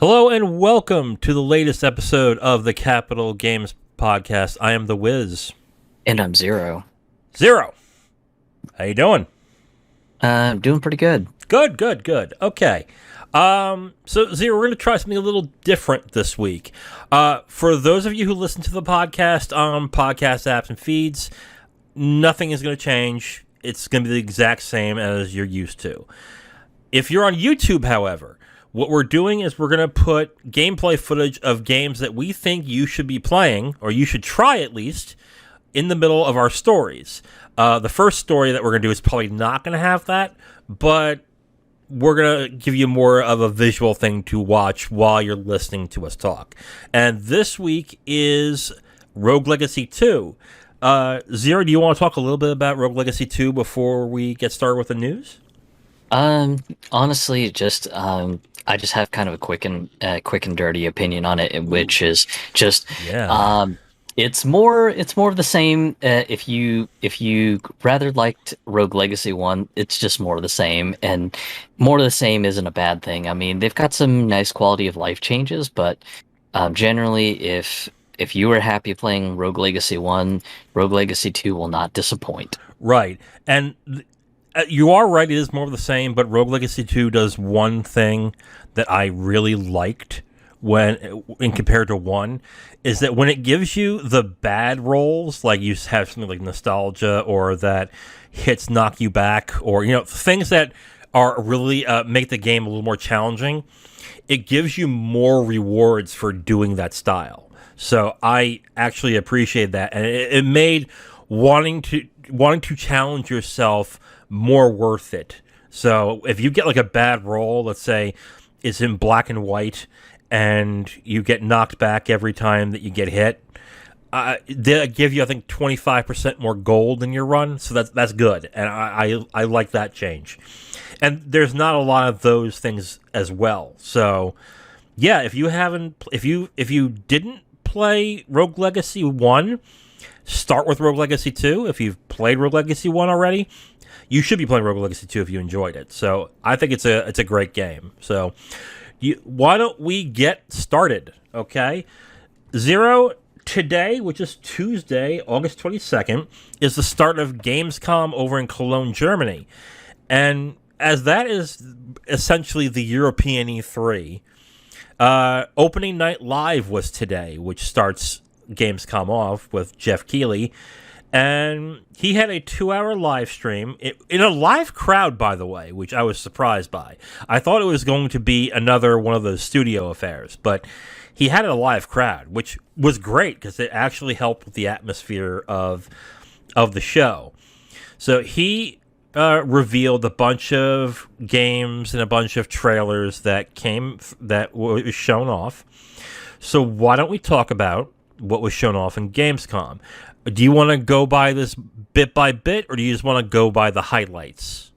Hello and welcome to the latest episode of the Capital Games Podcast. I am the Wiz. And I'm Zero. Zero. How you doing? I'm doing pretty good. Good. Okay. So Zero, we're going to try something a little different this week. For those of you who listen to the podcast on podcast apps and feeds, nothing is going to change. It's going to be the exact same as you're used to. If you're on YouTube, however, what we're doing is we're going to put gameplay footage of games that we think you should be playing, or you should try at least, in the middle of our stories. The first story that we're going to do is probably not going to have that, but we're going to give you more of a visual thing to watch while you're listening to us talk. And this week is Rogue Legacy 2. Zero, do you want to talk a little bit about Rogue Legacy 2 before we get started with the news? Honestly, I just have kind of a quick and dirty opinion on it, which is just it's more of the same. If you rather liked Rogue Legacy 1, it's just more of the same, and more of the same isn't a bad thing. I mean, they've got some nice quality of life changes, but generally, if you were happy playing Rogue Legacy 1, Rogue Legacy 2 will not disappoint. Right, and you are right, it is more of the same, but Rogue Legacy 2 does one thing that I really liked in compared to 1, is that when it gives you the bad rolls, like you have something like nostalgia, or that hits knock you back, or things that are really make the game a little more challenging, it gives you more rewards for doing that style. So I actually appreciate that, and it made wanting to challenge yourself more worth it. So if you get like a bad roll, let's say it's in black and white, and you get knocked back every time that you get hit, they'll give you, I think, 25% more gold in your run. So that's good, and I like that change. And there's not a lot of those things as well. So yeah, if you didn't play Rogue Legacy 1, start with Rogue Legacy 2. If you've played Rogue Legacy 1 already, you should be playing Rogue Legacy 2 if you enjoyed it. So I think it's a great game. So why don't we get started, okay? Zero, today, which is Tuesday, August 22nd, is the start of Gamescom over in Cologne, Germany. And as that is essentially the European E3, opening night live was today, which starts Gamescom off with Jeff Keighley. And he had a 2-hour live stream in a live crowd, by the way, which I was surprised by. I thought it was going to be another one of those studio affairs, but he had a live crowd, which was great because it actually helped with the atmosphere of the show. So he revealed a bunch of games and a bunch of trailers that was shown off. So why don't we talk about what was shown off in Gamescom? Do you want to go by this bit by bit, or do you just want to go by the highlights?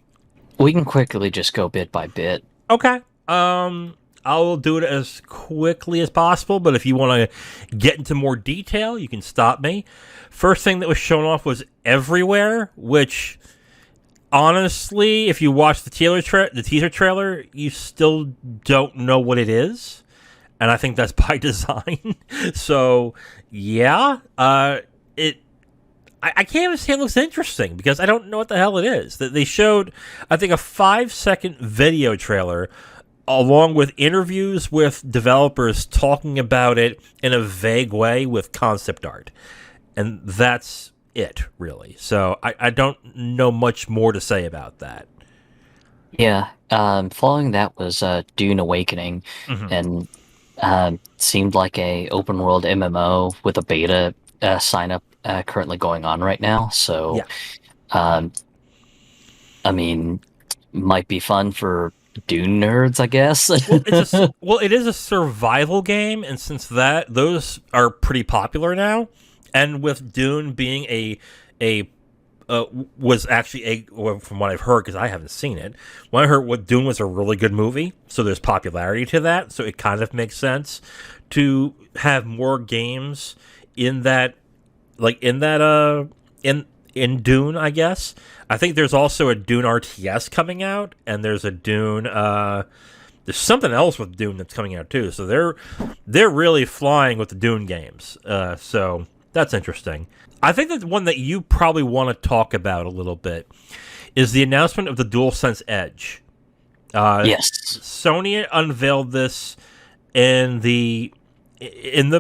We can quickly just go bit by bit. Okay. I'll do it as quickly as possible, but if you want to get into more detail, you can stop me. First thing that was shown off was Everywhere, which, honestly, if you watch the teaser trailer, you still don't know what it is, and I think that's by design. So, yeah, I can't even say it looks interesting because I don't know what the hell it is. They showed, I think, a 5-second video trailer along with interviews with developers talking about it in a vague way with concept art. And that's it, really. So I don't know much more to say about that. Yeah, following that was Dune Awakening, and seemed like a open world MMO with a beta sign up currently going on right now. So, yeah. I mean, might be fun for Dune nerds, I guess. It is a survival game, and since those are pretty popular now, and with Dune being was actually from what I've heard, because I haven't seen it, when I heard what Dune was a really good movie, so there's popularity to that, so it kind of makes sense to have more games in Dune, I guess. I think there's also a Dune RTS coming out, and there's a Dune there's something else with Dune that's coming out too. So they're really flying with the Dune games. So that's interesting. I think that the one that you probably want to talk about a little bit is the announcement of the DualSense Edge. Yes. Sony unveiled this in the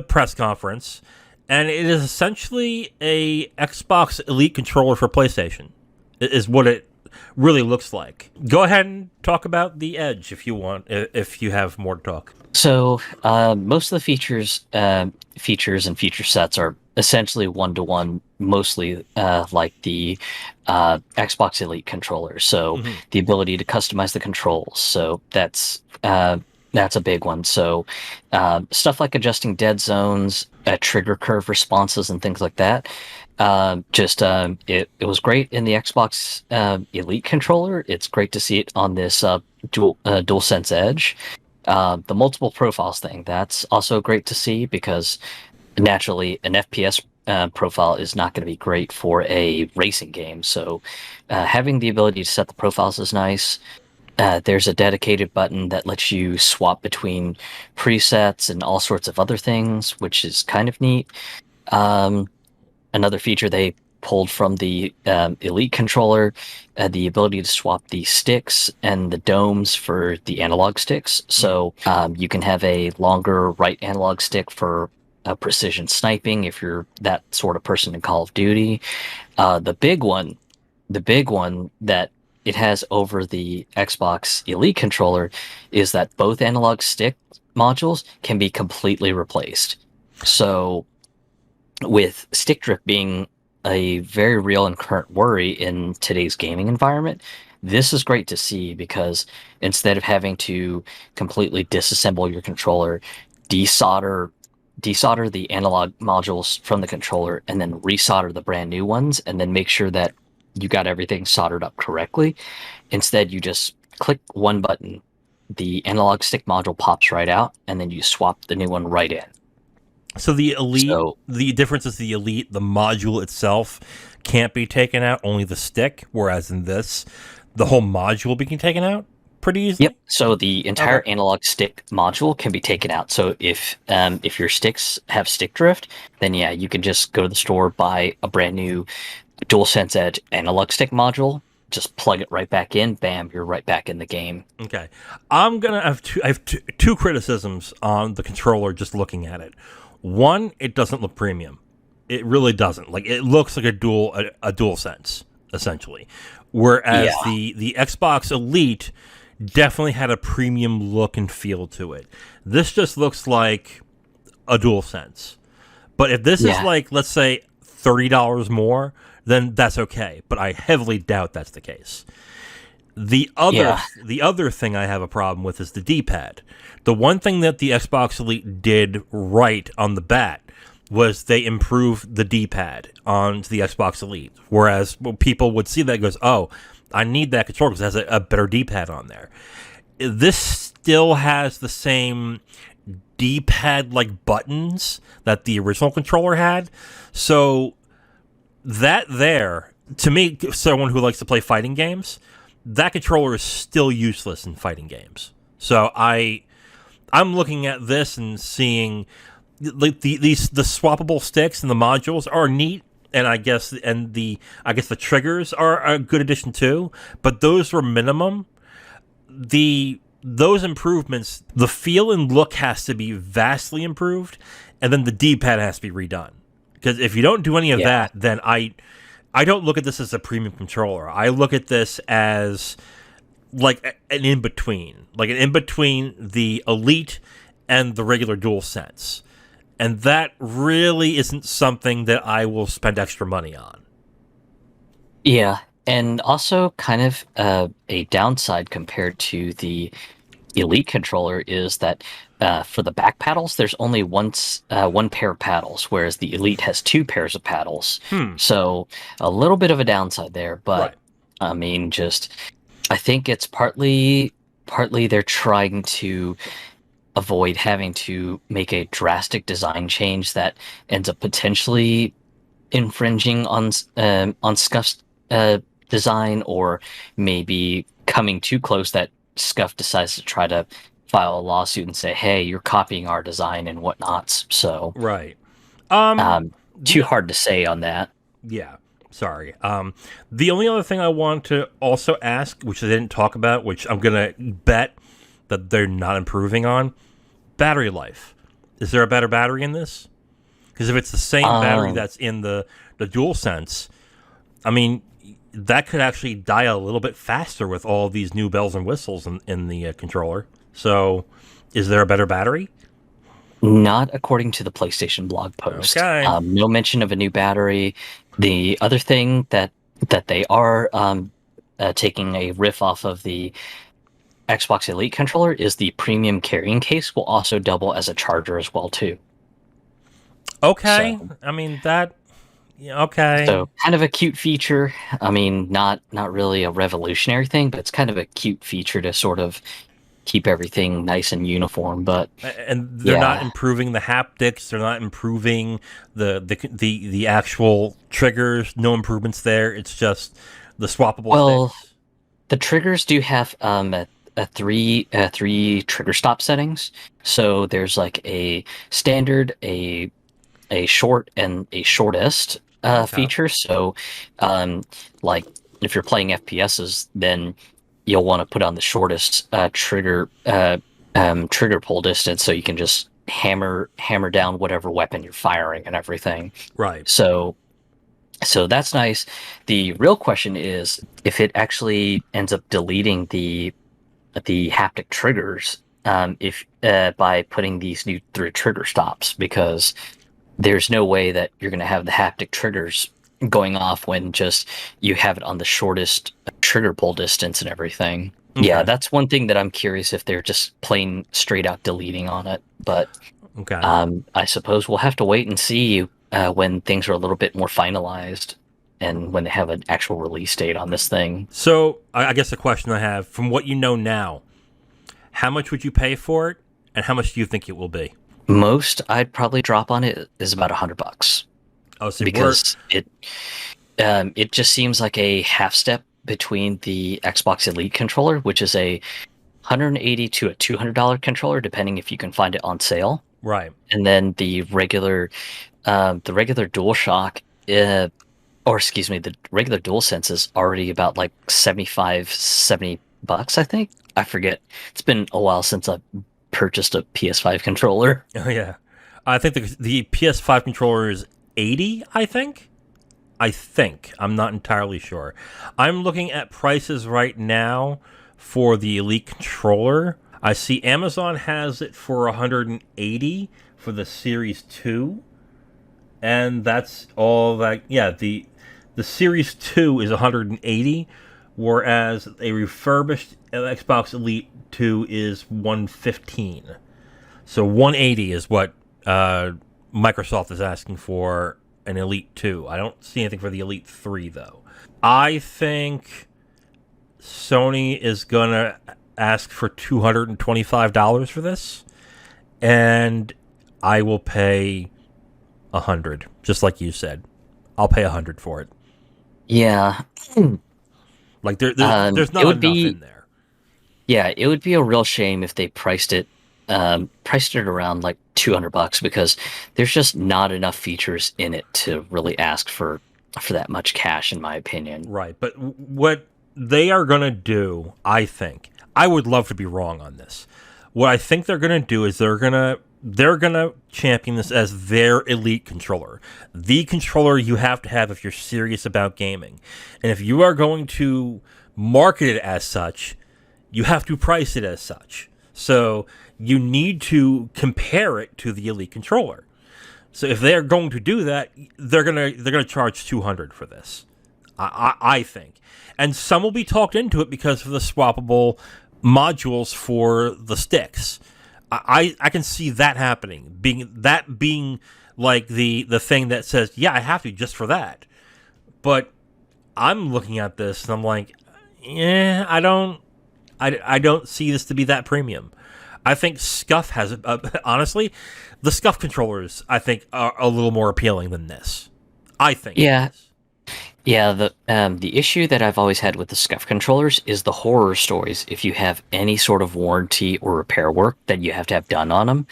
press conference, and it is essentially a Xbox Elite controller for PlayStation. Is what it really looks like. Go ahead and talk about the Edge if you want, if you have more to talk. So most of the features and feature sets are essentially one-to-one, mostly like the Xbox Elite controller. So the ability to customize the controls. So that's a big one. So stuff like adjusting dead zones, trigger curve responses, and things like that. It was great in the Xbox Elite controller. It's great to see it on this DualSense Edge. The multiple profiles thing, that's also great to see, because naturally an FPS profile is not going to be great for a racing game. So having the ability to set the profiles is nice. There's a dedicated button that lets you swap between presets and all sorts of other things, which is kind of neat. Another feature they pulled from the Elite controller, the ability to swap the sticks and the domes for the analog sticks. So you can have a longer right analog stick for precision sniping if you're that sort of person in Call of Duty. The big one that it has over the Xbox Elite controller is that both analog stick modules can be completely replaced. So with stick drift being a very real and current worry in today's gaming environment, this is great to see, because instead of having to completely disassemble your controller, desolder the analog modules from the controller, and then resolder the brand new ones, and then make sure that you got everything soldered up correctly. Instead, you just click one button, the analog stick module pops right out, and then you swap the new one right in. So the Elite, the difference is the Elite, the module itself can't be taken out, only the stick, whereas in this, the whole module will be taken out pretty easily? Yep. So the entire analog stick module can be taken out. So if your sticks have stick drift, then yeah, you can just go to the store, buy a brand new DualSense Edge analog stick module, just plug it right back in, bam, you're right back in the game. Okay. I have two criticisms on the controller just looking at it. One, it doesn't look premium. It really doesn't. Like, it looks like a DualSense, essentially. Whereas the Xbox Elite definitely had a premium look and feel to it. This just looks like a DualSense. But if this is like, let's say, $30 more, then that's okay. But I heavily doubt that's the case. The other thing I have a problem with is the D-pad. The one thing that the Xbox Elite did right on the bat was they improved the D-pad on the Xbox Elite. Whereas people would see that and goes, oh, I need that controller because it has a better D-pad on there. This still has the same D-pad-like buttons that the original controller had. So that there, to me, someone who likes to play fighting games, that controller is still useless in fighting games. So I'm looking at this and seeing like the swappable sticks and the modules are neat, and I guess the triggers are a good addition too. But those were minimum. Those improvements, the feel and look has to be vastly improved, and then the D-pad has to be redone. Because if you don't do any of that, then I don't look at this as a premium controller. I look at this as like an in-between. Like an in-between the Elite and the regular DualSense. And that really isn't something that I will spend extra money on. Yeah, and also kind of a downside compared to the Elite controller is that for the back paddles, there's only one pair of paddles, whereas the Elite has two pairs of paddles. So a little bit of a downside there, but I mean, I think it's partly they're trying to avoid having to make a drastic design change that ends up potentially infringing on Scuff's design, or maybe coming too close that Scuff decides to try to file a lawsuit and say, "Hey, you're copying our design and whatnots." So, Right. too The hard to say on that. Yeah, sorry. The only other thing I want to also ask, which I didn't talk about, which I'm gonna bet that they're not improving on, battery life. Is there a better battery in this? Because if it's the same battery Um, that's in the DualSense, I mean, that could actually die a little bit faster with all these new bells and whistles in the controller. So, is there a better battery? Not according to the PlayStation blog post. Okay. No mention of a new battery. The other thing that they are taking a riff off of the Xbox Elite controller is the premium carrying case will also double as a charger as well too. Okay. So I mean that. Yeah, okay. so kind of a cute feature. I mean, not really a revolutionary thing, but it's kind of a cute feature to sort of keep everything nice and uniform. But And they're not yeah, improving the haptics. They're not improving the actual triggers. No improvements there. It's just the swappable well, sticks. the triggers do have three trigger stop settings. So there's like a standard, a short, and a shortest Okay. feature. So, um, like if you're playing FPSs, then you'll want to put on the shortest trigger pull distance, so you can just hammer down whatever weapon you're firing and everything. Right. So that's nice. The real question is if it actually ends up deleting the haptic triggers, if by putting these new three trigger stops, because there's no way that you're going to have the haptic triggers going off when just you have it on the shortest trigger pull distance and everything. Yeah, Okay. that's one thing that I'm curious if they're just plain straight out deleting on it. But Okay. I suppose we'll have to wait and see when things are a little bit more finalized and when they have an actual release date on this thing. So I guess the question I have, from what you know now, how much would you pay for it, and how much do you think it will be? Most I'd probably drop on it is about $100 Oh, see, because it just seems like a half step between the Xbox Elite controller, which is a $180 to a $200 controller, depending if you can find it on sale, right. and then the regular DualShock, or excuse me, the regular DualSense is already about like 70 bucks, I think. I forget. It's been a while since I've purchased a PS5 controller. Oh yeah. I think the PS5 controller is 80. I think. I'm not entirely sure. I'm looking at prices right now for the Elite controller. I see Amazon has it for 180 for the Series 2. And that's all that. Yeah, the Series 2 is 180, whereas a refurbished Xbox Elite 2 is 115. So 180 is what Microsoft is asking for an Elite 2. I don't see anything for the Elite 3 though. I think Sony is gonna ask for $225 for this, and I will pay 100, just like you said. I'll pay 100 for it. Yeah. Like there's It not would enough be in there. Yeah, it would be a real shame if they priced it around like $200 because there's just not enough features in it to really ask for that much cash, in my opinion. Right, but what they are gonna do, I think, I would love to be wrong on this. What I think they're gonna do is they're gonna champion this as their Elite controller, the controller you have to have if you're serious about gaming, and if you are going to market it as such, you have to price it as such. So you need to compare it to the Elite controller. So if they're going to do that, they're gonna charge 200 for this. I think, and some will be talked into it because of the swappable modules for the sticks. I can see that happening, being like the thing that says, yeah, I have to just for that. But I'm looking at this and I'm like, yeah, I don't see this to be that premium. I think Scuff has, honestly, the Scuff controllers, I think, are a little more appealing than this. I think. Yeah, Yeah, the issue that I've always had with the scuff controllers is the horror stories. If you have any sort of warranty or repair work that you have to have done on them,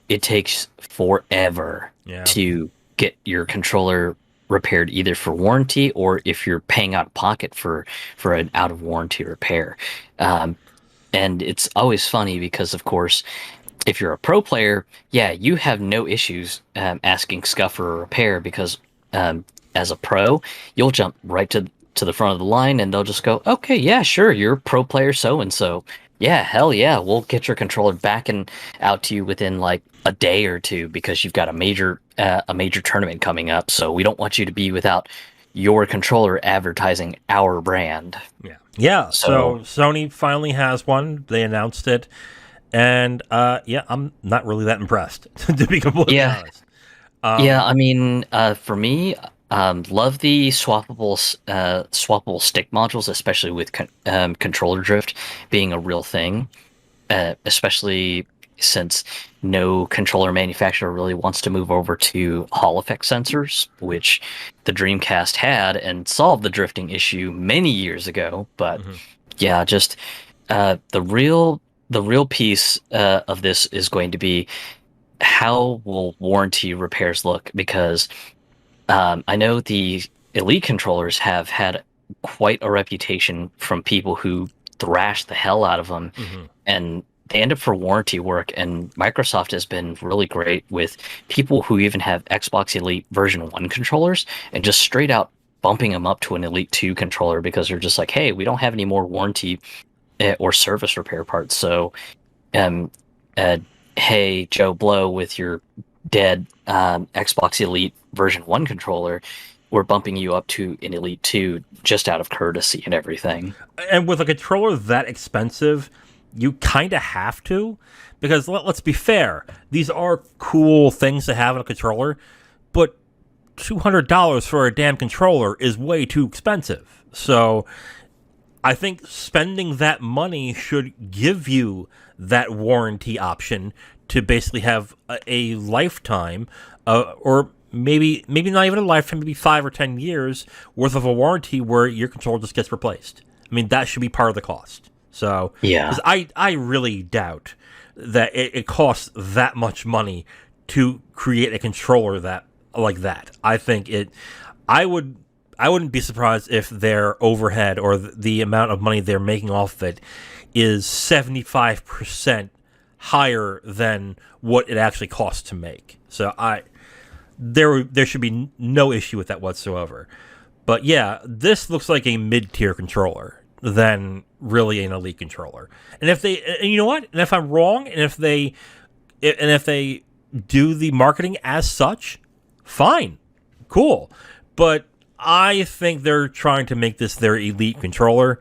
it takes forever Yeah. to get your controller repaired, either for warranty or if you're paying out of pocket for an out of warranty repair. Um, and it's always funny because, of course, if you're a pro player, yeah, you have no issues asking scuff for a repair because um, as a pro, you'll jump right to the front of the line and they'll just go, okay, yeah, sure, you're pro player so and so. Yeah, hell yeah, we'll get your controller back and out to you within like a day or two because you've got a major tournament coming up. So we don't want you to be without your controller advertising our brand. Yeah. Yeah. So So Sony finally has one. They announced it. And yeah, I'm not really that impressed, to be completely yeah, honest. yeah, I mean, for me, love the swappable stick modules, especially with controller drift being a real thing, especially since no controller manufacturer really wants to move over to Hall effect sensors, which the Dreamcast had and solved the drifting issue many years ago. But Hmm. yeah, just the real piece of this is going to be how will warranty repairs look? Because I know the Elite controllers have had quite a reputation from people who thrash the hell out of them, Hmm. and they end up for warranty work. And Microsoft has been really great with people who even have Xbox Elite version 1 controllers and just straight out bumping them up to an Elite 2 controller because they're just like, hey, we don't have any more warranty or service repair parts. So um, uh, hey, Joe Blow, with your dead Xbox Elite version 1 controller, we're bumping you up to an Elite 2 just out of courtesy and everything. And with a controller that expensive, you kind of have to, because let's be fair, these are cool things to have in a controller, but $200 for a damn controller is way too expensive. So I think spending that money should give you that warranty option to basically have a lifetime, or maybe not even a lifetime, maybe 5 or 10 years worth of a warranty where your controller just gets replaced. I mean, that should be part of the cost. So, Yeah. because I really doubt that it costs that much money to create a controller that like that. I think it. I would. I wouldn't be surprised if their overhead or the amount of money they're making off of it is 75% higher than what it actually costs to make. So there should be no issue with that whatsoever. But yeah, this looks like a mid-tier controller than really an elite controller. And if they, and you know what? And if I'm wrong, and if they do the marketing as such, fine, cool. But I think they're trying to make this their elite controller,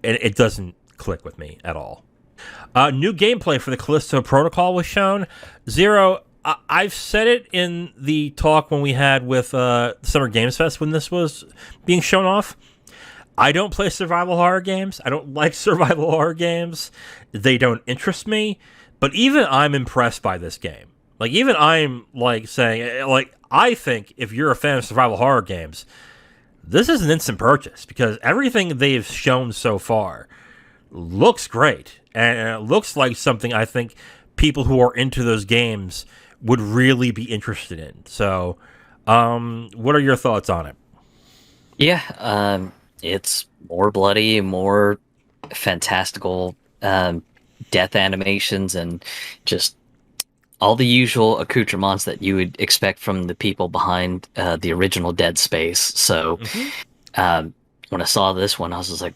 and it doesn't click with me at all. New gameplay for the Callisto Protocol was shown. Zero, I've said it in the talk when we had with Summer Games Fest when this was being shown off. I don't play survival horror games. I don't like survival horror games. They don't interest me. But even I'm impressed by this game. Like, even I'm, like, saying, like, I think if you're a fan of survival horror games, this is an instant purchase because everything they've shown so far looks great. And it looks like something I think people who are into those games would really be interested in. So, what are your thoughts on it? Yeah, it's more bloody, more fantastical death animations, and just all the usual accoutrements that you would expect from the people behind the original Dead Space. So Mm-hmm. when I saw this one, I was just like,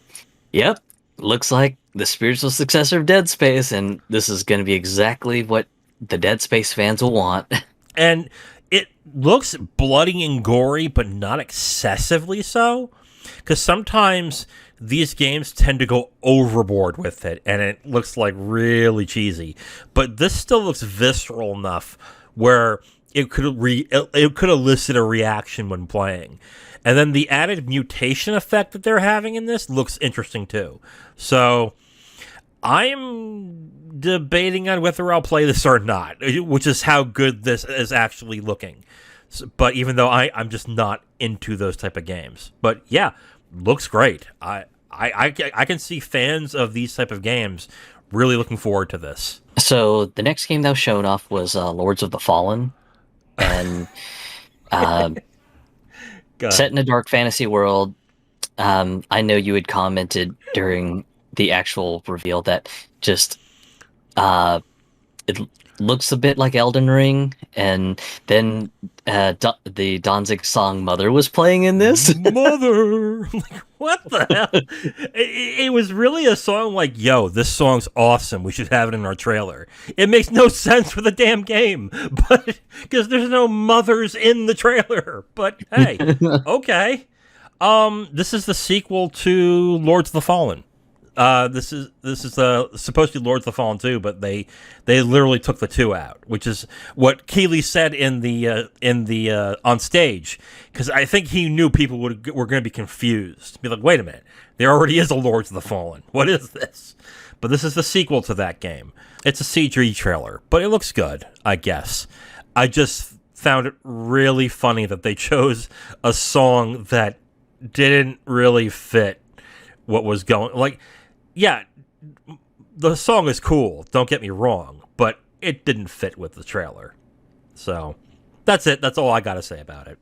"Yep, looks like the spiritual successor of Dead Space, and this is going to be exactly what the Dead Space fans will want." And it looks bloody and gory, but not excessively so. Because sometimes these games tend to go overboard with it, and it looks like really cheesy. But this still looks visceral enough where it could elicit a reaction when playing. And then the added mutation effect that they're having in this looks interesting too. So I'm debating on whether I'll play this or not, which is how good this is actually looking. But even though I'm just not into those type of games. But yeah, looks great. I can see fans of these type of games really looking forward to this. So the next game that was shown off was Lords of the Fallen, and set in a dark fantasy world. I know you had commented during the actual reveal that just it looks a bit like Elden Ring, and then the Danzig song "Mother" was playing in this. Mother, like, what the hell? It was really a song like, "Yo, this song's awesome. We should have it in our trailer." It makes no sense for the damn game, but because there's no mothers in the trailer. But hey, okay. This is the sequel to Lords of the Fallen. This is supposed to be Lords of the Fallen 2, but they literally took the 2 out, which is what Keighley said in the on stage, because I think he knew people were going to be confused, be like, wait a minute, there already is a Lords of the Fallen. What is this? But this is the sequel to that game. It's a CG trailer, but it looks good, I guess. I just found it really funny that they chose a song that didn't really fit what was going, like. Yeah, the song is cool, don't get me wrong, but it didn't fit with the trailer. So, that's it. That's all I got to say about it.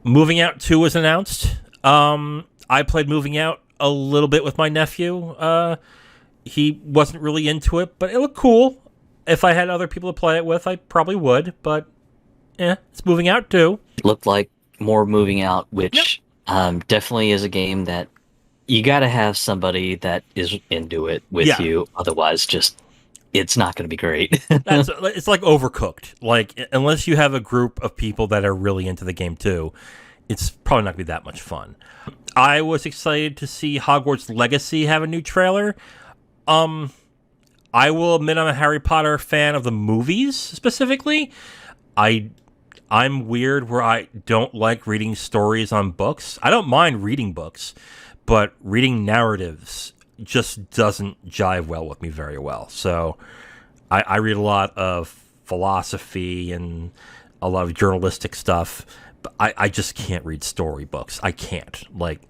Moving Out 2 was announced. I played Moving Out a little bit with my nephew. He wasn't really into it, but it looked cool. If I had other people to play it with, I probably would, but it's Moving Out 2. It looked like more Moving Out, which definitely is a game that you got to have somebody that is into it with you. Otherwise, it's not going to be great. It's like Overcooked. Like, unless you have a group of people that are really into the game too, it's probably not going to be that much fun. I was excited to see Hogwarts Legacy have a new trailer. I will admit I'm a Harry Potter fan of the movies specifically. I'm weird where I don't like reading stories on books. I don't mind reading books, but reading narratives just doesn't jive well with me very well. So I read a lot of philosophy and a lot of journalistic stuff, but I just can't read story books. I can't. Like,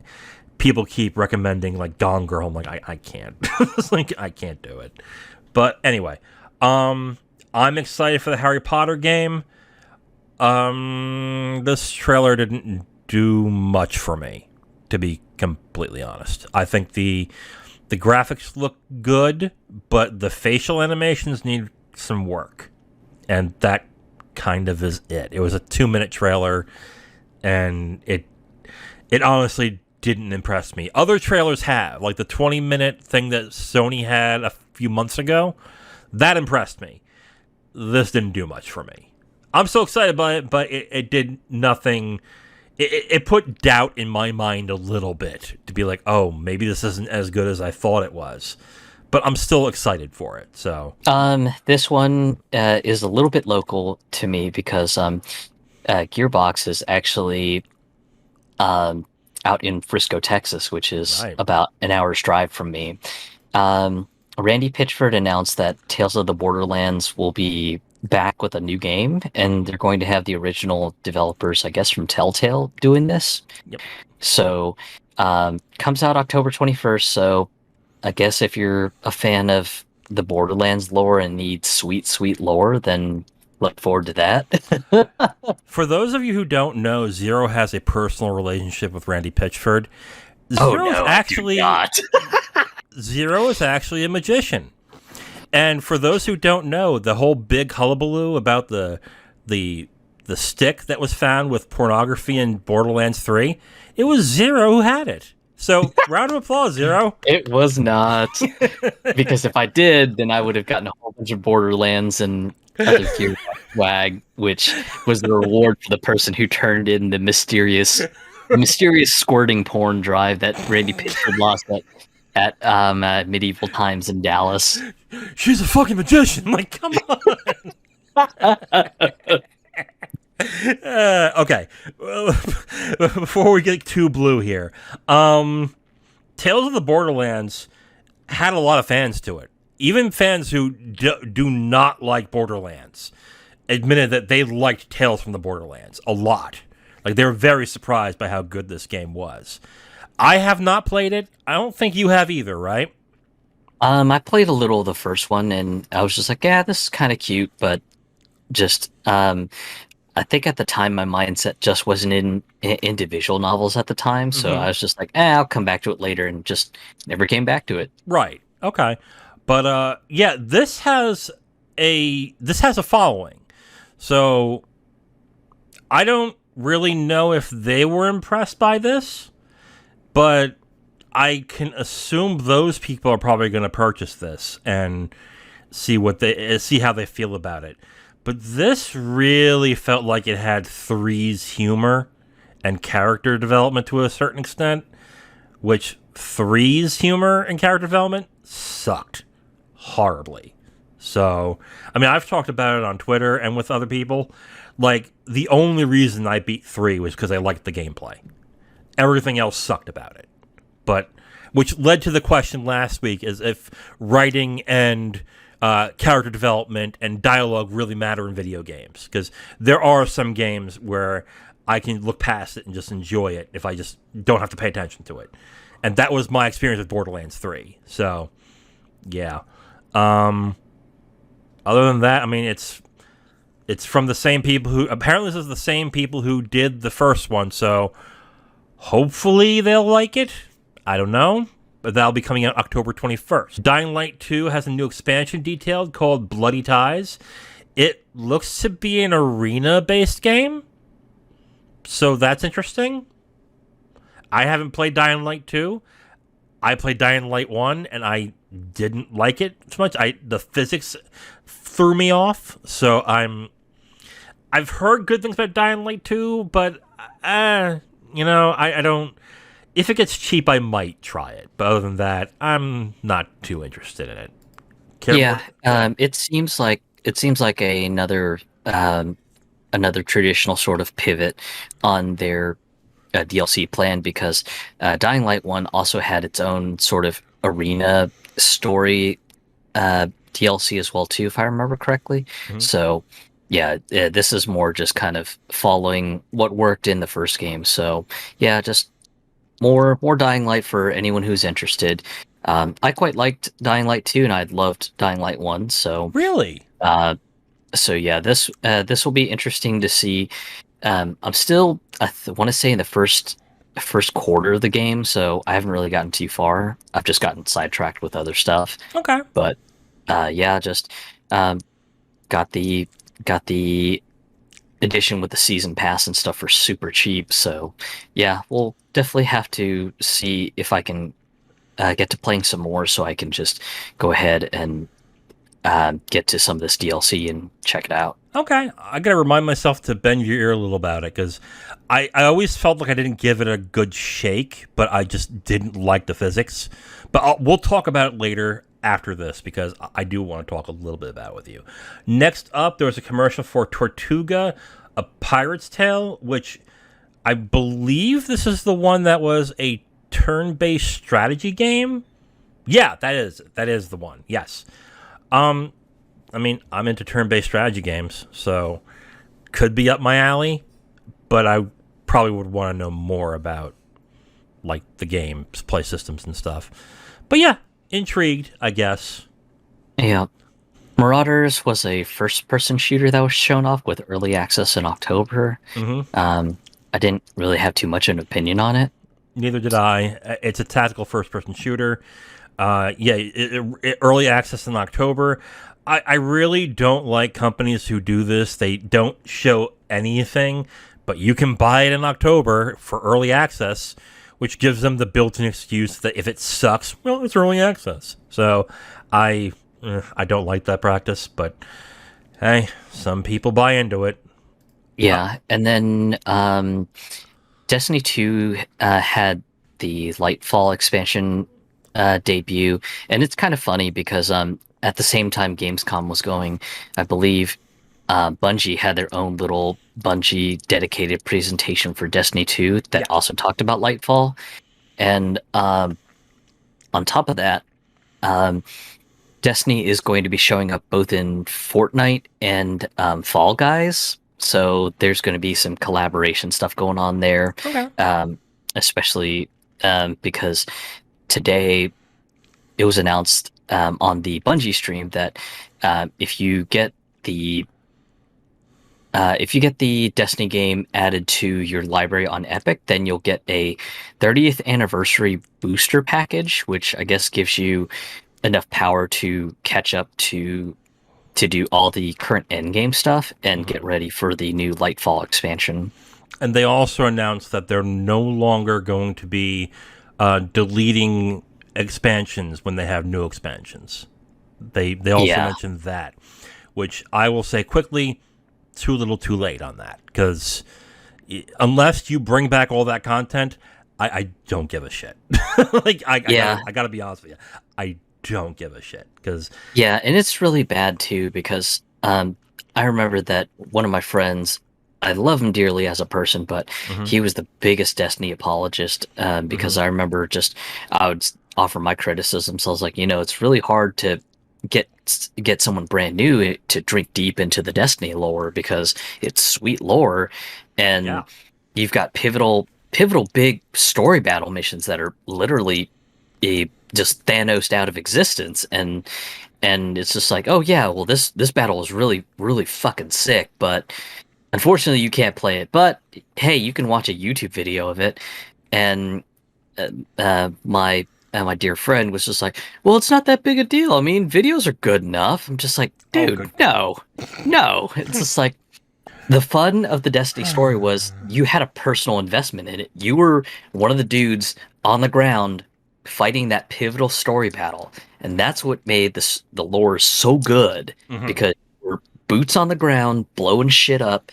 people keep recommending, like, Gone Girl. I'm like, I can't. It's like, I can't do it. But anyway, I'm excited for the Harry Potter game. This trailer didn't do much for me, to be completely honest. I think the graphics look good, but the facial animations need some work. And that kind of is it. It was a 2-minute trailer, and it honestly didn't impress me. Other trailers have, like the 20-minute thing that Sony had a few months ago. That impressed me. This didn't do much for me. I'm so excited by it, but it did nothing. It put doubt in my mind a little bit to be like, oh, maybe this isn't as good as I thought it was. But I'm still excited for it. So this one is a little bit local to me because Gearbox is actually out in Frisco, Texas, which is about an hour's drive from me. Randy Pitchford announced that Tales of the Borderlands will be back with a new game, and they're going to have the original developers, I guess, from Telltale doing this. Yep. So comes out October 21st, so I guess if you're a fan of the Borderlands lore and need sweet lore, then look forward to that. For those of you who don't know, Zero has a personal relationship with Randy Pitchford. Zero is actually a magician. And for those who don't know, the whole big hullabaloo about the stick that was found with pornography in Borderlands 3, it was Zero who had it. So, round of applause, Zero. It was not. Because if I did, then I would have gotten a whole bunch of Borderlands and other gear swag, which was the reward for the person who turned in the mysterious squirting porn drive that Randy Pitchford lost at medieval times in Dallas. She's a fucking magician. Like, come on. Okay. Before we get too blue here, Tales of the Borderlands had a lot of fans to it. Even fans who do not like Borderlands. admitted that they liked Tales from the Borderlands a lot. Like, they were very surprised by how good this game was. I have not played it. I don't think you have either, right? I played a little of the first one, and I was just like, yeah, this is kind of cute, but just I think at the time my mindset just wasn't in visual novels at the time, so I was just like, I'll come back to it later, and just never came back to it. Right. Okay. But yeah, this has a following. So I don't really know if they were impressed by this, but I can assume those people are probably going to purchase this and see how they feel about it. But this really felt like it had Three's humor and character development to a certain extent, which Three's humor and character development sucked horribly. So, I mean, I've talked about it on Twitter and with other people. Like, the only reason I beat 3 was because I liked the gameplay. Everything else sucked about it. But, which led to the question last week, is if writing and character development and dialogue really matter in video games. Because there are some games where I can look past it and just enjoy it if I just don't have to pay attention to it. And that was my experience with Borderlands 3. So, yeah. Other than that, I mean, it's from the same people who... Apparently this is the same people who did the first one, so hopefully they'll like it. I don't know. But that'll be coming out October 21st. Dying Light 2 has a new expansion detailed called Bloody Ties. It looks to be an arena-based game, so that's interesting. I haven't played Dying Light 2. I played Dying Light 1, and I didn't like it so much. The physics threw me off, so I've heard good things about Dying Light 2, but, I don't... If it gets cheap, I might try it. But other than that, I'm not too interested in it. It seems like another traditional sort of pivot on their DLC plan, because Dying Light 1 also had its own sort of arena story DLC as well too, if I remember correctly. Mm-hmm. So yeah, this is more just kind of following what worked in the first game. So yeah, just more Dying Light for anyone who's interested. I quite liked Dying Light 2, and I loved Dying Light 1. So really, so yeah, this will be interesting to see. I'm still, I want to say, in the first quarter of the game, so I haven't really gotten too far. I've just gotten sidetracked with other stuff. Okay, but yeah, just got the edition with the season pass and stuff for super cheap. So yeah, we'll definitely have to see if I can get to playing some more, so I can just go ahead and get to some of this DLC and check it out. Okay, I gotta remind myself to bend your ear a little about it, because I always felt like I didn't give it a good shake, but I just didn't like the physics. But we'll talk about it later after this, because I do want to talk a little bit about it with you. Next up, there was a commercial for Tortuga, A Pirate's Tale, which I believe this is the one that was a turn-based strategy game. Yeah, that is the one. Yes. I mean, I'm into turn-based strategy games, so could be up my alley, but I probably would want to know more about, like, the game's play systems and stuff. But yeah, intrigued, I guess. Yeah. Marauders was a first-person shooter that was shown off with early access in October. Mm-hmm. I didn't really have too much of an opinion on it. Neither did I. It's a tactical first-person shooter. Early access in October. I really don't like companies who do this. They don't show anything, but you can buy it in October for early access, which gives them the built-in excuse that if it sucks, well, it's early access. So I don't like that practice, but hey, some people buy into it. Yeah, and then Destiny 2 had the Lightfall expansion debut, and it's kind of funny because at the same time Gamescom was going, I believe Bungie had their own little Bungie dedicated presentation for Destiny 2 that also talked about Lightfall. And on top of that, Destiny is going to be showing up both in Fortnite and Fall Guys. So there's going to be some collaboration stuff going on there. Okay. Especially because today it was announced on the Bungie stream that if you get the Destiny game added to your library on Epic, then you'll get a 30th anniversary booster package, which I guess gives you enough power to catch up to do all the current endgame stuff and get ready for the new Lightfall expansion. And they also announced that they're no longer going to be deleting expansions when they have new expansions. They also mentioned that, which I will say quickly, too little too late on that, because unless you bring back all that content, I don't give a shit. I gotta be honest with you, I don't give a shit, because and it's really bad too, because I remember that one of my friends, I love him dearly as a person, but he was the biggest Destiny apologist, because I remember I would offer my criticisms. So I was like, it's really hard to get someone brand new to drink deep into the Destiny lore, because it's sweet lore, and you've got pivotal big story battle missions that are literally just Thanos out of existence, and it's just like, oh yeah, well this battle is really really fucking sick, but unfortunately you can't play it. But hey, you can watch a YouTube video of it. And my dear friend was just like, well, it's not that big a deal. I mean, videos are good enough. I'm just like, dude, no. It's just like, the fun of the Destiny story was you had a personal investment in it. You were one of the dudes on the ground fighting that pivotal story battle. And that's what made the lore so good, because you were boots on the ground, blowing shit up.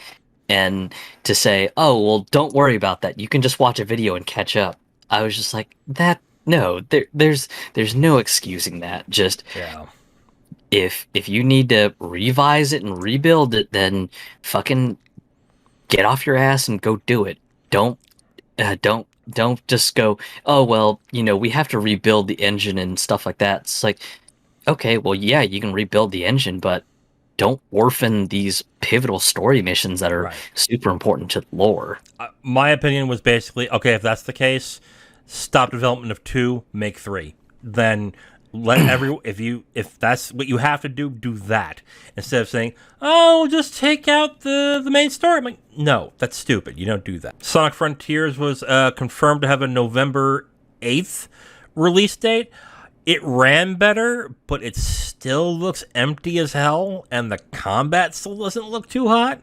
And to say, oh, well, don't worry about that, you can just watch a video and catch up. I was just like, no, there's no excusing that. Just if you need to revise it and rebuild it, then fucking get off your ass and go do it. Don't just go, oh well, we have to rebuild the engine and stuff like that. It's like, okay, well yeah, you can rebuild the engine, but don't orphan these pivotal story missions that are super important to the lore. My opinion was basically, okay, if that's the case, stop development of 2, make 3. Then let if that's what you have to do that, instead of saying, oh, just take out the main story. I'm like, no, that's stupid. You don't do that. Sonic Frontiers was confirmed to have a November 8th release date. It ran better, but it still looks empty as hell, and the combat still doesn't look too hot.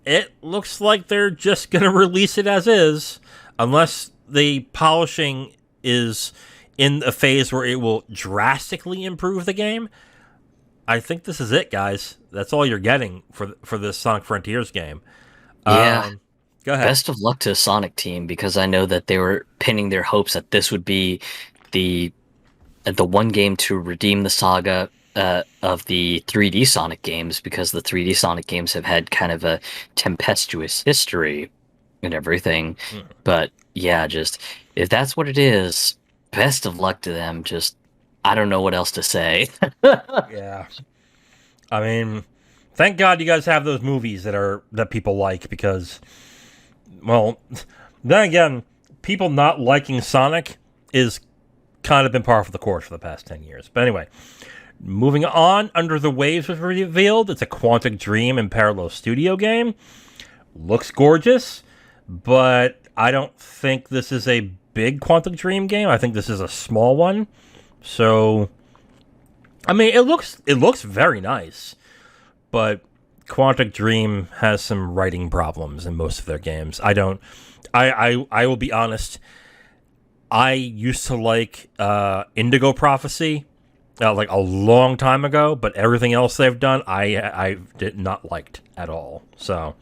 It looks like they're just going to release it as is, unless the polishing is in a phase where it will drastically improve the game. I think this is it, guys. That's all you're getting for this Sonic Frontiers game. Yeah. Go ahead. Best of luck to the Sonic team, because I know that they were pinning their hopes that this would be the one game to redeem the saga of the 3D Sonic games, because the 3D Sonic games have had kind of a tempestuous history and everything. But yeah, just if that's what it is, best of luck to them. Just, I don't know what else to say. Yeah. I mean, thank God you guys have those movies that people like, because, well, then again, people not liking Sonic is kind of been par for the course for the past 10 years. But anyway, moving on, Under the Waves was revealed. It's a Quantic Dream and Parallel Studio game. Looks gorgeous, but I don't think this is a big Quantic Dream game. I think this is a small one. So, I mean, it looks very nice, but Quantic Dream has some writing problems in most of their games. I will be honest, I used to like Indigo Prophecy like a long time ago, but everything else they've done, I did not liked at all. So,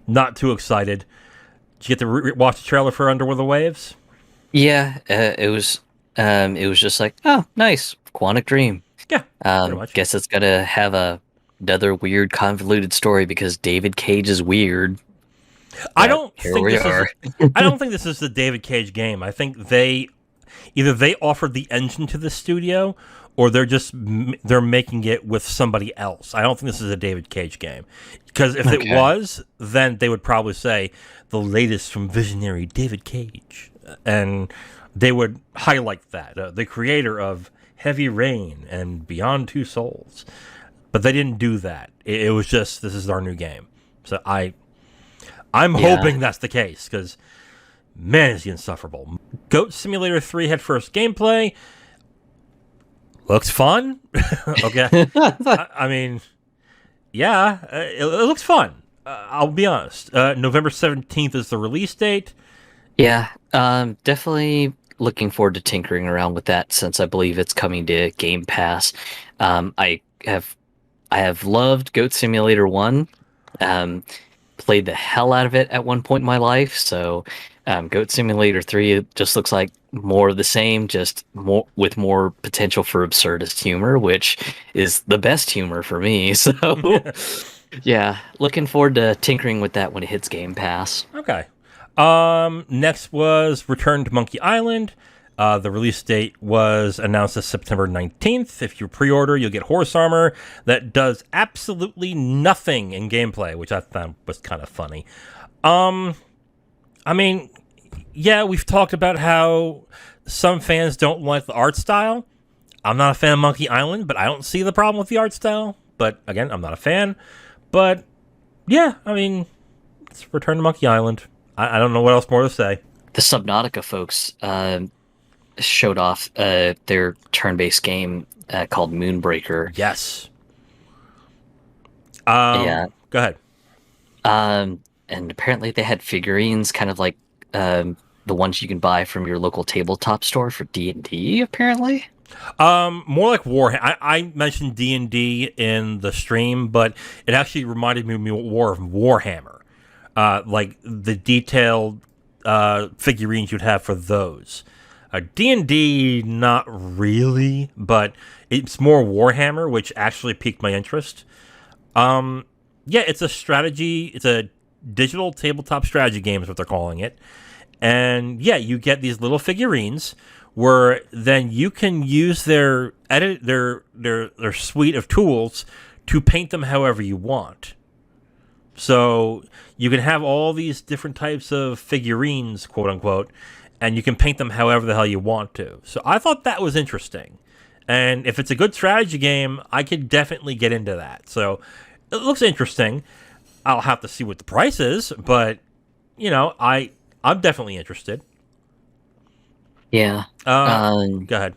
not too excited. Did you get to watch the trailer for Under the Waves? Yeah, it was just like, oh, nice, Quantic Dream. Yeah, pretty much. Guess it's gonna have another weird, convoluted story because David Cage is weird. I don't think this is the David Cage game. I think they either they offered the engine to the studio, or they're making it with somebody else. I don't think this is a David Cage game, because if it was, then they would probably say the latest from visionary David Cage, and they would highlight that the creator of Heavy Rain and Beyond Two Souls. But they didn't do that. It was just, this is our new game. So I'm hoping that's the case, because man, is he insufferable. Goat Simulator 3 had first gameplay. Looks fun. Okay. I mean, yeah, it looks fun. I'll be honest. November 17th is the release date. Yeah, definitely looking forward to tinkering around with that, since I believe it's coming to Game Pass. I have loved Goat Simulator 1. Played the hell out of it at one point in my life, so Goat Simulator 3 just looks like more of the same, just more with more potential for absurdist humor, which is the best humor for me. So yeah, looking forward to tinkering with that when it hits Game Pass. Okay. Next was Return to Monkey Island. The release date was announced as September 19th. If you pre-order, you'll get horse armor that does absolutely nothing in gameplay, which I found was kind of funny. I mean, yeah, we've talked about how some fans don't like the art style. I'm not a fan of Monkey Island, but I don't see the problem with the art style. But again, I'm not a fan. But yeah, I mean, it's Return to Monkey Island. I don't know what else more to say. The Subnautica folks showed off their turn-based game called Moonbreaker. Yes. Yeah. Go ahead. And apparently they had figurines, kind of like the ones you can buy from your local tabletop store for D&D, apparently. More like Warhammer. I mentioned D&D in the stream, but it actually reminded me more of Warhammer. Like the detailed figurines you'd have for those. D&D, not really, but it's more Warhammer, which actually piqued my interest. Yeah, it's a strategy. It's a digital tabletop strategy game is what they're calling it. And yeah, you get these little figurines where then you can use their suite of tools to paint them however you want. So you can have all these different types of figurines, quote unquote, and you can paint them however the hell you want to. So I thought that was interesting. And if it's a good strategy game, I could definitely get into that. So it looks interesting. I'll have to see what the price is, but you know, I'm definitely interested. Yeah. Go ahead.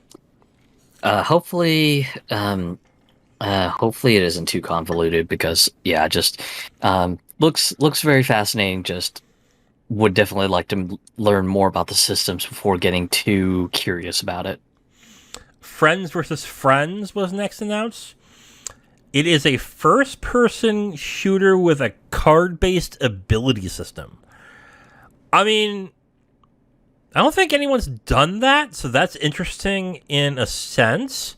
Hopefully it isn't too convoluted, because yeah, just looks very fascinating. Just would definitely like to learn more about the systems before getting too curious about it. Friends vs. Friends was next announced. It is a first-person shooter with a card-based ability system. I mean, I don't think anyone's done that, so that's interesting in a sense.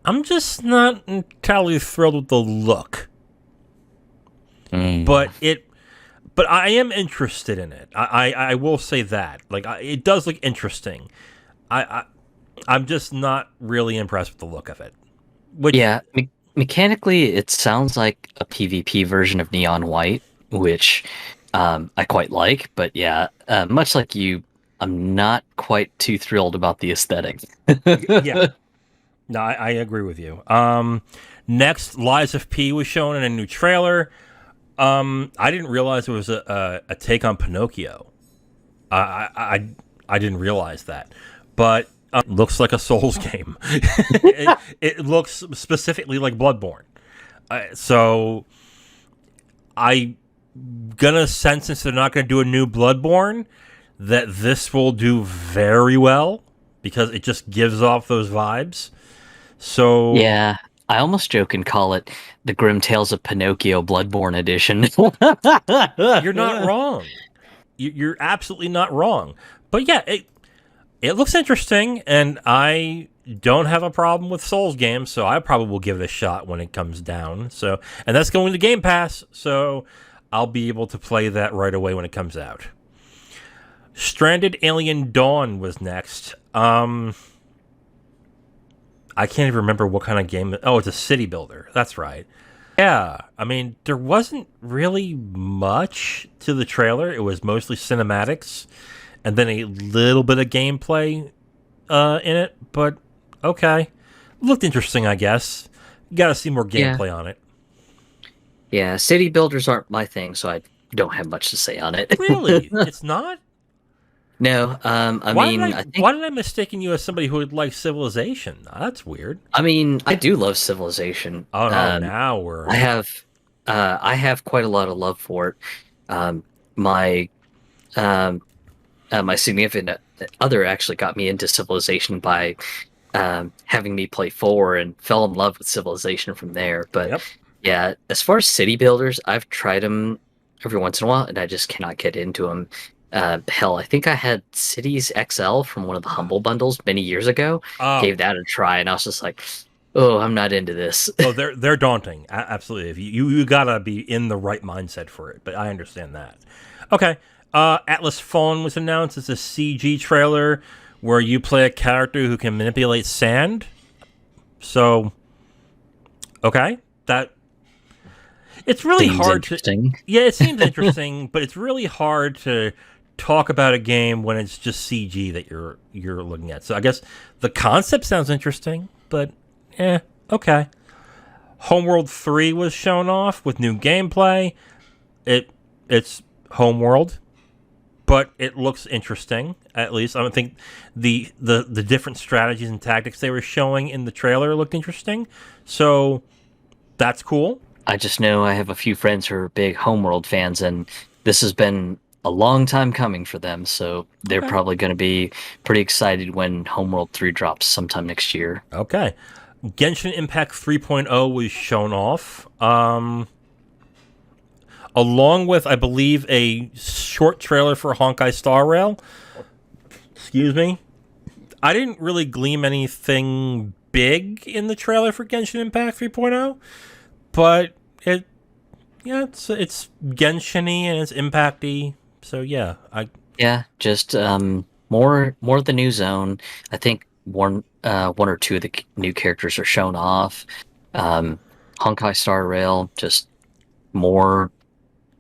I'm just not entirely thrilled with the look. But I am interested in it. I will say that. Like, it does look interesting. I'm just not really impressed with the look of it. Yeah, mechanically, it sounds like a PvP version of Neon White, which I quite like. But yeah, much like you, I'm not quite too thrilled about the aesthetic. Yeah. No, I agree with you. Next, Lies of P was shown in a new trailer. I didn't realize it was a take on Pinocchio. I didn't realize that, but looks like a Souls game. It looks specifically like Bloodborne. So I gonna sense, since they're not gonna do a new Bloodborne, that this will do very well, because it just gives off those vibes. So yeah, I almost joke and call it the Grim Tales of Pinocchio Bloodborne Edition. You're not wrong. You're absolutely not wrong. But yeah, it looks interesting, and I don't have a problem with Souls games, so I probably will give it a shot when it comes down. So, and that's going to Game Pass, so I'll be able to play that right away when it comes out. Stranded Alien Dawn was next. I can't even remember what kind of game. Oh, it's a city builder. That's right. Yeah, I mean, there wasn't really much to the trailer. It was mostly cinematics and then a little bit of gameplay in it. But okay, looked interesting, I guess. Got to see more Yeah. gameplay on it. Yeah, city builders aren't my thing, so I don't have much to say on it. Really, it's not. No, I think Why did I mistaken you as somebody who would like Civilization? That's weird. I do love Civilization. Oh no, now we're I have I have quite a lot of love for it. Um, my um, my significant other actually got me into Civilization by having me play 4 and fell in love with Civilization from there. But yep. yeah, as far as city builders, I've tried them every once in a while, and I just cannot get into them. Hell, I think I had Cities XL from one of the Humble bundles many years ago. Oh, Gave that a try, and I was just like, "Oh, I'm not into this." oh, they're daunting. Absolutely. If you gotta be in the right mindset for it. But I understand that. Okay. Atlas Fallen was announced as a CG trailer where you play a character who can manipulate sand. So, okay, that it's really Seems hard to. interesting. Yeah, it seems interesting, but it's really hard to talk about a game when it's just CG that you're looking at. So I guess the concept sounds interesting, but okay. Homeworld 3 was shown off with new gameplay. It's Homeworld, but it looks interesting. At least I don't think the different strategies and tactics they were showing in the trailer looked interesting. So that's cool. I just know I have a few friends who are big Homeworld fans, and this has been a long time coming for them. So they're Okay. probably going to be pretty excited when Homeworld 3 drops sometime next year. Okay. Genshin Impact 3.0 was shown off. Along with, I believe, a short trailer for Honkai Star Rail. Excuse me. I didn't really glean anything big in the trailer for Genshin Impact 3.0, but it's Genshin-y and it's Impact-y. So yeah, Yeah, just more of the new zone. I think one or two of the new characters are shown off. Honkai Star Rail, just more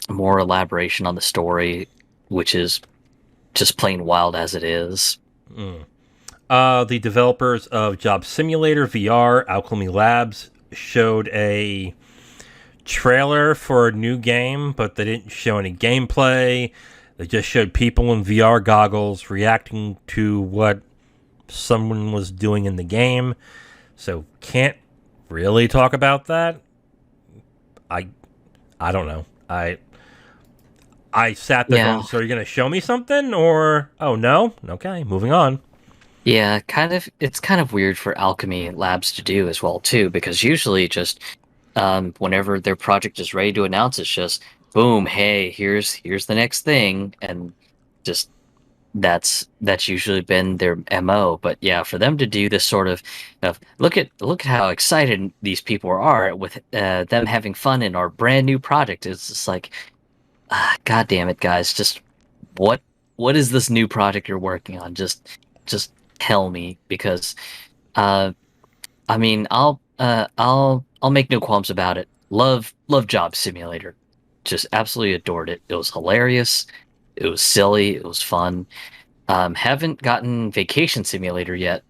elaboration on the story, which is just plain wild as it is. The developers of Job Simulator VR, Alchemy Labs, showed a trailer for a new game, but they didn't show any gameplay. They just showed people in VR goggles reacting to what someone was doing in the game. So can't really talk about that. I don't know. I sat there going, so are you going to show me something? Or, oh, no? Okay, moving on. Yeah, it's kind of weird for Alchemy Labs to do as well, too, because usually just whenever their project is ready to announce, it's just, boom, hey, here's the next thing, and just that's usually been their MO. But yeah, for them to do this sort of look at how excited these people are with them having fun in our brand new project, it's just like, God damn it, guys, just what is this new project you're working on? Just tell me, because I mean, I'll make no qualms about it. Love Job Simulator. Just absolutely adored it. It was hilarious. It was silly. It was fun. Haven't gotten Vacation Simulator yet.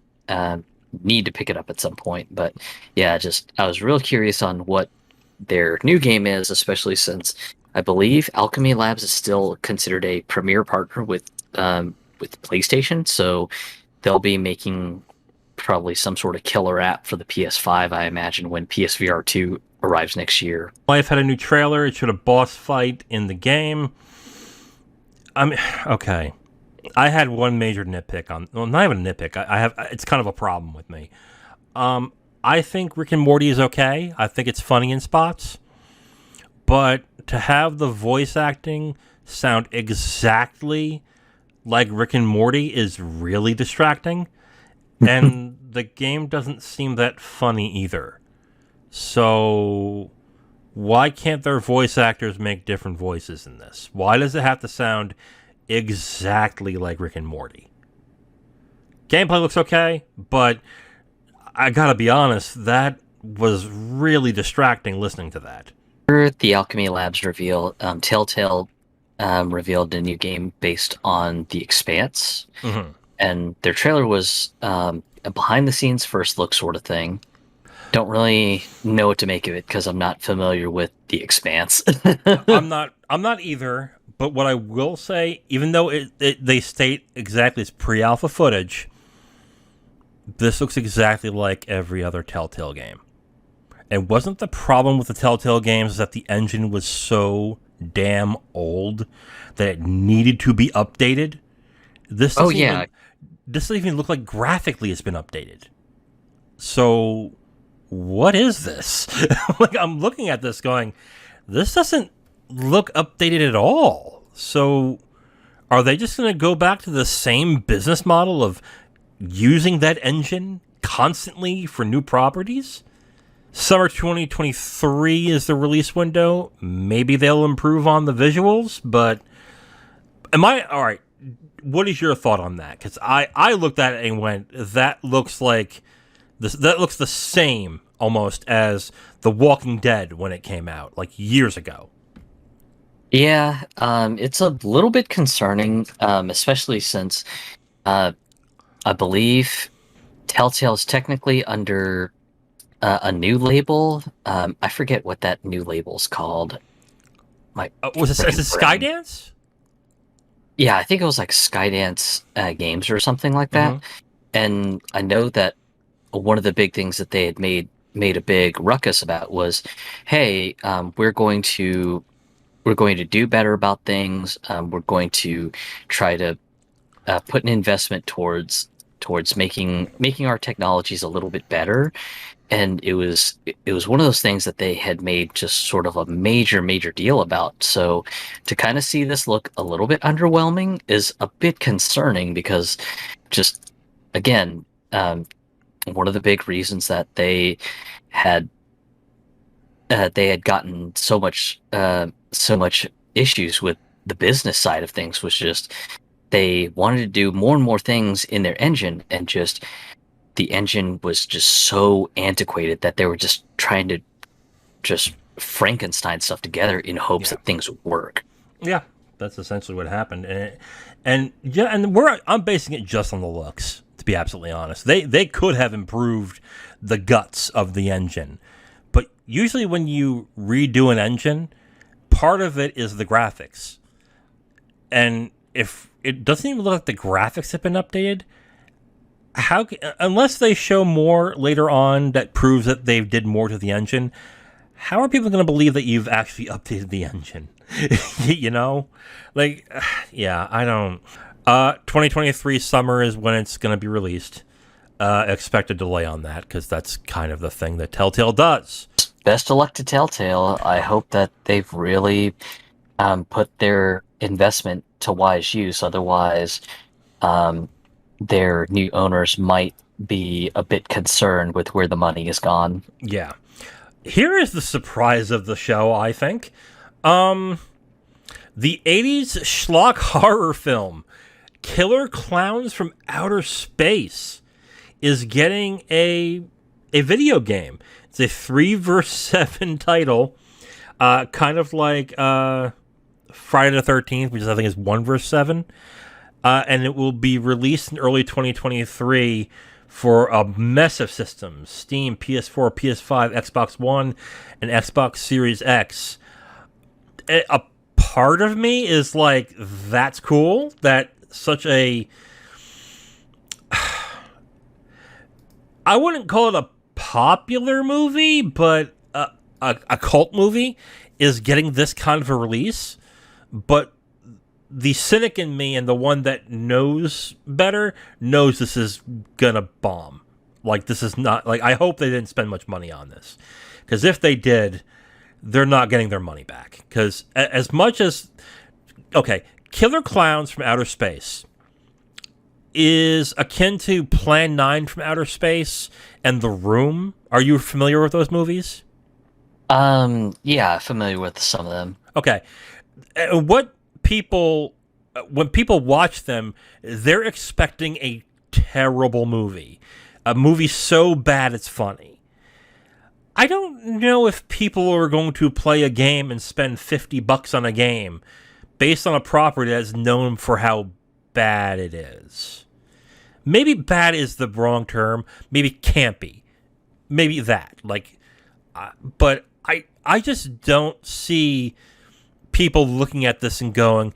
Need to pick it up at some point. But yeah, just I was real curious on what their new game is, especially since I believe Alchemy Labs is still considered a premier partner with PlayStation. So they'll be making probably some sort of killer app for the PS5, I imagine, when PSVR 2 arrives next year. Life had a new trailer. It showed a boss fight in the game. I mean, okay. I had one major nitpick on. Well, not even a nitpick. I have. It's kind of a problem with me. I think Rick and Morty is okay. I think it's funny in spots, but to have the voice acting sound exactly like Rick and Morty is really distracting, and the game doesn't seem that funny either. So why can't their voice actors make different voices in this? Why does it have to sound exactly like Rick and Morty. Gameplay looks okay, but I gotta be honest, that was really distracting listening to that. The Alchemy Labs reveal, Telltale revealed a new game based on The Expanse, Mm-hmm. and their trailer was a behind-the-scenes first look sort of thing. Don't really know what to make of it because I'm not familiar with The Expanse. I'm not either. But what I will say, even though they state exactly it's pre-alpha footage, this looks exactly like every other Telltale game. And wasn't the problem with the Telltale games that the engine was so damn old that it needed to be updated? This Oh doesn't yeah, even look like graphically it's been updated. So what is this? Like, I'm looking at this going, this doesn't look updated at all. So are they just going to go back to the same business model of using that engine constantly for new properties? Summer 2023 is the release window. Maybe they'll improve on the visuals, but all right? What is your thought on that? Because I looked at it and went, that looks like this. That looks the same almost as The Walking Dead when it came out, like years ago. yeah. It's a little bit concerning, especially since I believe Telltale's technically under a new label. I forget what that new label's called. My Was it Skydance? Yeah, I think it was like Skydance Games or something like that. Mm-hmm. And I know that one of the big things that they had made a big ruckus about was, hey, we're going to do better about things. We're going to try to put an investment towards making our technologies a little bit better. And it was one of those things that they had made just sort of a major deal about. So to kind of see this look a little bit underwhelming is a bit concerning because just again, one of the big reasons that they had gotten so much issues with the business side of things was just they wanted to do more and more things in their engine, and just the engine was just so antiquated that they were just trying to just Frankenstein stuff together in hopes that things would work. Yeah, that's essentially what happened, and I'm basing it just on the looks. To be absolutely honest, they could have improved the guts of the engine, but usually when you redo an engine, part of it is the graphics, and if it doesn't even look like the graphics have been updated, unless they show more later on that proves that they did more to the engine, how are people going to believe that you've actually updated the engine? You know? Like, yeah, I don't... 2023 summer is when it's going to be released. Expect a delay on that, because that's kind of the thing that Telltale does. Best of luck to Telltale. I hope that they've really put their investment to wise use. Otherwise, their new owners might be a bit concerned with where the money is gone. Yeah. Here is the surprise of the show, I think. The 80s schlock horror film, Killer Clowns from Outer Space, is getting a video game. It's a 3v7 title, kind of like Friday the 13th, which I think is 1v7. And it will be released in early 2023 for a mess of systems: Steam, PS4, PS5, Xbox One, and Xbox Series X. A part of me is like, that's cool. That such a... I wouldn't call it a popular movie, but a cult movie is getting this kind of a release. But the cynic in me, and the one that knows better, knows this is gonna bomb. Like, this is not... Like, I hope they didn't spend much money on this, because if they did, they're not getting their money back. Because as much as... Okay, Killer Clowns from Outer Space is akin to Plan 9 from Outer Space and The Room. Are you familiar with those movies? Yeah, familiar with some of them. Okay. What people when people watch them, they're expecting a terrible movie, a movie so bad it's funny. I don't know if people are going to play a game and spend $50 on a game based on a property that's known for how bad it is. Maybe bad is the wrong term. Maybe campy. Maybe that. But I just don't see people looking at this and going,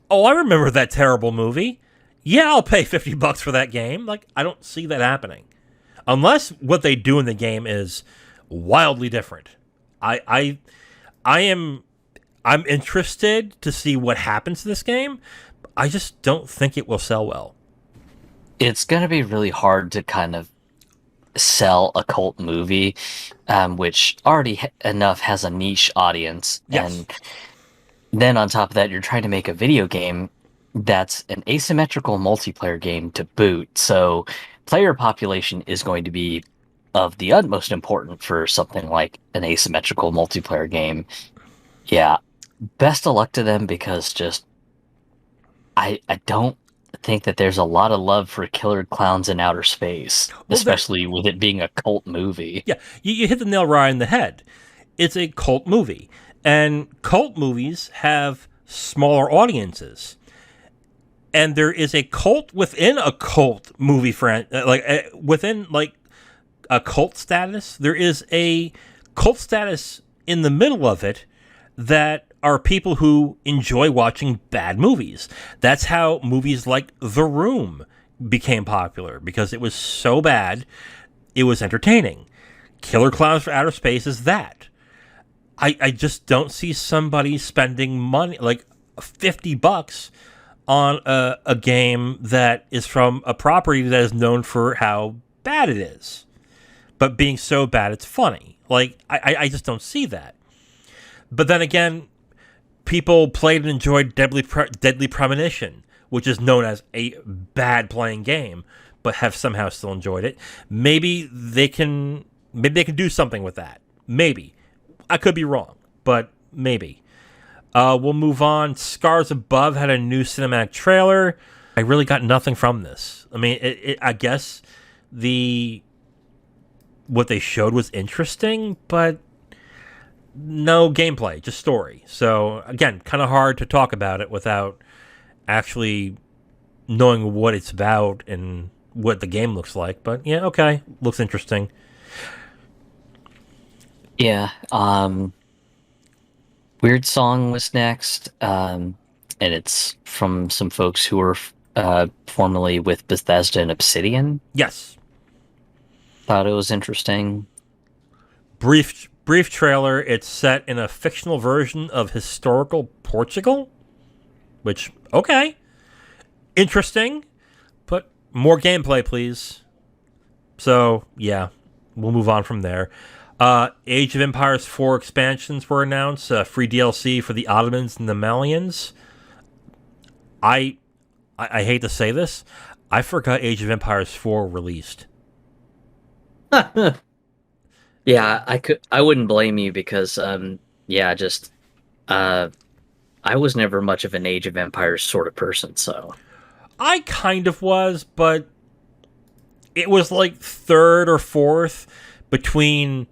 "Oh, I remember that terrible movie. Yeah, I'll pay $50 for that game." Like, I don't see that happening, unless what they do in the game is wildly different. I'm interested to see what happens to this game. I just don't think it will sell well. It's going to be really hard to kind of sell a cult movie, which already enough has a niche audience. Yes. And then on top of that, you're trying to make a video game that's an asymmetrical multiplayer game to boot. So player population is going to be of the utmost importance for something like an asymmetrical multiplayer game. Yeah, best of luck to them, because just I don't think that there's a lot of love for Killer Clowns in Outer Space, especially with it being a cult movie. Yeah, you hit the nail right in the head. It's a cult movie, and cult movies have smaller audiences. And there is a cult within a cult movie within a cult status. There is a cult status in the middle of it that are people who enjoy watching bad movies. That's how movies like The Room became popular, because it was so bad, it was entertaining. Killer Clowns for Outer Space is that. I just don't see somebody spending money, like $50, on a game that is from a property that is known for how bad it is, but being so bad it's funny. Like, I just don't see that. But then again, people played and enjoyed Deadly Premonition, which is known as a bad playing game, but have somehow still enjoyed it. Maybe they can do something with that. Maybe. I could be wrong, but maybe. We'll move on. Scars Above had a new cinematic trailer. I really got nothing from this. I mean, I guess what they showed was interesting, but no gameplay, just story. So, again, kind of hard to talk about it without actually knowing what it's about and what the game looks like. But, yeah, okay. Looks interesting. Yeah. Weird Song was next, and it's from some folks who were formerly with Bethesda and Obsidian. Yes. Thought it was interesting. Brief trailer. It's set in a fictional version of historical Portugal, which, okay, interesting, but more gameplay, please. So, yeah, we'll move on from there. Age of Empires 4 expansions were announced. Free DLC for the Ottomans and the Malians. I hate to say this, I forgot Age of Empires 4 released. Yeah, I wouldn't blame you, because I was never much of an Age of Empires sort of person, so I kind of was, but it was like third or fourth between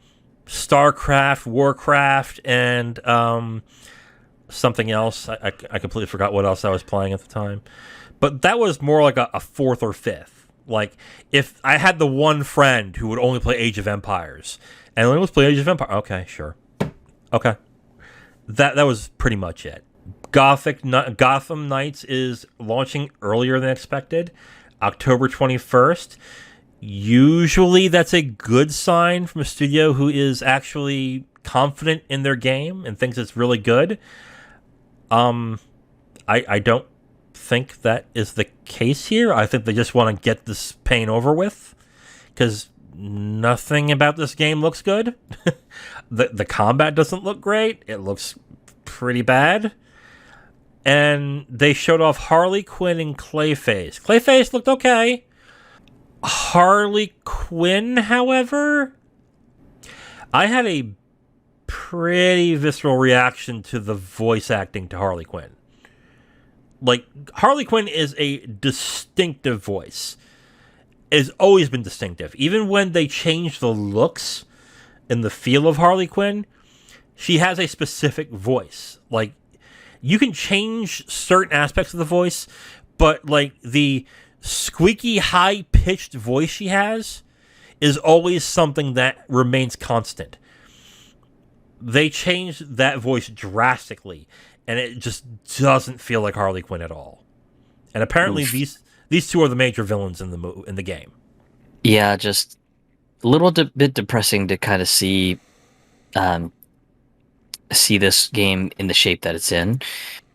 StarCraft, Warcraft, and something else. I completely forgot what else I was playing at the time. But that was more like a fourth or fifth. Like, if I had the one friend who would only play Age of Empires, and let's play Age of Empires. Okay, sure. Okay. That was pretty much it. Gotham Knights is launching earlier than expected, October 21st. Usually that's a good sign from a studio who is actually confident in their game and thinks it's really good. I don't think that is the case here. I think they just want to get this pain over with, because nothing about this game looks good. The combat doesn't look great. It looks pretty bad. And they showed off Harley Quinn and Clayface. Clayface looked okay. Harley Quinn, however, I had a pretty visceral reaction to the voice acting to Harley Quinn. like Harley Quinn is a distinctive voice. It has always been distinctive. Even when they changed the looks and the feel of Harley Quinn, she has a specific voice. Like, you can change certain aspects of the voice, but like the squeaky, high-pitched voice she has is always something that remains constant. They changed that voice drastically, and it just doesn't feel like Harley Quinn at all. And apparently, these two are the major villains in the game. Yeah, just a little bit depressing to kind of see this game in the shape that it's in.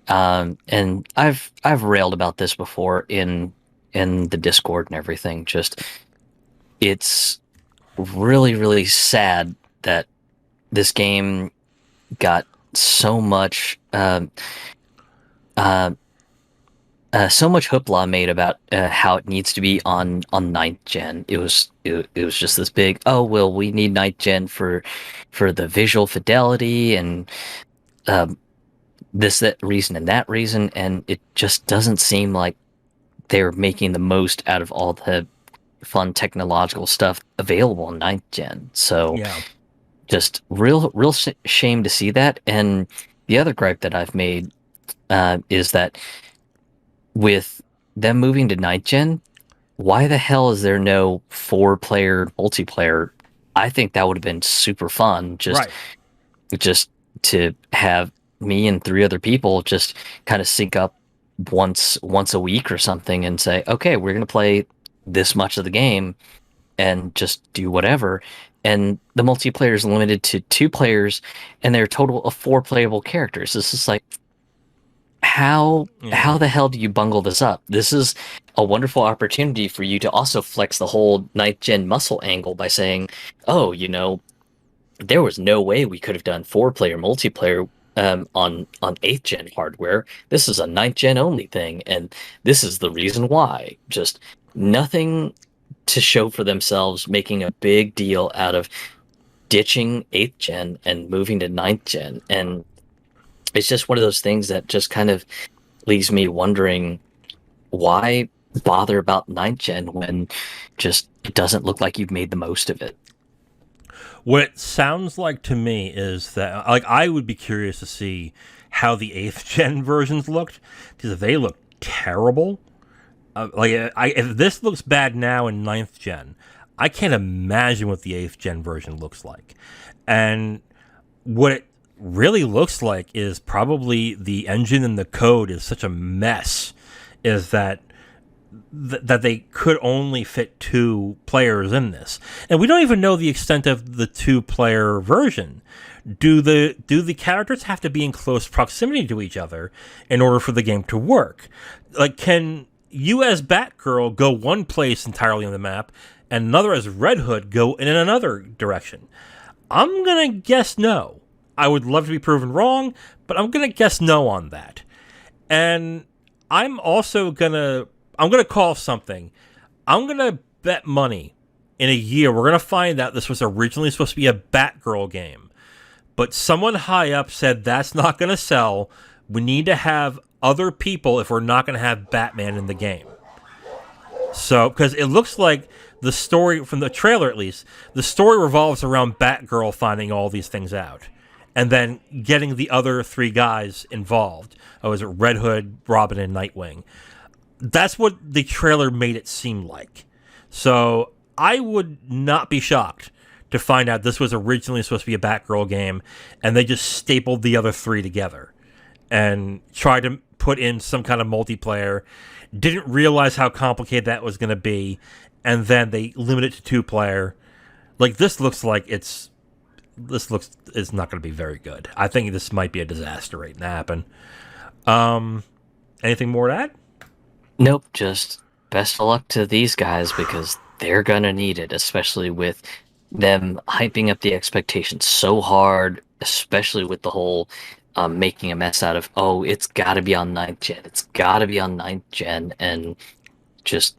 And I've railed about this before in the Discord and everything. Just it's really, really sad that this game got so much so much hoopla made about how it needs to be on ninth gen. It was just this big, oh well, we need ninth gen for the visual fidelity and that reason and that reason, and it just doesn't seem like they're making the most out of all the fun technological stuff available in ninth gen. So yeah. Just real shame to see that. And the other gripe that I've made is that with them moving to ninth gen, why the hell is there no 4-player multiplayer? I think that would have been super fun. Just to have me and 3 other people just kind of sync up once a week or something and say, okay, we're going to play this much of the game and just do whatever. And the multiplayer is limited to 2 players and they're a total of 4 playable characters. This is like, how the hell do you bungle this up? This is a wonderful opportunity for you to also flex the whole ninth gen muscle angle by saying, oh, there was no way we could have done 4-player multiplayer on 8th gen hardware. This is a 9th gen only thing, and this is the reason why. Just nothing to show for themselves, making a big deal out of ditching 8th gen and moving to 9th gen. And it's just one of those things that just kind of leaves me wondering, why bother about 9th gen when just it doesn't look like you've made the most of it? What it sounds like to me is that, like, I would be curious to see how the 8th gen versions looked, because if they look terrible, if this looks bad now in 9th gen, I can't imagine what the 8th gen version looks like. And what it really looks like is probably the engine and the code is such a mess, is that they could only fit 2 players in this. And we don't even know the extent of the 2-player version. Do the characters have to be in close proximity to each other in order for the game to work? Like, can you as Batgirl go one place entirely on the map and another as Red Hood go in another direction? I'm going to guess no. I would love to be proven wrong, but I'm going to guess no on that. And I'm also going to call something. I'm going to bet money in a year we're going to find out this was originally supposed to be a Batgirl game. But someone high up said that's not going to sell. We need to have other people if we're not going to have Batman in the game. So, because it looks like the story, from the trailer at least, the story revolves around Batgirl finding all these things out. And then getting the other 3 guys involved. Oh, is it Red Hood, Robin, and Nightwing? That's what the trailer made it seem like. So I would not be shocked to find out this was originally supposed to be a Batgirl game, and they just stapled the other 3 together and tried to put in some kind of multiplayer. Didn't realize how complicated that was going to be, and then they limited it to 2-player. Like, this looks it's not going to be very good. I think this might be a disaster waiting to happen. Anything more to add? Nope, just best of luck to these guys, because they're going to need it, especially with them hyping up the expectations so hard, especially with the whole making a mess out of, oh, it's got to be on 9th gen. It's got to be on 9th gen. And just,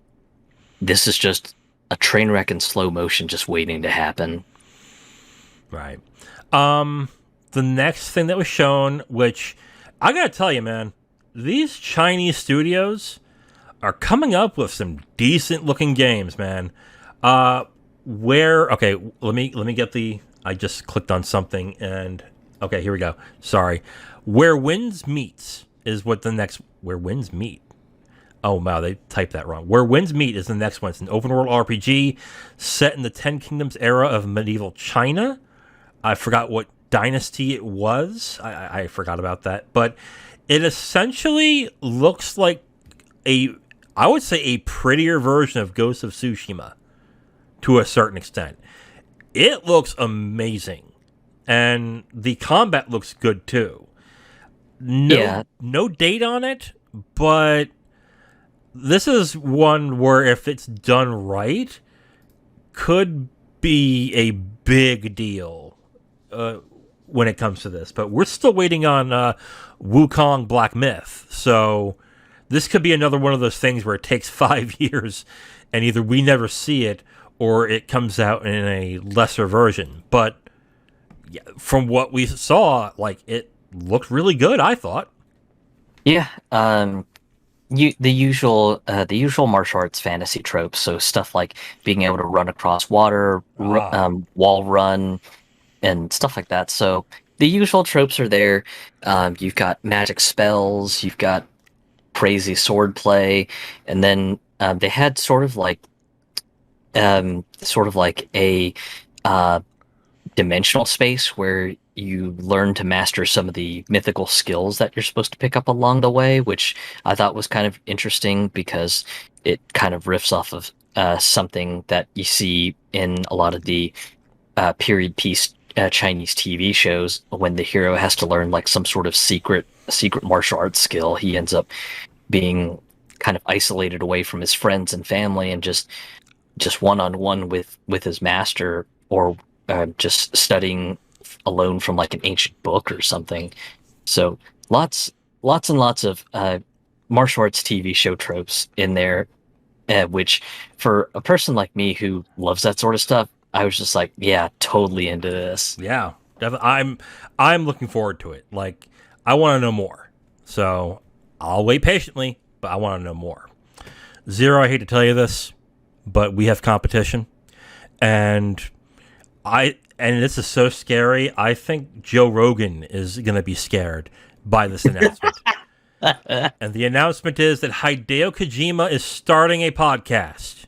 this is just a train wreck in slow motion just waiting to happen. Right. The next thing that was shown, which I gotta tell you, man, these Chinese studios are coming up with some decent looking games, man. Okay, let me get the. I just clicked on something and okay, here we go. Sorry. Where Winds Meets is what the next. Where Winds Meet. Oh wow, they typed that wrong. Where Winds Meet is the next one. It's an open world RPG set in the Ten Kingdoms era of medieval China. I forgot what dynasty it was. I forgot about that, but it essentially looks like I would say a prettier version of Ghost of Tsushima to a certain extent. It looks amazing, and the combat looks good too. No date on it, but this is one where if it's done right, could be a big deal when it comes to this. But we're still waiting on Wukong Black Myth, so this could be another one of those things where it takes 5 years, and either we never see it or it comes out in a lesser version. But yeah, from what we saw, like it looked really good, I thought. Yeah. The usual martial arts fantasy tropes. So stuff like being able to run across water, wall run, and stuff like that. So the usual tropes are there. You've got magic spells, you've got crazy sword play, and then they had sort of like a dimensional space where you learn to master some of the mythical skills that you're supposed to pick up along the way, which I thought was kind of interesting because it kind of riffs off of something that you see in a lot of the period piece Chinese TV shows. When the hero has to learn like some sort of secret martial arts skill, he ends up being kind of isolated away from his friends and family and just one-on-one with his master, or just studying alone from like an ancient book or something. So lots and lots of martial arts TV show tropes in there, which for a person like me who loves that sort of stuff, I was just like, yeah, totally into this. Yeah, I'm looking forward to it. Like, I want to know more. So I'll wait patiently, but I want to know more. Zero, I hate to tell you this, but we have competition, and this is so scary. I think Joe Rogan is going to be scared by this announcement. And the announcement is that Hideo Kojima is starting a podcast.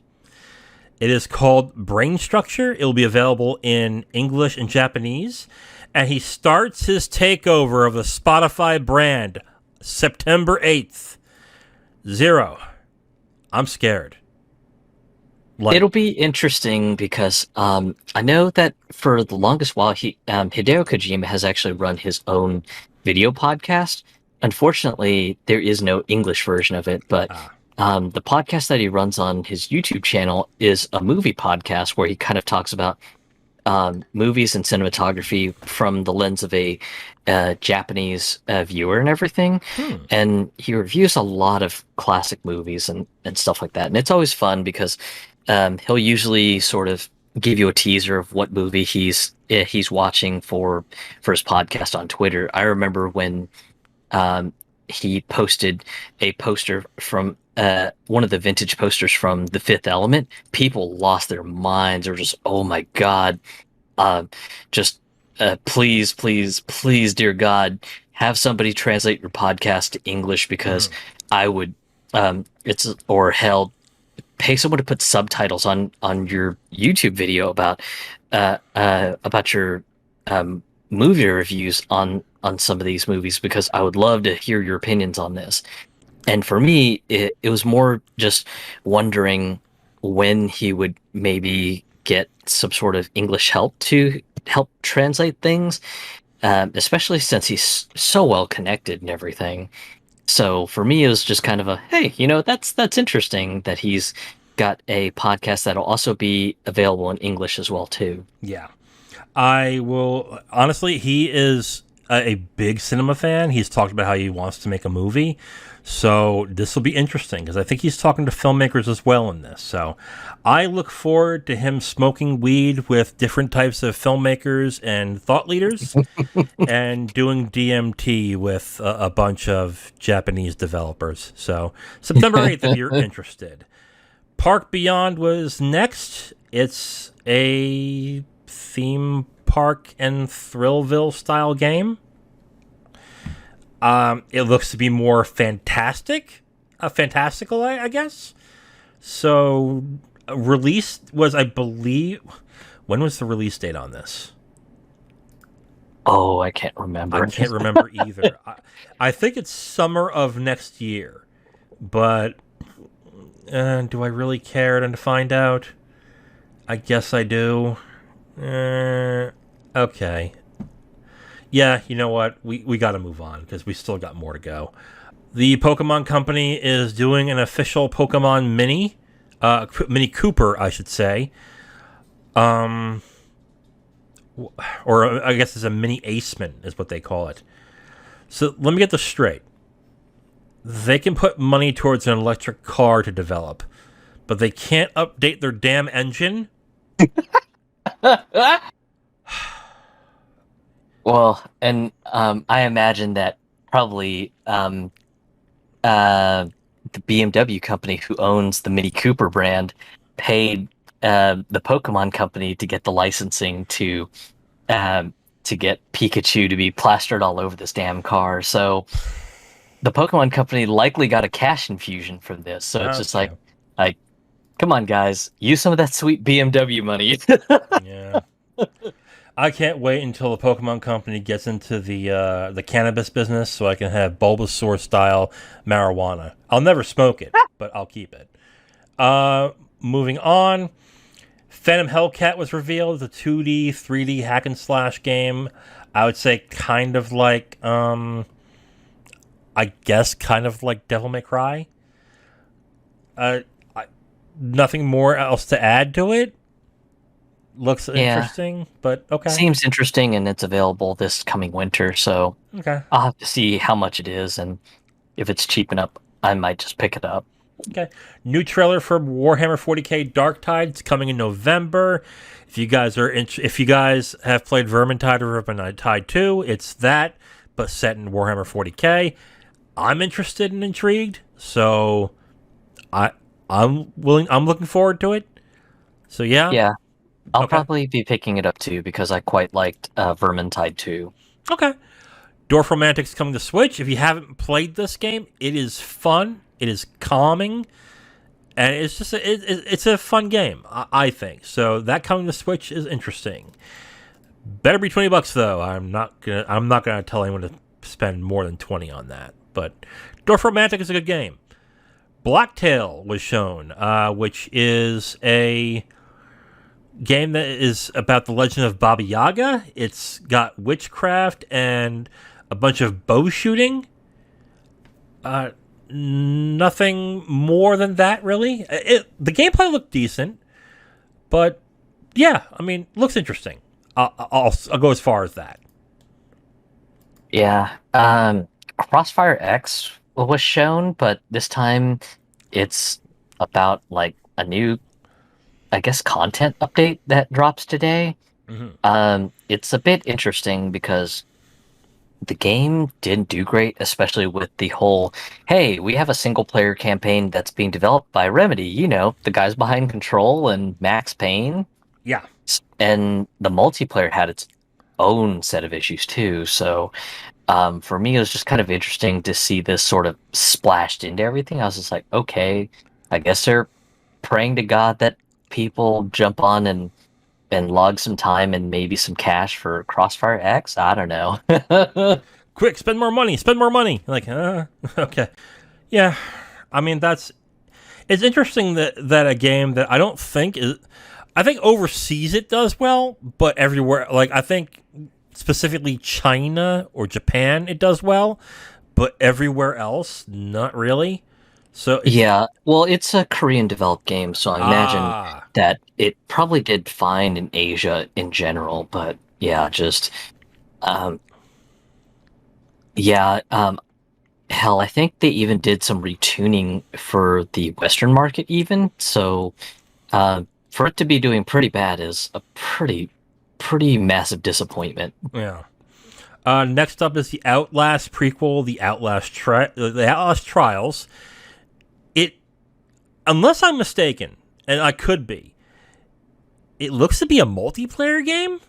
It is called Brain Structure. It will be available in English and Japanese. And he starts his takeover of the Spotify brand September 8th. Zero. I'm scared. It'll be interesting because I know that for the longest while, Hideo Kojima has actually run his own video podcast. Unfortunately, there is no English version of it, but the podcast that he runs on his YouTube channel is a movie podcast where he kind of talks about movies and cinematography from the lens of a Japanese viewer and everything. And he reviews a lot of classic movies and stuff like that. And it's always fun because he'll usually sort of give you a teaser of what movie he's watching for his podcast on Twitter. I remember when he posted a poster from one of the vintage posters from The Fifth Element. People lost their minds. They were just, oh my God, please, please, please, dear God, have somebody translate your podcast to English because I would, pay someone to put subtitles on your YouTube video about your movie reviews on some of these movies, because I would love to hear your opinions on this. And for me, it was more just wondering when he would maybe get some sort of English help to help translate things, especially since he's so well connected and everything. So for me, it was just kind of a, hey, that's interesting that he's got a podcast that'll also be available in English as well too. Yeah. I will, honestly, he is a big cinema fan. He's talked about how he wants to make a movie. So this will be interesting because I think he's talking to filmmakers as well in this. So I look forward to him smoking weed with different types of filmmakers and thought leaders and doing DMT with a bunch of Japanese developers. So September 8th, if you're interested. Park Beyond was next. It's a theme park and Thrillville style game. It looks to be more fantastical, I guess. So, release was, I believe, when was the release date on this? Oh, I can't remember. I can't remember either. I think it's summer of next year, but do I really care to find out? I guess I do. Okay. Yeah, you know what? We got to move on because we still got more to go. The Pokemon Company is doing an official Pokemon Mini, Mini Cooper, I should say. Or I guess it's a Mini Aceman is what they call it. So let me get this straight. They can put money towards an electric car to develop, but they can't update their damn engine? Well, and I imagine that probably the BMW company who owns the Mini Cooper brand paid the Pokemon company to get the licensing to get Pikachu to be plastered all over this damn car. So the Pokemon company likely got a cash infusion from this. So it's just like, come on, guys, use some of that sweet BMW money. Yeah. I can't wait until the Pokemon Company gets into the cannabis business so I can have Bulbasaur style marijuana. I'll never smoke it, but I'll keep it. Moving on, Phantom Hellcat was revealed. It's a 2D, 3D hack and slash game. I would say kind of like, I guess kind of like Devil May Cry. Nothing more else to add to it. Looks interesting, but okay. Seems interesting, and it's available this coming winter, so okay. I'll have to see how much it is, and if it's cheap enough, I might just pick it up. Okay. New trailer for Warhammer 40k Dark Tide's coming in November. If you guys have played Vermintide or Vermintide 2, it's that, but set in Warhammer 40k. I'm interested and intrigued, so I'm looking forward to it. So yeah. Yeah. I'll probably be picking it up too because I quite liked Vermintide 2. Okay. Dwarf Romantic's coming to Switch. If you haven't played this game, it is fun. It is calming, and it's just it's a fun game, I think. So that coming to Switch is interesting. Better be $20 though. I'm not gonna tell anyone to spend more than 20 on that. But Dwarf Romantic is a good game. Blacktail was shown, which is a game that is about the legend of Baba Yaga. It's got witchcraft and a bunch of bow shooting. Nothing more than that, really. The gameplay looked decent, but yeah, I mean, looks interesting. I'll go as far as that. Yeah, Crossfire X was shown, but this time it's about like a new, I guess, content update that drops today. Mm-hmm. It's a bit interesting because the game didn't do great, especially with the whole, hey, we have a single-player campaign that's being developed by Remedy, you know, the guys behind Control and Max Payne. Yeah. And the multiplayer had its own set of issues, too. So for me, it was just kind of interesting to see this sort of splashed into everything. I was just like, okay, I guess they're praying to God that people jump on and log some time and maybe some cash for Crossfire X. I don't know. Quick, spend more money. Like, okay. Yeah. I mean, it's interesting that a game that I don't think I think overseas it does well, but everywhere, like I think specifically China or Japan, it does well, but everywhere else, not really. So yeah, well, it's a Korean developed game, so I imagine that it probably did fine in Asia in general. But yeah, just Yeah, hell, I think they even did some retuning for the Western market, even. So, for it to be doing pretty bad is a pretty massive disappointment. Yeah. Next up is the Outlast prequel, the Outlast Trials. It, unless I'm mistaken, and I could be, it looks to be a multiplayer game.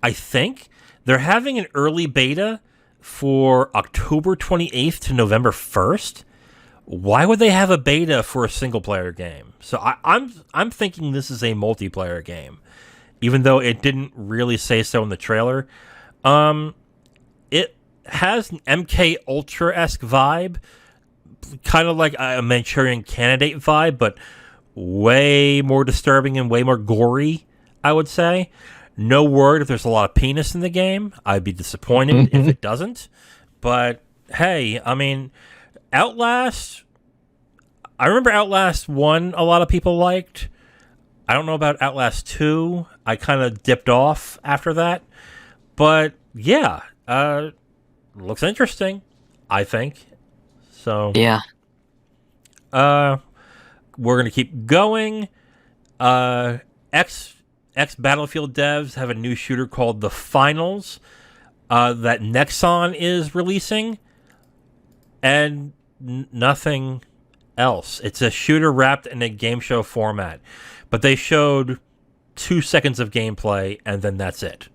I think they're having an early beta for October 28th to November 1st. Why would they have a beta for a single player game? So I'm thinking this is a multiplayer game, even though it didn't really say so in the trailer. It has an MK Ultra-esque vibe, kind of like a Manchurian Candidate vibe, but way more disturbing and way more gory, I would say. No word if there's a lot of penis in the game. I'd be disappointed if it doesn't. But hey, I mean, Outlast, I remember Outlast 1 a lot of people liked. I don't know about Outlast 2. I kind of dipped off after that. But yeah, looks interesting, I think. So Yeah. we're going to keep going. Ex Battlefield devs have a new shooter called The Finals that Nexon is releasing, and nothing else. It's a shooter wrapped in a game show format, but they showed 2 seconds of gameplay, and then that's it.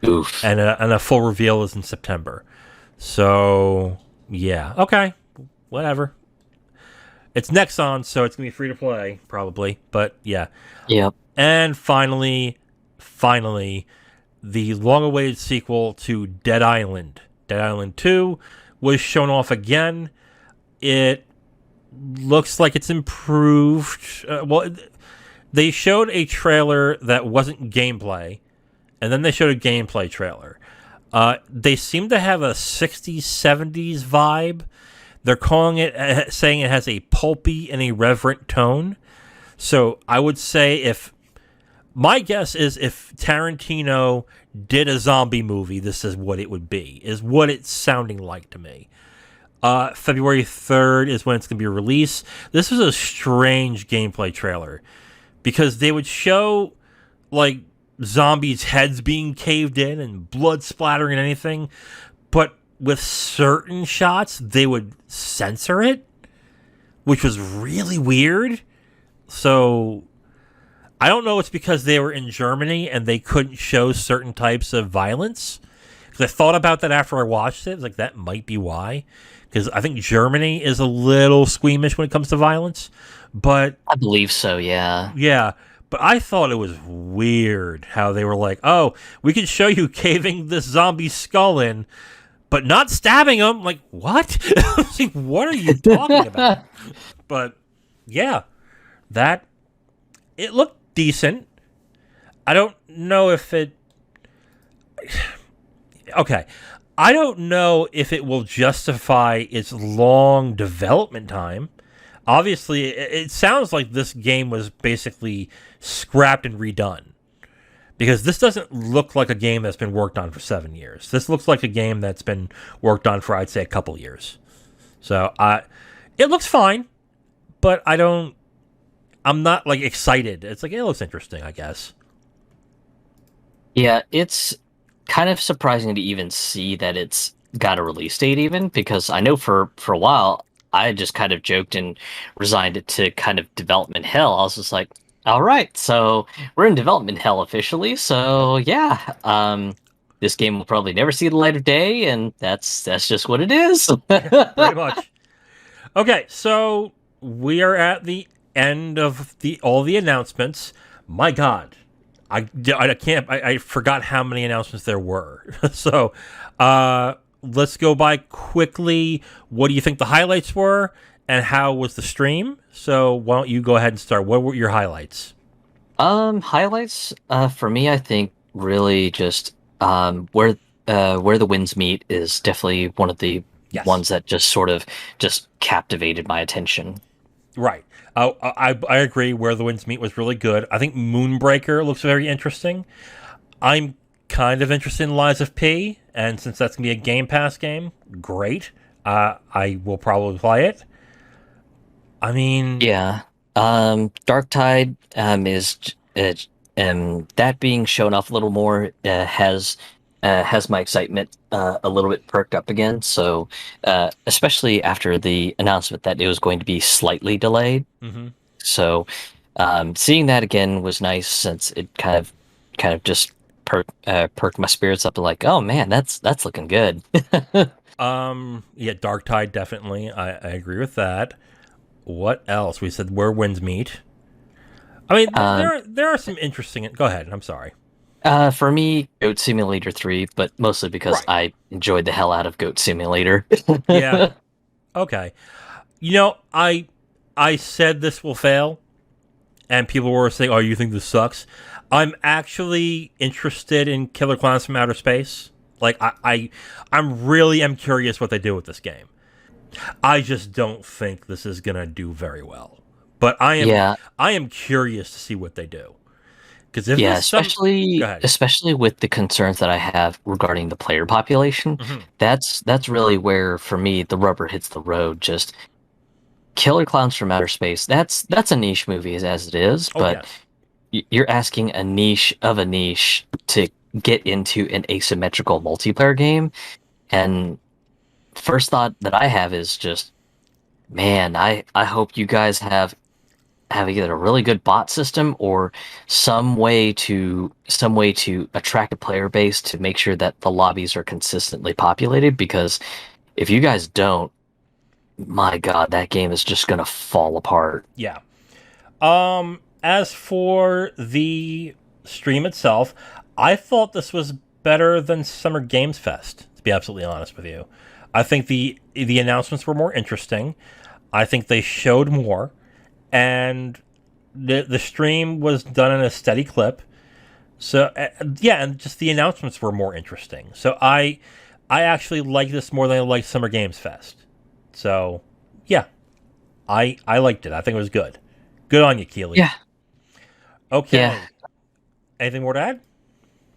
Oof. And a full reveal is in September. So yeah, okay, whatever. It's Nexon, so it's gonna be free to play probably. But yeah. Yep. And finally, the long-awaited sequel to Dead Island. Dead Island 2 was shown off again. It looks like it's improved. They showed a trailer that wasn't gameplay, and then they showed a gameplay trailer. They seem to have a 60s, 70s vibe. They're calling it, saying it has a pulpy and irreverent tone. So I would say my guess is if Tarantino did a zombie movie, this is what it would be, is what it's sounding like to me. February 3rd is when it's going to be released. This was a strange gameplay trailer because they would show like zombies' heads being caved in and blood splattering and anything, but with certain shots, they would censor it, which was really weird. So I don't know. It's because they were in Germany and they couldn't show certain types of violence. Because I thought about that after I watched it. I was like, that might be why. Because I think Germany is a little squeamish when it comes to violence. But I believe so, yeah. yeah. But I thought it was weird how they were like, oh, we can show you caving this zombie skull in, but not stabbing him. Like, what? Like, what are you talking about? But yeah, it looked decent. I don't know if it. Okay. I don't know if it will justify its long development time. Obviously, it sounds like this game was basically scrapped and redone. Because this doesn't look like a game that's been worked on for 7 years. This looks like a game that's been worked on for, I'd say, a couple years. So, it looks fine, but I'm not, like, excited. It's like, it looks interesting, I guess. Yeah, it's kind of surprising to even see that it's got a release date even, because I know for a while, I just kind of joked and resigned it to kind of development hell. I was just like, all right, so we're in development hell officially. So yeah, this game will probably never see the light of day, and that's just what it is. Pretty much. Okay, so we are at the end of all the announcements. My God, I can't. I forgot how many announcements there were. So let's go by quickly. What do you think the highlights were, and how was the stream? So why don't you go ahead and start? What were your highlights? Highlights for me, I think really just where the winds meet is definitely one of the Yes. ones that just sort of just captivated my attention. Right. I agree. Where the Winds Meet was really good. I think Moonbreaker looks very interesting. I'm kind of interested in Lies of P, and since that's going to be a Game Pass game, great. I will probably play it. I mean... Yeah. Dark Tide is that being shown off a little more has my excitement a little bit perked up again. So especially after the announcement that it was going to be slightly delayed. Mm-hmm. So seeing that again was nice, since it kind of just perked my spirits up to like, oh man, that's looking good. Yeah, Dark Tide, definitely. I agree with that. What else? We said Where Winds Meet. I mean, there are some interesting... Go ahead. I'm sorry. For me, Goat Simulator 3, but mostly because I enjoyed the hell out of Goat Simulator. Yeah. Okay. I said this will fail, and people were saying, "Oh, you think this sucks?" I'm actually interested in Killer Clowns from Outer Space. Like, I'm really am curious what they do with this game. I just don't think this is gonna do very well. But I am curious to see what they do. Because especially with the concerns that I have regarding the player population, that's really where, for me, the rubber hits the road. Just Killer Clowns from Outer Space. That's a niche movie as it is, but you're asking a niche of a niche to get into an asymmetrical multiplayer game, and first thought that I have is just, man, I hope you guys have either a really good bot system or some way to attract a player base to make sure that the lobbies are consistently populated, because if you guys don't, my god, that game is just gonna fall apart. Yeah. As for the stream itself, I thought this was better than Summer Games Fest, to be absolutely honest with you. I think the announcements were more interesting. I think they showed more, and the stream was done in a steady clip. So and just the announcements were more interesting. So I actually like this more than I liked Summer Games Fest. So yeah, I liked it. I think it was good. Good on you, Keely. Yeah. Okay. Yeah. Anything more to add?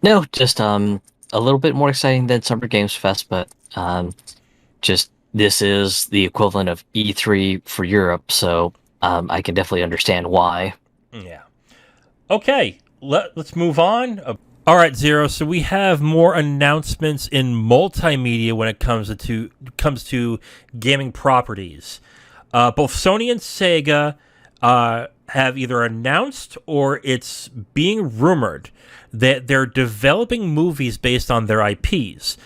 No, just a little bit more exciting than Summer Games Fest, but just this is the equivalent of E3 for Europe, so I can definitely understand why. Yeah. Okay, let's move on. All right, Zero. So we have more announcements in multimedia when it comes to gaming properties. Both Sony and Sega have either announced or it's being rumored that they're developing movies based on their IPs.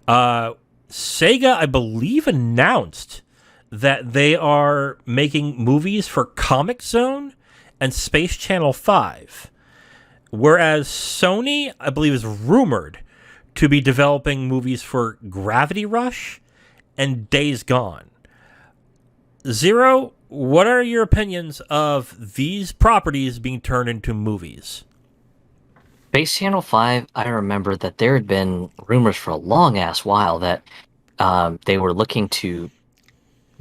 Sega, I believe, announced that they are making movies for Comic Zone and Space Channel 5. Whereas Sony, I believe, is rumored to be developing movies for Gravity Rush and Days Gone. Zero, what are your opinions of these properties being turned into movies? Space Channel 5, I remember that there had been rumors for a long-ass while that they were looking to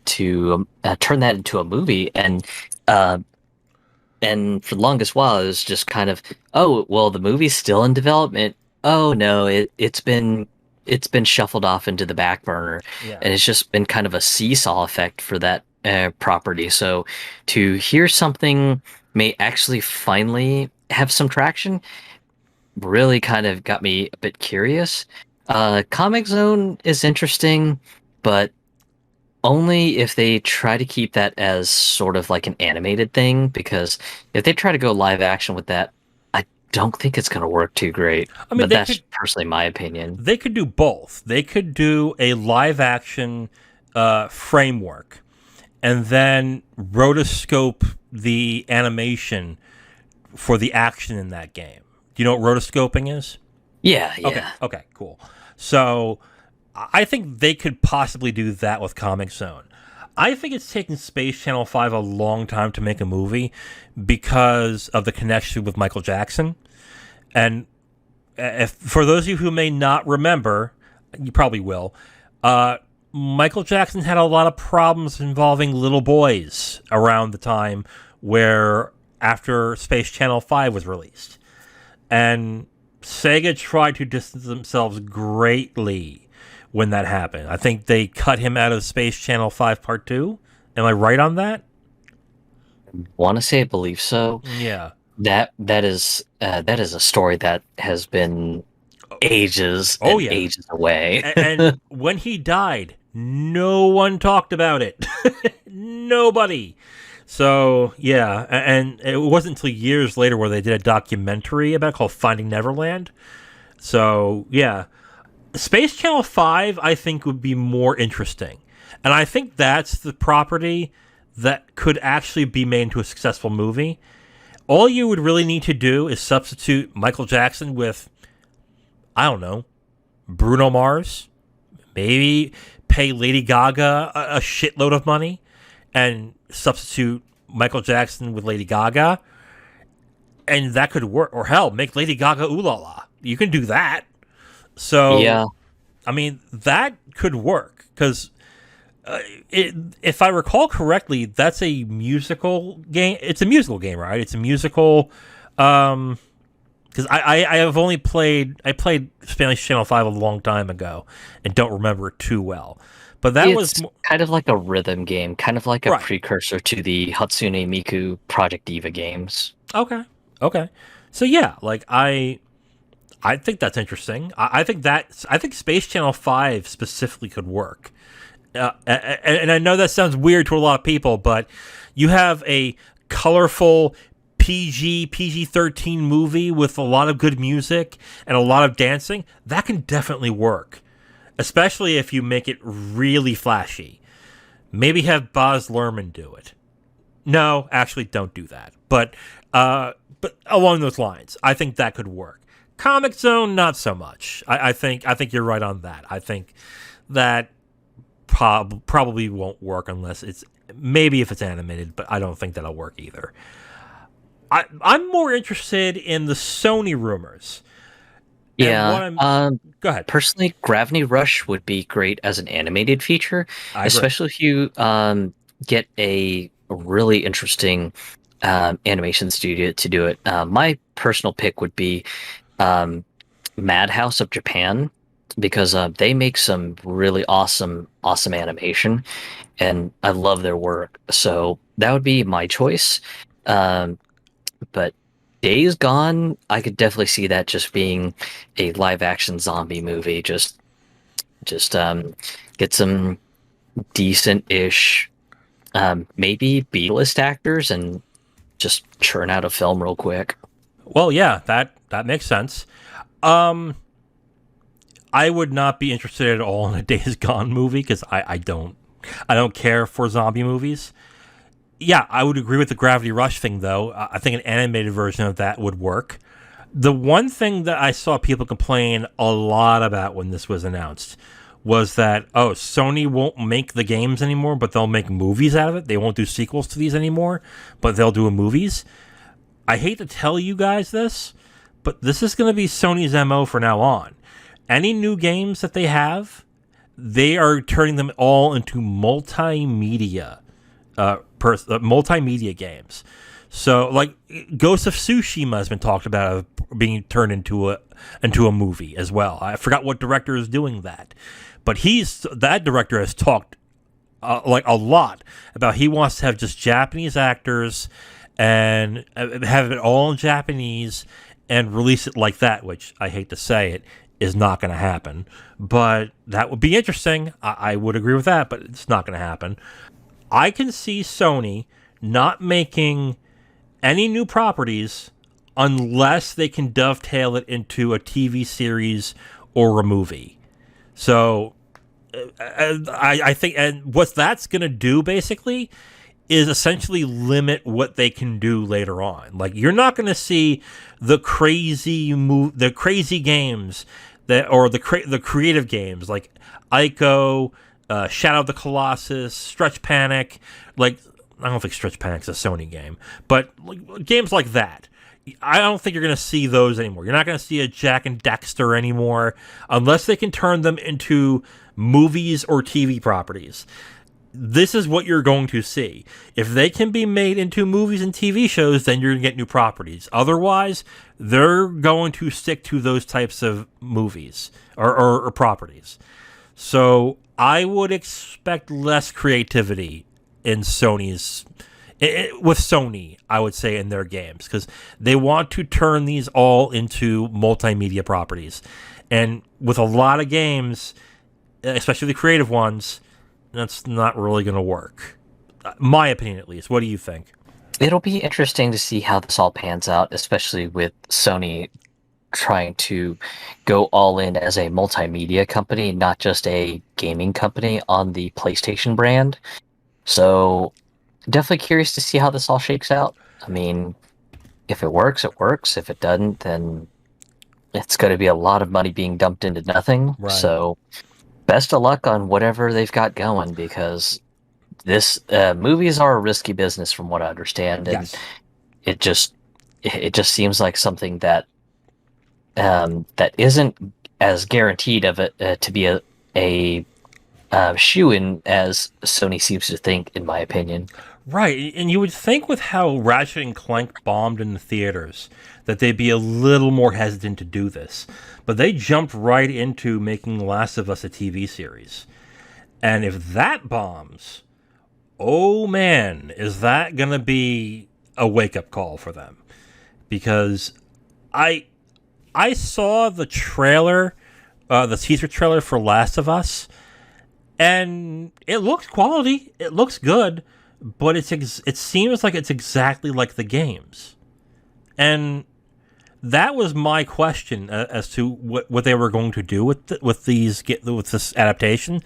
turn that into a movie, and for the longest while it was just kind of, oh, well, the movie's still in development. Oh no, it's been shuffled off into the back burner, and it's just been kind of a seesaw effect for that property. So to hear something may actually finally have some traction really kind of got me a bit curious. Comic Zone is interesting, but only if they try to keep that as sort of like an animated thing, because if they try to go live action with that, I don't think it's going to work too great. I mean, but that's personally my opinion. They could do both. They could do a live action framework and then rotoscope the animation for the action in that game. Do you know what rotoscoping is? Yeah. Okay, cool. So I think they could possibly do that with Comic Zone. I think it's taken Space Channel 5 a long time to make a movie because of the connection with Michael Jackson. And for those of you who may not remember, you probably will, Michael Jackson had a lot of problems involving little boys around the time where after Space Channel 5 was released. And Sega tried to distance themselves greatly when that happened. I think they cut him out of Space Channel 5 Part 2. Am I right on that? Want to say I believe so. Yeah. That is a story that has been ages Oh, and yeah. ages away. And when he died, no one talked about it. Nobody. So, yeah. And it wasn't until years later where they did a documentary about it called Finding Neverland. So, yeah. Space Channel 5, I think, would be more interesting. And I think that's the property that could actually be made into a successful movie. All you would really need to do is substitute Michael Jackson with, I don't know, Bruno Mars. Maybe pay Lady Gaga a shitload of money and substitute Michael Jackson with Lady Gaga. And that could work. Or hell, make Lady Gaga ooh la la. You can do that. So, Yeah. I mean, that could work. Because if I recall correctly, that's a musical game. It's a musical game, right? It's a musical. Because I have only played. I played Spanish Channel 5 a long time ago and don't remember it too well. But that was kind of like a rhythm game, kind of like a Right. precursor to the Hatsune Miku Project Diva games. Okay. So yeah, like I think that's interesting. I think Space Channel 5 specifically could work. And I know that sounds weird to a lot of people, but you have a colorful PG-13 movie with a lot of good music and a lot of dancing. That can definitely work, especially if you make it really flashy. Maybe have Baz Luhrmann do it. No, actually, don't do that. But along those lines, I think that could work. Comic Zone, not so much. I think you're right on that. I think that probably won't work unless it's maybe if it's animated, but I don't think that'll work either. I'm more interested in the Sony rumors. Yeah. Go ahead. Personally, Gravity Rush would be great as an animated feature, especially if you get a really interesting animation studio to do it. My personal pick would be Madhouse of Japan, because they make some really awesome animation, and I love their work. So that would be my choice. But Days Gone, I could definitely see that just being a live action zombie movie. Just get some decent-ish, maybe B-list actors, and just churn out a film real quick. Well, yeah, that makes sense. I would not be interested at all in a Days Gone movie because I don't care for zombie movies. Yeah, I would agree with the Gravity Rush thing, though. I think an animated version of that would work. The one thing that I saw people complain a lot about when this was announced was that, Sony won't make the games anymore, but they'll make movies out of it. They won't do sequels to these anymore, but they'll do movies. I hate to tell you guys this, but this is going to be Sony's MO from now on. Any new games that they have, they are turning them all into multimedia games. So, like, Ghost of Tsushima has been talked about being turned into a movie as well. I forgot what director is doing that, but that director has talked like a lot about he wants to have just Japanese actors and have it all in Japanese and release it like that. Which I hate to say it is not going to happen, but that would be interesting. I would agree with that, but it's not going to happen. I can see Sony not making any new properties unless they can dovetail it into a TV series or a movie. So I think, and what that's going to do basically is essentially limit what they can do later on. Like, you're not going to see the crazy games or the creative games like Ico, Shadow of the Colossus, Stretch Panic. Like, I don't think Stretch Panic's a Sony game, but games like that, I don't think you're going to see those anymore. You're not going to see a Jak and Daxter anymore unless they can turn them into movies or TV properties. this is what you're going to see. If they can be made into movies and TV shows, then you're going to get new properties. Otherwise, they're going to stick to those types of movies or properties. So I would expect less creativity in with Sony, I would say, in their games, because they want to turn these all into multimedia properties. And with a lot of games, especially the creative ones, that's not really going to work. My opinion, at least. What do you think? It'll be interesting to see how this all pans out, especially with Sony trying to go all in as a multimedia company, not just a gaming company on the PlayStation brand. So definitely curious to see how this all shakes out. I mean, if it works, it works. If it doesn't, then it's going to be a lot of money being dumped into nothing. Right. So best of luck on whatever they've got going, because this movies are a risky business from what I understand, and Yes. it just seems like something that that isn't as guaranteed of it to be a shoe-in as Sony seems to think, in my opinion. Right, and you would think with how Ratchet and Clank bombed in the theaters that they'd be a little more hesitant to do this. But they jumped right into making Last of Us a TV series. And if that bombs, oh man, is that going to be a wake-up call for them? Because I saw the trailer, the teaser trailer for Last of Us, and it looks quality. It looks good. But it seems like it's exactly like the games. And that was my question as to what they were going to do with this adaptation.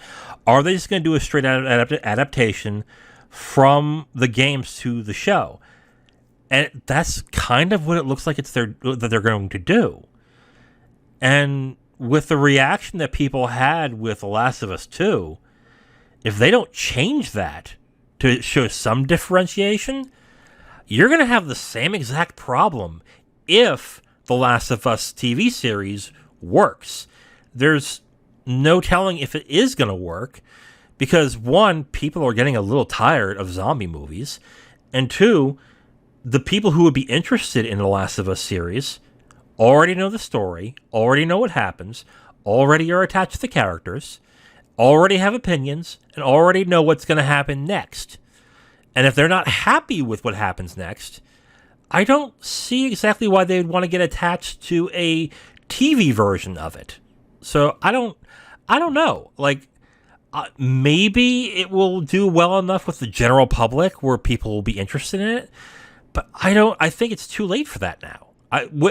Are they just going to do a straight adaptation from the games to the show? And that's kind of what it looks like that they're going to do. And with the reaction that people had with The Last of Us 2, if they don't change that to show some differentiation, you're going to have the same exact problem if The Last of Us TV series works. There's no telling if it is going to work, because one, people are getting a little tired of zombie movies, and two, the people who would be interested in The Last of Us series already know the story, already know what happens, already are attached to the characters, already have opinions, and already know what's going to happen next. And if they're not happy with what happens next, I don't see exactly why they would want to get attached to a TV version of it. So I don't know. Like, maybe it will do well enough with the general public where people will be interested in it, but I think it's too late for that now.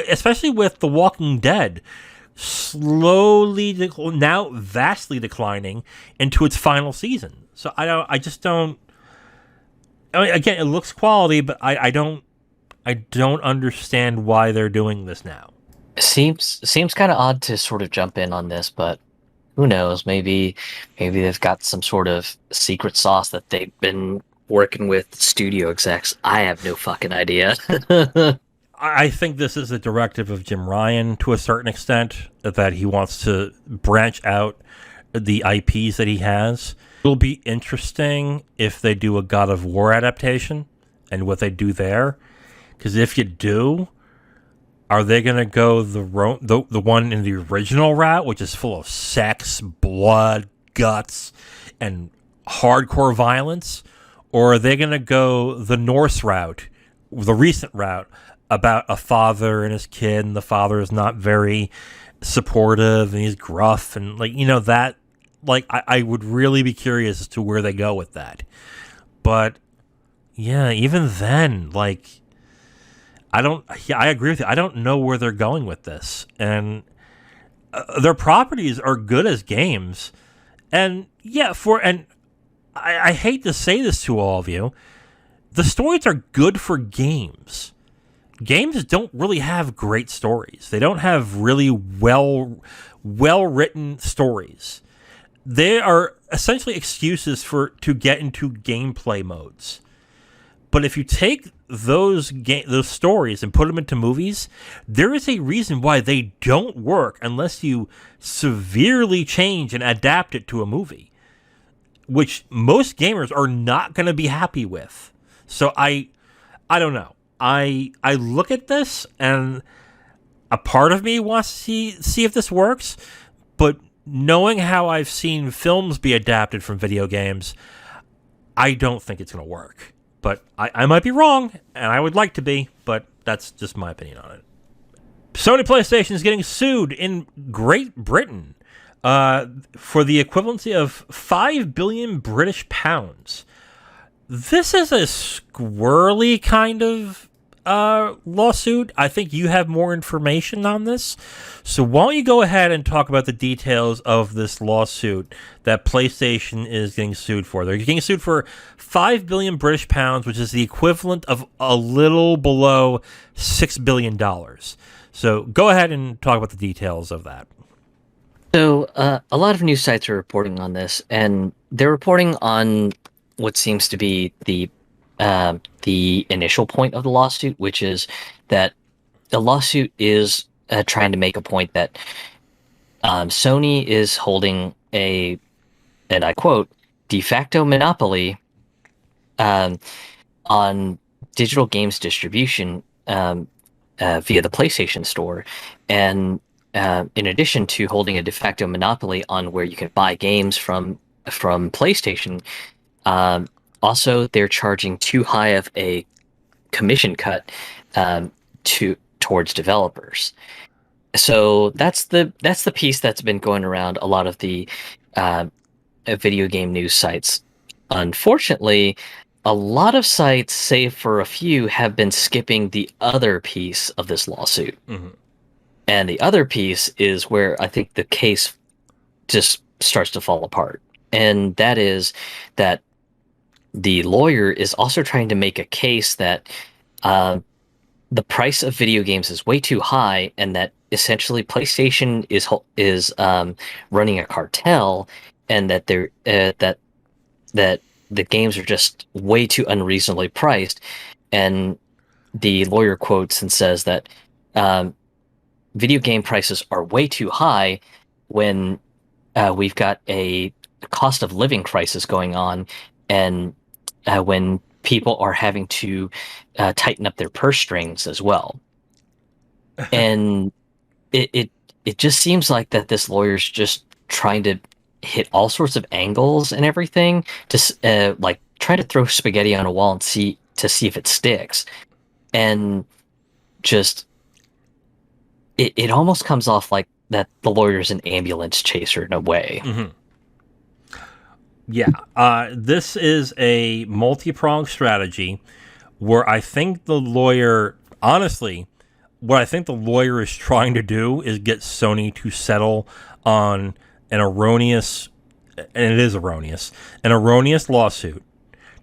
Especially with The Walking Dead slowly, now vastly declining into its final season. So I just don't. I mean, again, it looks quality, but I don't understand why they're doing this now. Seems kind of odd to sort of jump in on this, but who knows? Maybe they've got some sort of secret sauce that they've been working with studio execs. I have no fucking idea. I think this is a directive of Jim Ryan to a certain extent, that he wants to branch out the IPs that he has. It'll be interesting if they do a God of War adaptation and what they do there. Because if you do, are they going to go the one in the original route, which is full of sex, blood, guts, and hardcore violence? Or are they going to go the Norse route, the recent route, about a father and his kid, and the father is not very supportive, and he's gruff, and that. I would really be curious as to where they go with that. But yeah, even then, I agree with you. I don't know where they're going with this, and their properties are good as games, and I hate to say this to all of you, the stories are good for games. Games don't really have great stories. They don't have really well written stories. They are essentially excuses to get into gameplay modes. But if you take those stories and put them into movies, there is a reason why they don't work unless you severely change and adapt it to a movie. which most gamers are not going to be happy with. So I don't know. I look at this and a part of me wants to see if this works, but knowing how I've seen films be adapted from video games, I don't think it's going to work. But I might be wrong, and I would like to be, but that's just my opinion on it. Sony PlayStation is getting sued in Great Britain for the equivalency of 5 billion British pounds. This is a squirrely kind of lawsuit. I think you have more information on this. So why don't you go ahead and talk about the details of this lawsuit that PlayStation is getting sued for. They're getting sued for 5 billion British pounds, which is the equivalent of a little below $6 billion. So go ahead and talk about the details of that. So a lot of news sites are reporting on this, and they're reporting on what seems to be the initial point of the lawsuit, which is that the lawsuit is trying to make a point that Sony is holding a, and I quote, de facto monopoly on digital games distribution via the PlayStation Store, and in addition to holding a de facto monopoly on where you can buy games from PlayStation, also they're charging too high of a commission cut towards developers. So that's the piece that's been going around a lot of the video game news sites. Unfortunately, a lot of sites, save for a few, have been skipping the other piece of this lawsuit. Mm-hmm. And the other piece is where I think the case just starts to fall apart. And that is that the lawyer is also trying to make a case that the price of video games is way too high, and that essentially PlayStation is running a cartel, and that that the games are just way too unreasonably priced. And the lawyer quotes and says that video game prices are way too high when we've got a cost of living crisis going on, and when people are having to tighten up their purse strings as well. And it just seems like that this lawyer's just trying to hit all sorts of angles and everything to like try to throw spaghetti on a wall and see if it sticks. And just it almost comes off like that the lawyer's an ambulance chaser in a way. Mm-hmm. Yeah, this is a multi-pronged strategy where I think the lawyer, honestly, what I think the lawyer is trying to do is get Sony to settle on an erroneous lawsuit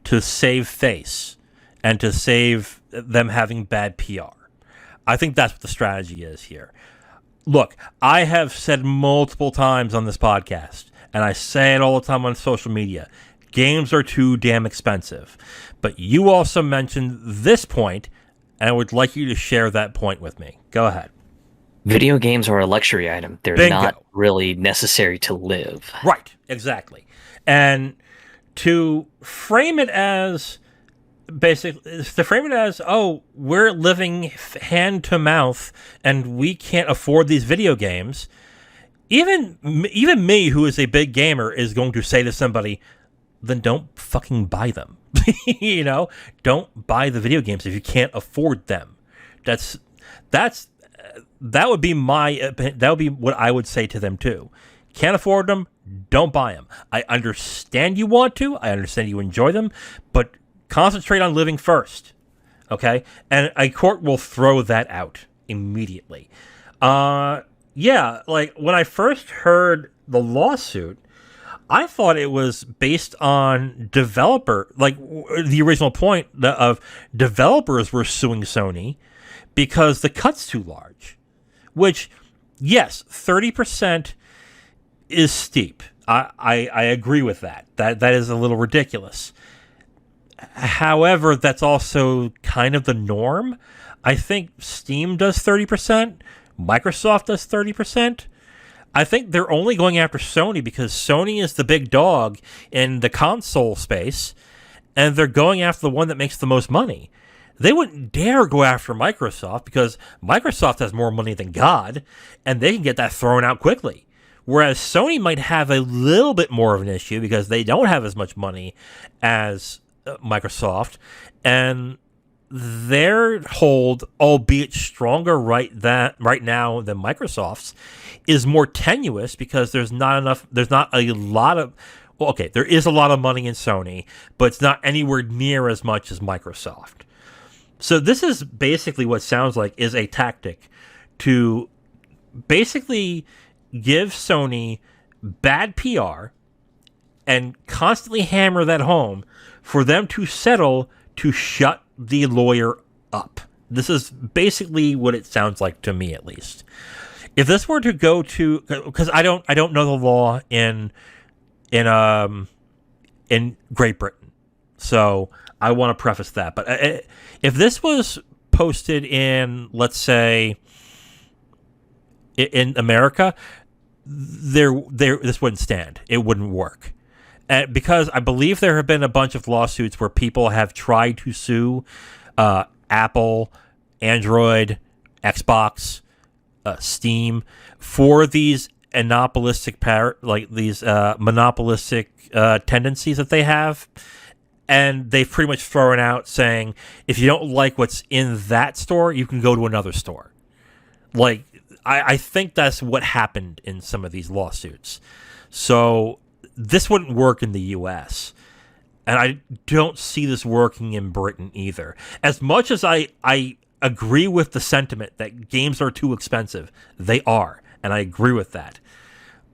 to save face and to save them having bad PR. I think that's what the strategy is here. Look, I have said multiple times on this podcast, and I say it all the time on social media, games are too damn expensive. But you also mentioned this point, and I would like you to share that point with me. Go ahead. Video games are a luxury item. They're Bingo. Not really necessary to live. Right, exactly. And to frame it as, oh, we're living hand to mouth and we can't afford these video games, even me, who is a big gamer, is going to say to somebody, then don't fucking buy them. Don't buy the video games if you can't afford them. That would be what I would say to them too. Can't afford them, don't buy them. I understand you want to, I understand you enjoy them, but concentrate on living first. Okay? And a court will throw that out immediately. Yeah, like when I first heard the lawsuit, I thought it was based on the original point of developers were suing Sony because the cut's too large. Which, yes, 30% is steep. I agree with that. That is a little ridiculous. However, that's also kind of the norm. I think Steam does 30%. Microsoft does 30%. I think they're only going after Sony because Sony is the big dog in the console space, and they're going after the one that makes the most money. They wouldn't dare go after Microsoft because Microsoft has more money than God, and they can get that thrown out quickly. Whereas Sony might have a little bit more of an issue because they don't have as much money as Microsoft, and their hold, albeit stronger right now than Microsoft's, is more tenuous because there's not a lot of, well, okay, there is a lot of money in Sony, but it's not anywhere near as much as Microsoft. So this is basically what sounds like is a tactic to basically give Sony bad PR and constantly hammer that home for them to settle to shut the lawyer up. This is basically what it sounds like to me, at least. If this were to go to, because I don't know the law in Great Britain, so I want to preface that. But if this was posted in, let's say, in America, this wouldn't stand. It wouldn't work. Because I believe there have been a bunch of lawsuits where people have tried to sue Apple, Android, Xbox, Steam for these monopolistic tendencies that they have. And they've pretty much thrown out saying, if you don't like what's in that store, you can go to another store. Like, I think that's what happened in some of these lawsuits. So this wouldn't work in the U.S., and I don't see this working in Britain either. As much as I agree with the sentiment that games are too expensive, they are, and I agree with that.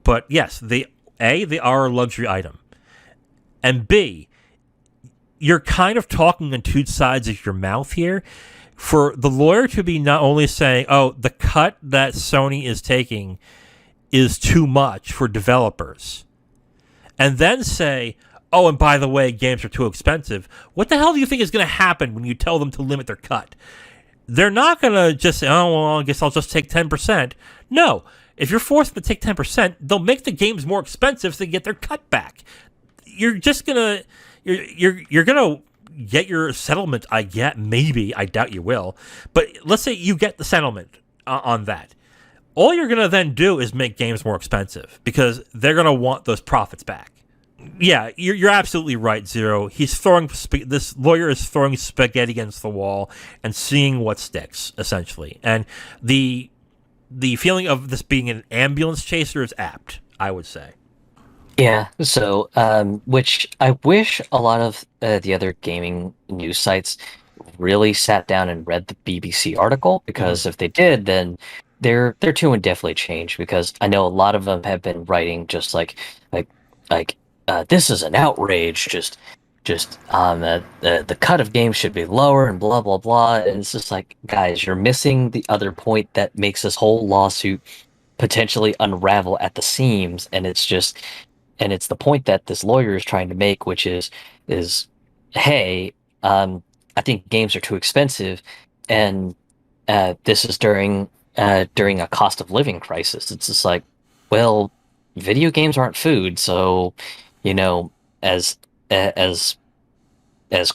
But yes, they are a luxury item. And B, you're kind of talking on two sides of your mouth here. For the lawyer to be not only saying, oh, the cut that Sony is taking is too much for developers, and then say, oh, and by the way, games are too expensive. What the hell do you think is going to happen when you tell them to limit their cut? They're not going to just say, oh, well, I guess I'll just take 10%. No. If you're forced to take 10%, they'll make the games more expensive so they get their cut back. You're just going to... You're going to get your settlement, I get. Maybe. I doubt you will. But let's say you get the settlement on that. All you're going to then do is make games more expensive because they're going to want those profits back. Yeah, you're absolutely right, Zero. This lawyer is throwing spaghetti against the wall and seeing what sticks, essentially. And the feeling of this being an ambulance chaser is apt, I would say. Yeah, so which I wish a lot of the other gaming news sites really sat down and read the BBC article, because if they did, then their tune would definitely change, because I know a lot of them have been writing just like this is an outrage, just the cut of games should be lower and blah blah blah, and it's just like, guys, you're missing the other point that makes this whole lawsuit potentially unravel at the seams, and it's the point that this lawyer is trying to make, which is hey, I think games are too expensive, and this is during a cost of living crisis. It's just like, well, video games aren't food, so as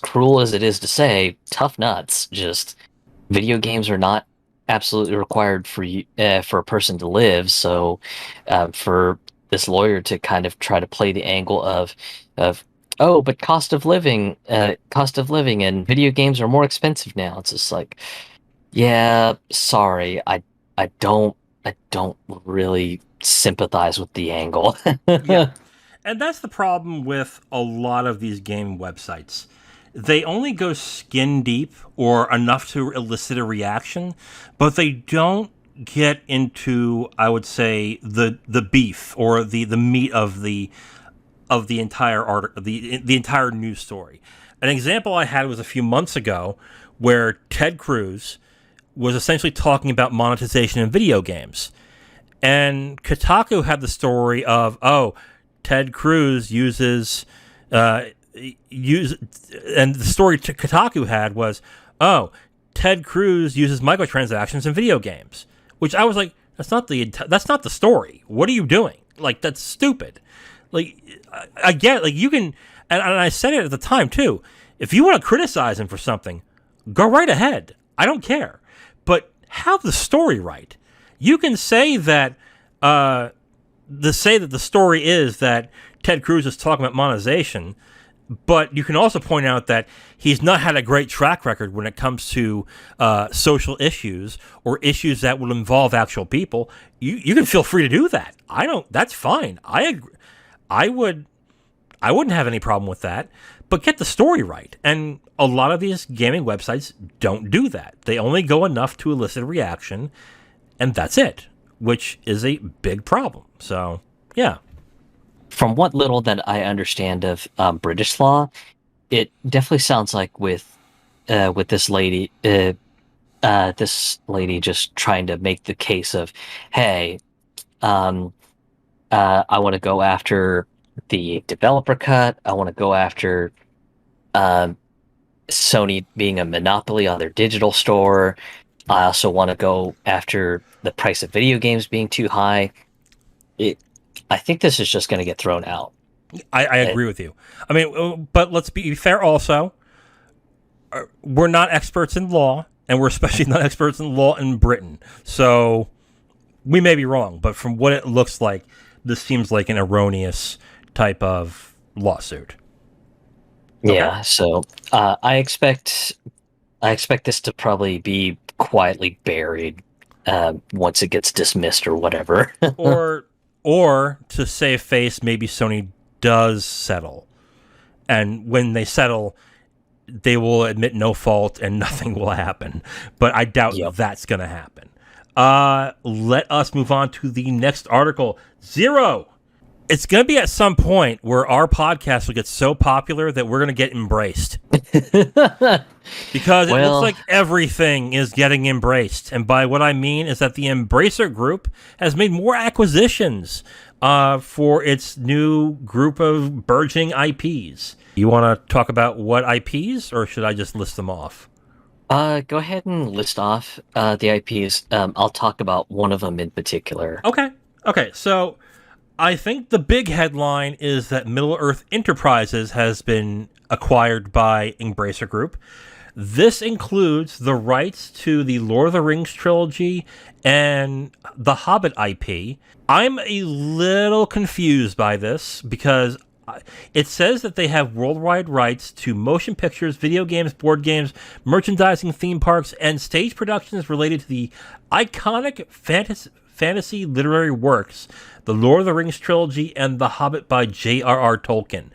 cruel as it is to say, tough nuts. Just video games are not absolutely required for a person to live. So for this lawyer to kind of try to play the angle of oh, but cost of living and video games are more expensive now. It's just like, yeah, sorry, I don't really sympathize with the angle. Yeah. And that's the problem with a lot of these game websites. They only go skin deep or enough to elicit a reaction, but they don't get into, I would say, the beef or the meat of the entire article, the entire news story. An example I had was a few months ago where Ted Cruz was essentially talking about monetization in video games. And Kotaku had the story of, oh, Ted Cruz and the story Kotaku had was, oh, Ted Cruz uses microtransactions in video games, which I was like, That's not the story. What are you doing? Like, that's stupid. Like, I get it. Like, you can, and I said it at the time too. If you want to criticize him for something, go right ahead. I don't care. But have the story right. You can say that the story is that Ted Cruz is talking about monetization, but you can also point out that he's not had a great track record when it comes to social issues or issues that would involve actual people. You can feel free to do that. That's fine. I agree. I wouldn't have any problem with that, but get the story right. And a lot of these gaming websites don't do that. They only go enough to elicit a reaction, and that's it, which is a big problem. So, yeah. From what little that I understand of British law, it definitely sounds like with this lady just trying to make the case of, hey, I want to go after the developer cut. I want to go after Sony being a monopoly on their digital store. I also want to go after the price of video games being too high. I think this is just going to get thrown out. I agree with you. I mean, but let's be fair also. We're not experts in law, and we're especially not experts in law in Britain. So we may be wrong, but from what it looks like, this seems like an erroneous type of lawsuit. Okay. Yeah, so I expect this to probably be quietly buried once it gets dismissed or whatever. or to save face, maybe Sony does settle, and when they settle, they will admit no fault and nothing will happen. But I doubt that's going to happen. Let us move on to the next article. Zero. It's going to be at some point where our podcast will get so popular that we're going to get embraced. Because it looks like everything is getting embraced. And by what I mean is that the Embracer Group has made more acquisitions for its new group of burgeoning IPs. You want to talk about what IPs, or should I just list them off? Go ahead and list off the IPs. I'll talk about one of them in particular. Okay, so I think the big headline is that Middle-earth Enterprises has been acquired by Embracer Group. This includes the rights to the Lord of the Rings trilogy and the Hobbit IP. I'm a little confused by this because it says that they have worldwide rights to motion pictures, video games, board games, merchandising, theme parks, and stage productions related to the iconic fantasy literary works, the Lord of the Rings trilogy and the Hobbit by J.R.R. Tolkien.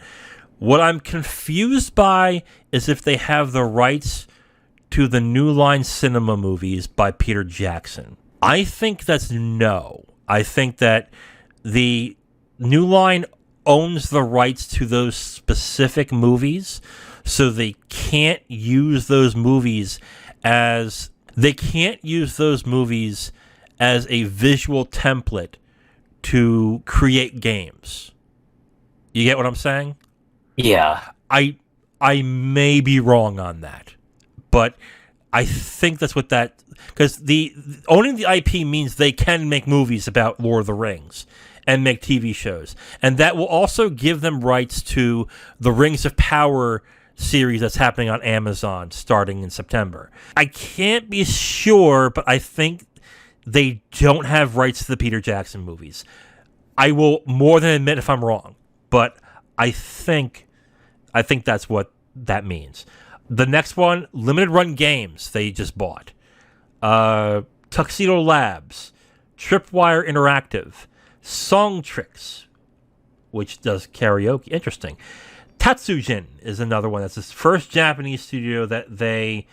What I'm confused by is if they have the rights to the New Line Cinema movies by Peter Jackson. I think that's no. I think that the New Line owns the rights to those specific movies, so they can't use those movies as a visual template to create games. You get what I'm saying? Yeah. I may be wrong on that, but I think that's what that, because owning the IP means they can make movies about Lord of the Rings and make TV shows, and that will also give them rights to the Rings of Power series that's happening on Amazon starting in September. I can't be sure, but I think they don't have rights to the Peter Jackson movies. I will more than admit if I'm wrong, but I think that's what that means. The next one, Limited Run Games, they just bought. Tuxedo Labs, Tripwire Interactive, Song Tricks, which does karaoke. Interesting. Tatsujin is another one. That's the first Japanese studio that they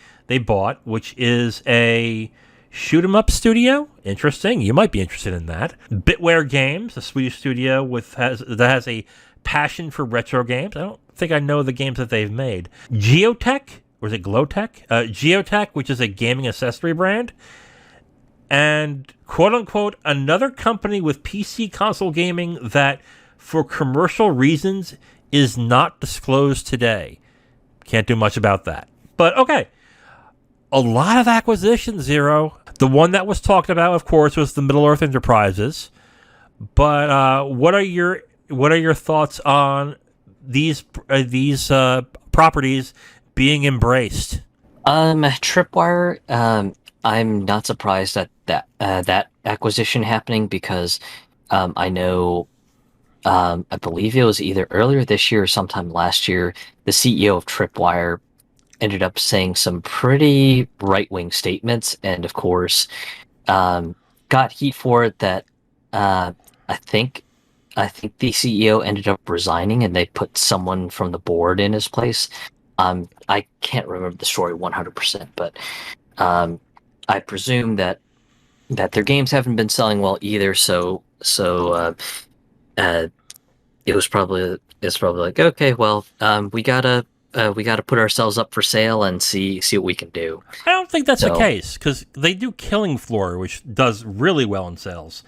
bought, which is a shoot 'em up studio. Interesting. You might be interested in that. Bitware Games, a Swedish studio that has a passion for retro games. I don't think I know the games that they've made. Geotech, or is it Glowtech? Geotech, which is a gaming accessory brand. And quote-unquote, another company with PC console gaming that, for commercial reasons, is not disclosed today. Can't do much about that. But okay. a lot of acquisitions, Zero. The one that was talked about, of course, was the Middle Earth Enterprises. But what are your thoughts on these properties being embraced? Tripwire. I'm not surprised at that acquisition happening because I know. I believe it was either earlier this year or sometime last year. The CEO of Tripwire ended up saying some pretty right-wing statements, and of course, got heat for it. That uh, I think I think the CEO ended up resigning, and they put someone from the board in his place. I can't remember the story 100%, but um, I presume that their games haven't been selling well either. So uh, it's probably like, okay, well, we gotta put ourselves up for sale and see what we can do. I don't think that's the So case because they do Killing Floor, which does really well in sales,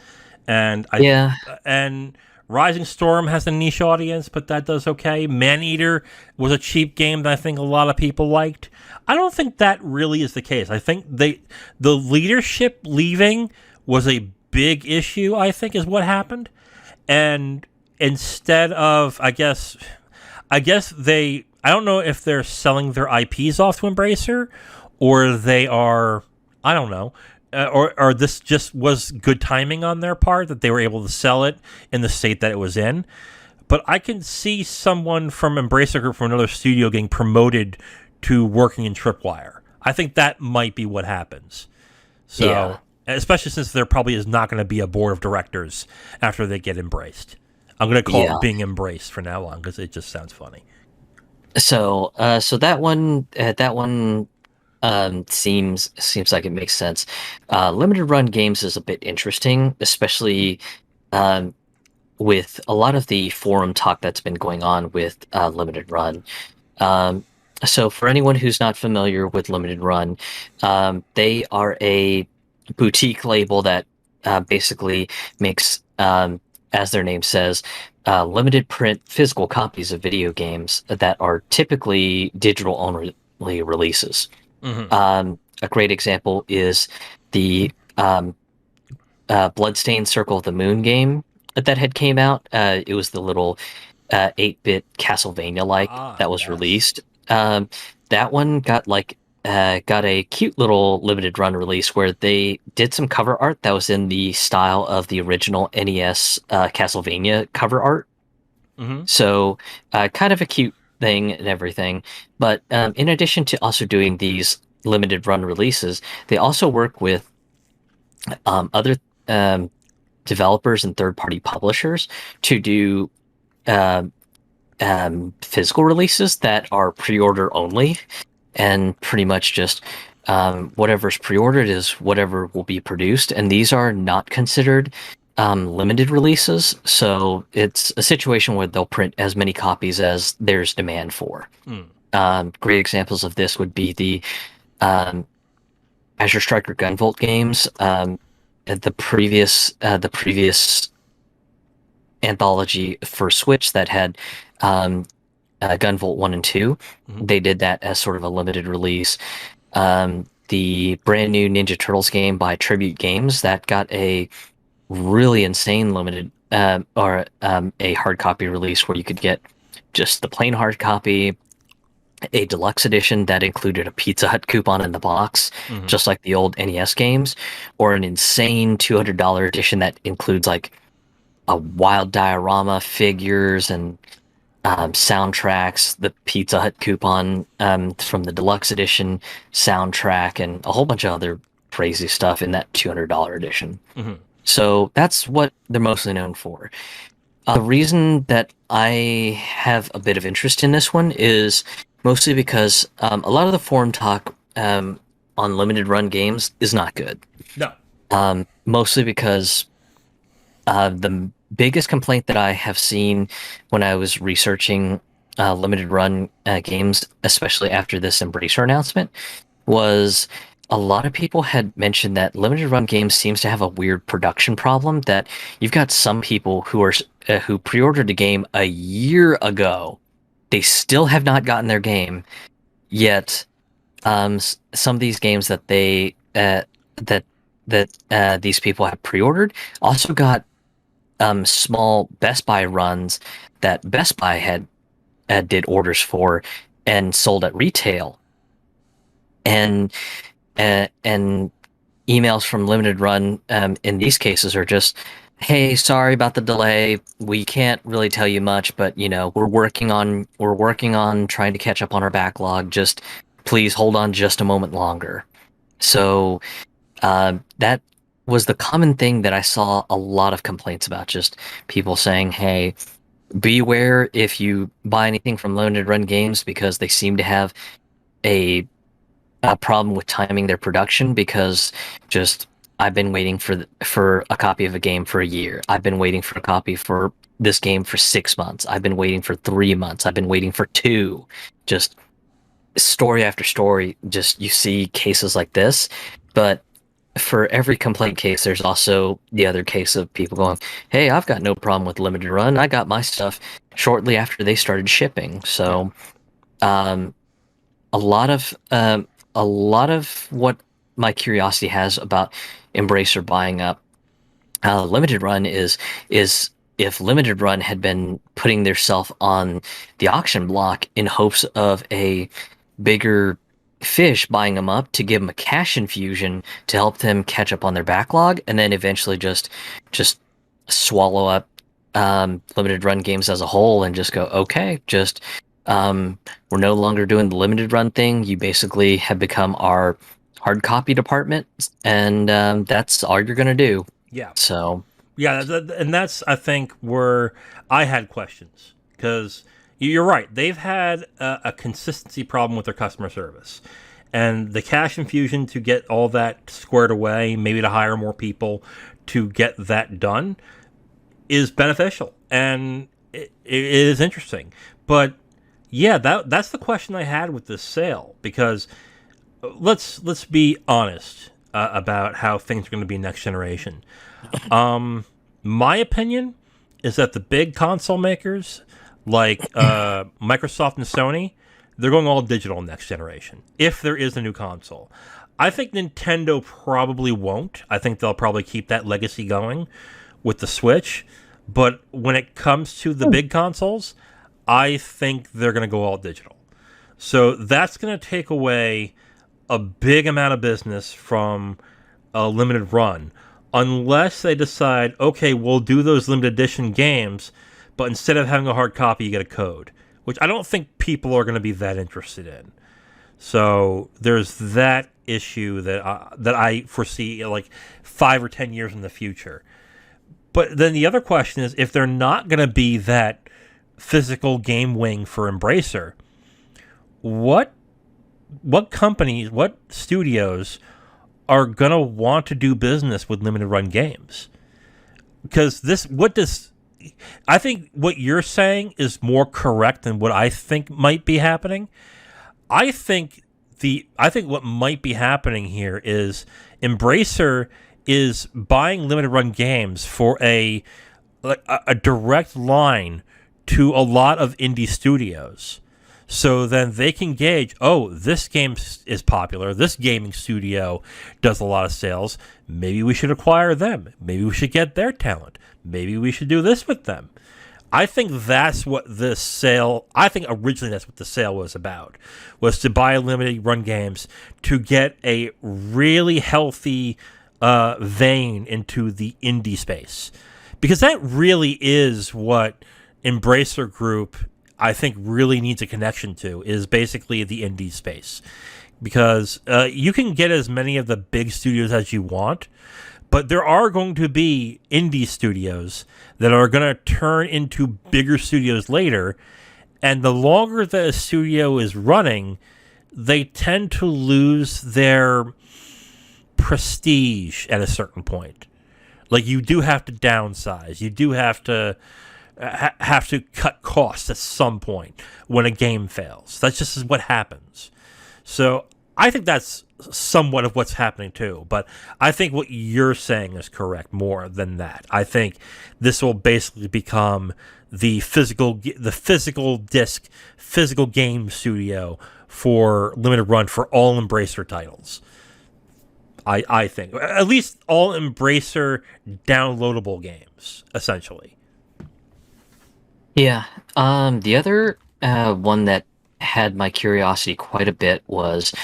and yeah, and Rising Storm has a niche audience, but that does okay. Maneater was a cheap game that I think a lot of people liked. I don't think that really is the case. I think the leadership leaving was a big issue. I think is what happened, and instead of I guess they. I don't know if they're selling their IPs off to Embracer, or they are. I don't know, or this just was good timing on their part that they were able to sell it in the state that it was in. But I can see someone from Embracer Group from another studio getting promoted to working in Tripwire. I think that might be what happens. So, yeah, especially since there probably is not going to be a board of directors after they get embraced. I'm going to call yeah. it being embraced from now on because it just sounds funny. So that one seems like it makes sense. Limited run games is a bit interesting, especially um, with a lot of the forum talk that's been going on with limited run. Um, so for anyone who's not familiar with limited run, they are a boutique label that basically makes, as their name says, limited print physical copies of video games that are typically digital only releases. Hmm. A great example is the Bloodstained Circle of the Moon game that had came out. It was the little 8-bit Castlevania like Ah, that was yes. released. Um, that one got a cute little limited run release where they did some cover art that was in the style of the original NES Castlevania cover art. Hmm. So kind of a cute thing and everything. But in addition to also doing these limited run releases, they also work with other um, developers and third party publishers to do um, physical releases that are pre-order only, and pretty much just whatever's pre-ordered is whatever will be produced, and these are not considered limited releases. So it's a situation where they'll print as many copies as there's demand for. Mm. Great examples of this would be the um, Azure Striker Gunvolt games. The previous anthology for Switch that had um, Gunvolt 1 and 2. Hmm. They did that as sort of a limited release. The brand new Ninja Turtles game by Tribute Games that got a really insane limited or a hard copy release where you could get just the plain hard copy, a deluxe edition that included a Pizza Hut coupon in the box, Hmm. just like the old NES games, or an insane $200 edition that includes like a wild diorama, figures, and soundtracks, the Pizza Hut coupon from the deluxe edition soundtrack, and a whole bunch of other crazy stuff in that $200 edition. Hmm. So that's what they're mostly known for. The reason that I have a bit of interest in this one is mostly because a lot of the forum talk on limited run games is not good. No. Mostly because the biggest complaint that I have seen when I was researching limited run games, especially after this Embracer announcement, was a lot of people had mentioned that limited run games seems to have a weird production problem. That you've got some people who pre-ordered the game a year ago, they still have not gotten their game yet. some of these games that these people have pre-ordered also got small Best Buy runs that Best Buy had did orders for and sold at retail, and and emails from Limited Run in these cases are just, hey, sorry about the delay. We can't really tell you much, but we're working on trying to catch up on our backlog. Just please hold on just a moment longer. So that was the common thing that I saw a lot of complaints about. Just people saying, hey, beware if you buy anything from Limited Run Games, because they seem to have a problem with timing their production, because just I've been waiting for a copy of a game for a year. I've been waiting for a copy for this game for 6 months. I've been waiting for 3 months. I've been waiting for two. Just story after story. Just you see cases like this, but for every complaint case, there's also the other case of people going, "Hey, I've got no problem with Limited Run. I got my stuff shortly after they started shipping." So, um, a lot of what my curiosity has about Embracer buying up Limited Run is if Limited Run had been putting theirself on the auction block in hopes of a bigger fish buying them up to give them a cash infusion to help them catch up on their backlog, and then eventually just swallow up Limited Run Games as a whole and just go, okay, just we're no longer doing the Limited Run thing. You basically have become our hard copy department, and that's all you're gonna do. Yeah. So yeah, and that's, I think, where I had questions, because you're right. They've had a consistency problem with their customer service, and the cash infusion to get all that squared away, maybe to hire more people to get that done, is beneficial, and it is interesting. But yeah, that's the question I had with this sale, because let's be honest about how things are going to be next generation. My opinion is that the big console makers like Microsoft and Sony, they're going all digital next generation, if there is a new console. I think Nintendo probably won't. I think they'll probably keep that legacy going with the Switch. But when it comes to the big consoles, I think they're going to go all digital. So that's going to take away a big amount of business from a Limited Run, unless they decide, okay, we'll do those limited edition games, but instead of having a hard copy, you get a code, which I don't think people are going to be that interested in. So there's that issue that I foresee like 5 or 10 years in the future. But then the other question is, if they're not going to be that physical game wing for Embracer, what companies, what studios are going to want to do business with Limited Run Games? Because I think what you're saying is more correct than what I think might be happening. I think what might be happening here is Embracer is buying Limited Run Games for a direct line to a lot of indie studios. So then they can gauge, oh, this game is popular. This gaming studio does a lot of sales. Maybe we should acquire them. Maybe we should get their talent. Maybe we should do this with them. I think that's what this sale, I think originally that's what the sale was about, was to buy Limited Run Games to get a really healthy vein into the indie space. Because that really is what Embracer Group, I think, really needs a connection to, is basically the indie space. Because you can get as many of the big studios as you want, but there are going to be indie studios that are going to turn into bigger studios later, and the longer the studio is running, they tend to lose their prestige at a certain point. Like, you do have to downsize. You do have to cut costs at some point when a game fails. That's just what happens. So I think that's somewhat of what's happening too. But I think what you're saying is correct more than that. I think this will basically become the physical disc, physical game studio for limited run for all Embracer titles. I think at least all Embracer downloadable games, essentially. Yeah. The other one that had my curiosity quite a bit was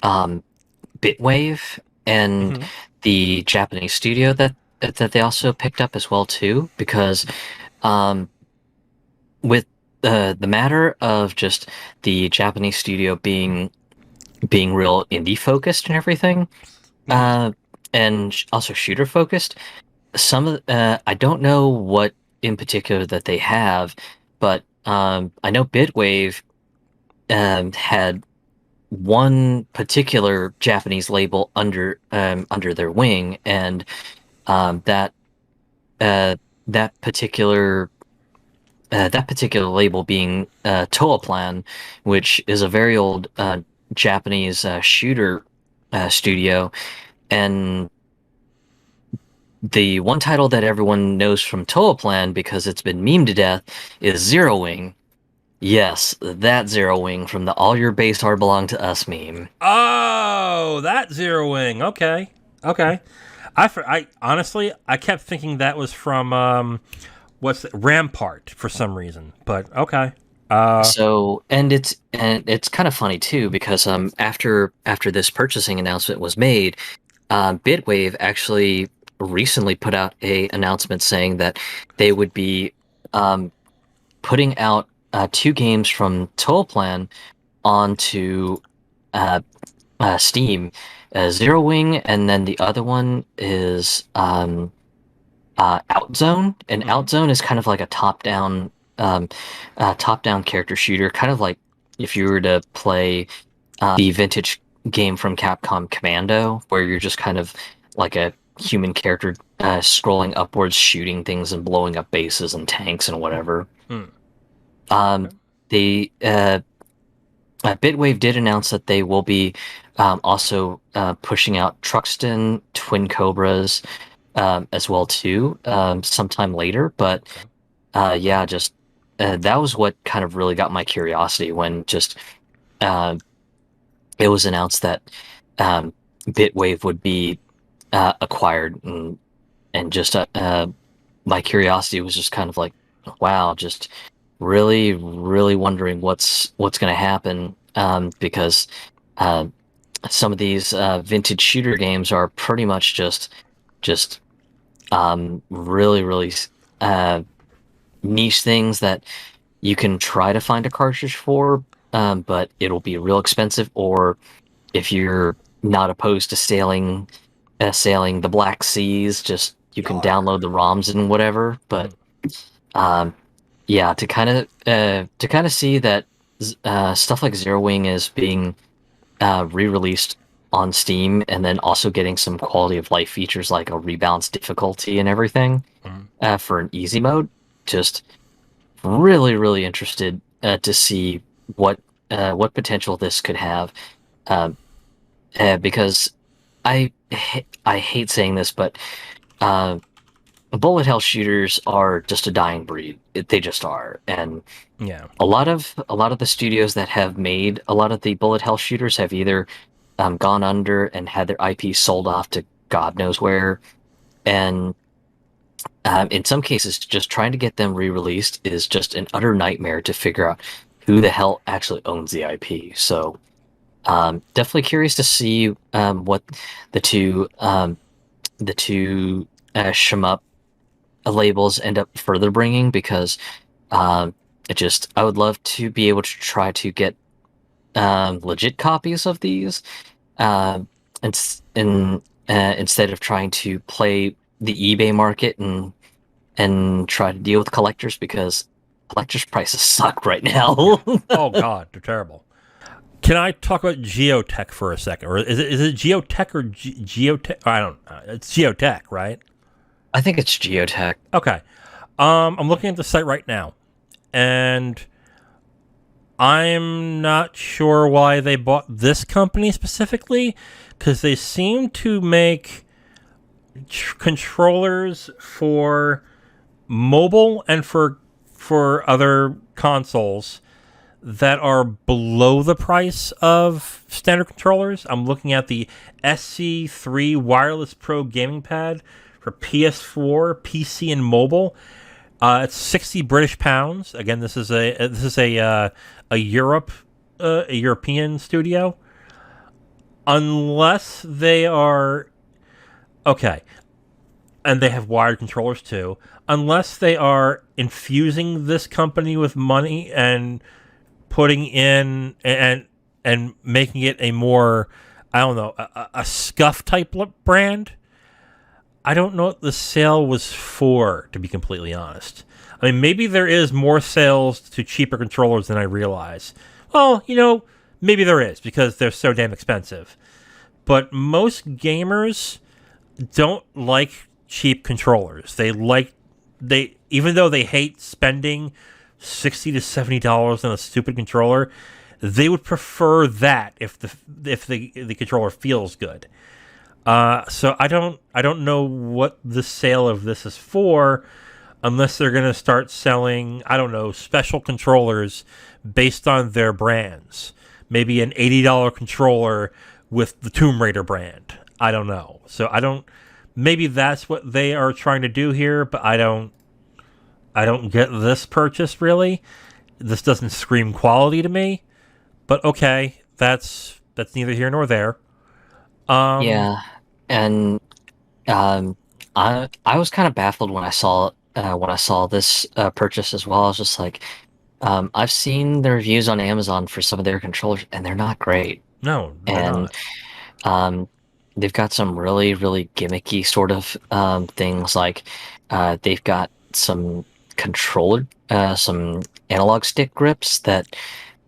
Bitwave and the Japanese studio that they also picked up as well too, because with the matter of just the Japanese studio being real indie focused and everything, and also shooter focused. Some of I don't know what in particular that they have, but I know Bitwave had one particular Japanese label under their wing, and that uh, that particular label being Toaplan, which is a very old Japanese shooter studio, and the one title that everyone knows from Toaplan because it's been memed to death is Zero Wing. Yes, that Zero Wing from the All Your Base Are Belong to Us meme. Oh, that Zero Wing. Okay. I honestly, I kept thinking that was from Rampart for some reason, but okay. So, and it's kind of funny too because after this purchasing announcement was made, Bitwave actually recently put out a announcement saying that they would be putting out two games from Toaplan onto Steam, Zero Wing, and then the other one is Outzone. And Outzone is kind of like a top-down character shooter, kind of like if you were to play the vintage game from Capcom Commando, where you're just kind of like a human character scrolling upwards, shooting things and blowing up bases and tanks and whatever. They Bitwave did announce that they will be also pushing out Truxton Twin Cobras as well too sometime later. But yeah, just that was what kind of really got my curiosity when just it was announced that Bitwave would be acquired, and just my curiosity was just kind of like, wow, just really, really wondering what's going to happen because some of these vintage shooter games are pretty much just really, really niche things that you can try to find a cartridge for, but it'll be real expensive. Or if you're not opposed to sailing the Black Seas, just you can download the ROMs and whatever. But yeah, to kind of see that stuff like Zero Wing is being re-released on Steam, and then also getting some quality of life features like a rebalanced difficulty and everything for an easy mode. Just really, really interested to see what potential this could have, because I hate saying this, but bullet hell shooters are just a dying breed. They just are, and yeah, a lot of the studios that have made a lot of the bullet hell shooters have either gone under and had their IP sold off to God knows where, and in some cases, just trying to get them re-released is just an utter nightmare to figure out who the hell actually owns the IP. So definitely curious to see what the two shmup labels end up further bringing, because I would love to be able to try to get legit copies of these instead of trying to play the eBay market and try to deal with collectors, because collectors prices suck right now. Oh God, they're terrible. Can I talk about Geotech for a second, or is it Geotech or Geotech? I don't know. It's Geotech, right? I think it's Geotech. Okay. I'm looking at the site right now, and I'm not sure why they bought this company specifically, because they seem to make controllers for mobile and for for other consoles that are below the price of standard controllers. I'm looking at the SC3 Wireless Pro Gaming Pad for PS4, PC, and mobile. It's 60 British pounds. Again, this is a European studio. Unless they are okay, and they have wired controllers too. Unless they are infusing this company with money and putting in and making it a more, I don't know, a scuff type brand. I don't know what the sale was for, to be completely honest. I mean, maybe there is more sales to cheaper controllers than I realize. Well, maybe there is because they're so damn expensive. But most gamers don't like cheap controllers. They even though they hate spending $60 to $70 on a stupid controller, they would prefer that if the controller feels good. So I don't know what the sale of this is for, unless they're going to start selling, I don't know, special controllers based on their brands. Maybe an $80 controller with the Tomb Raider brand. I don't know. So maybe that's what they are trying to do here, but I don't get this purchase really. This doesn't scream quality to me. But okay, that's neither here nor there. Yeah, and I was kind of baffled when I saw this purchase as well. I was just like, I've seen the reviews on Amazon for some of their controllers, and they're not great. No, they're And not. they've got some really, really gimmicky sort of things. Like they've got some some analog stick grips that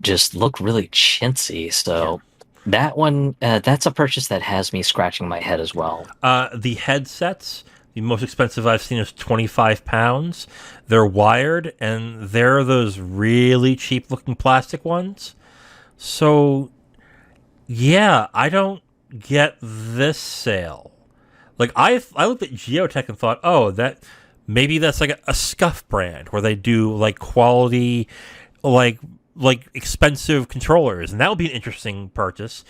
just look really chintzy. So that one, that's a purchase that has me scratching my head as well. The headsets, the most expensive I've seen is £25. They're wired, and they're those really cheap-looking plastic ones. So, yeah, I don't get this sale. Like, I looked at Geotech and thought, oh, maybe that's like a scuff brand where they do like quality, like expensive controllers, and that would be an interesting purchase.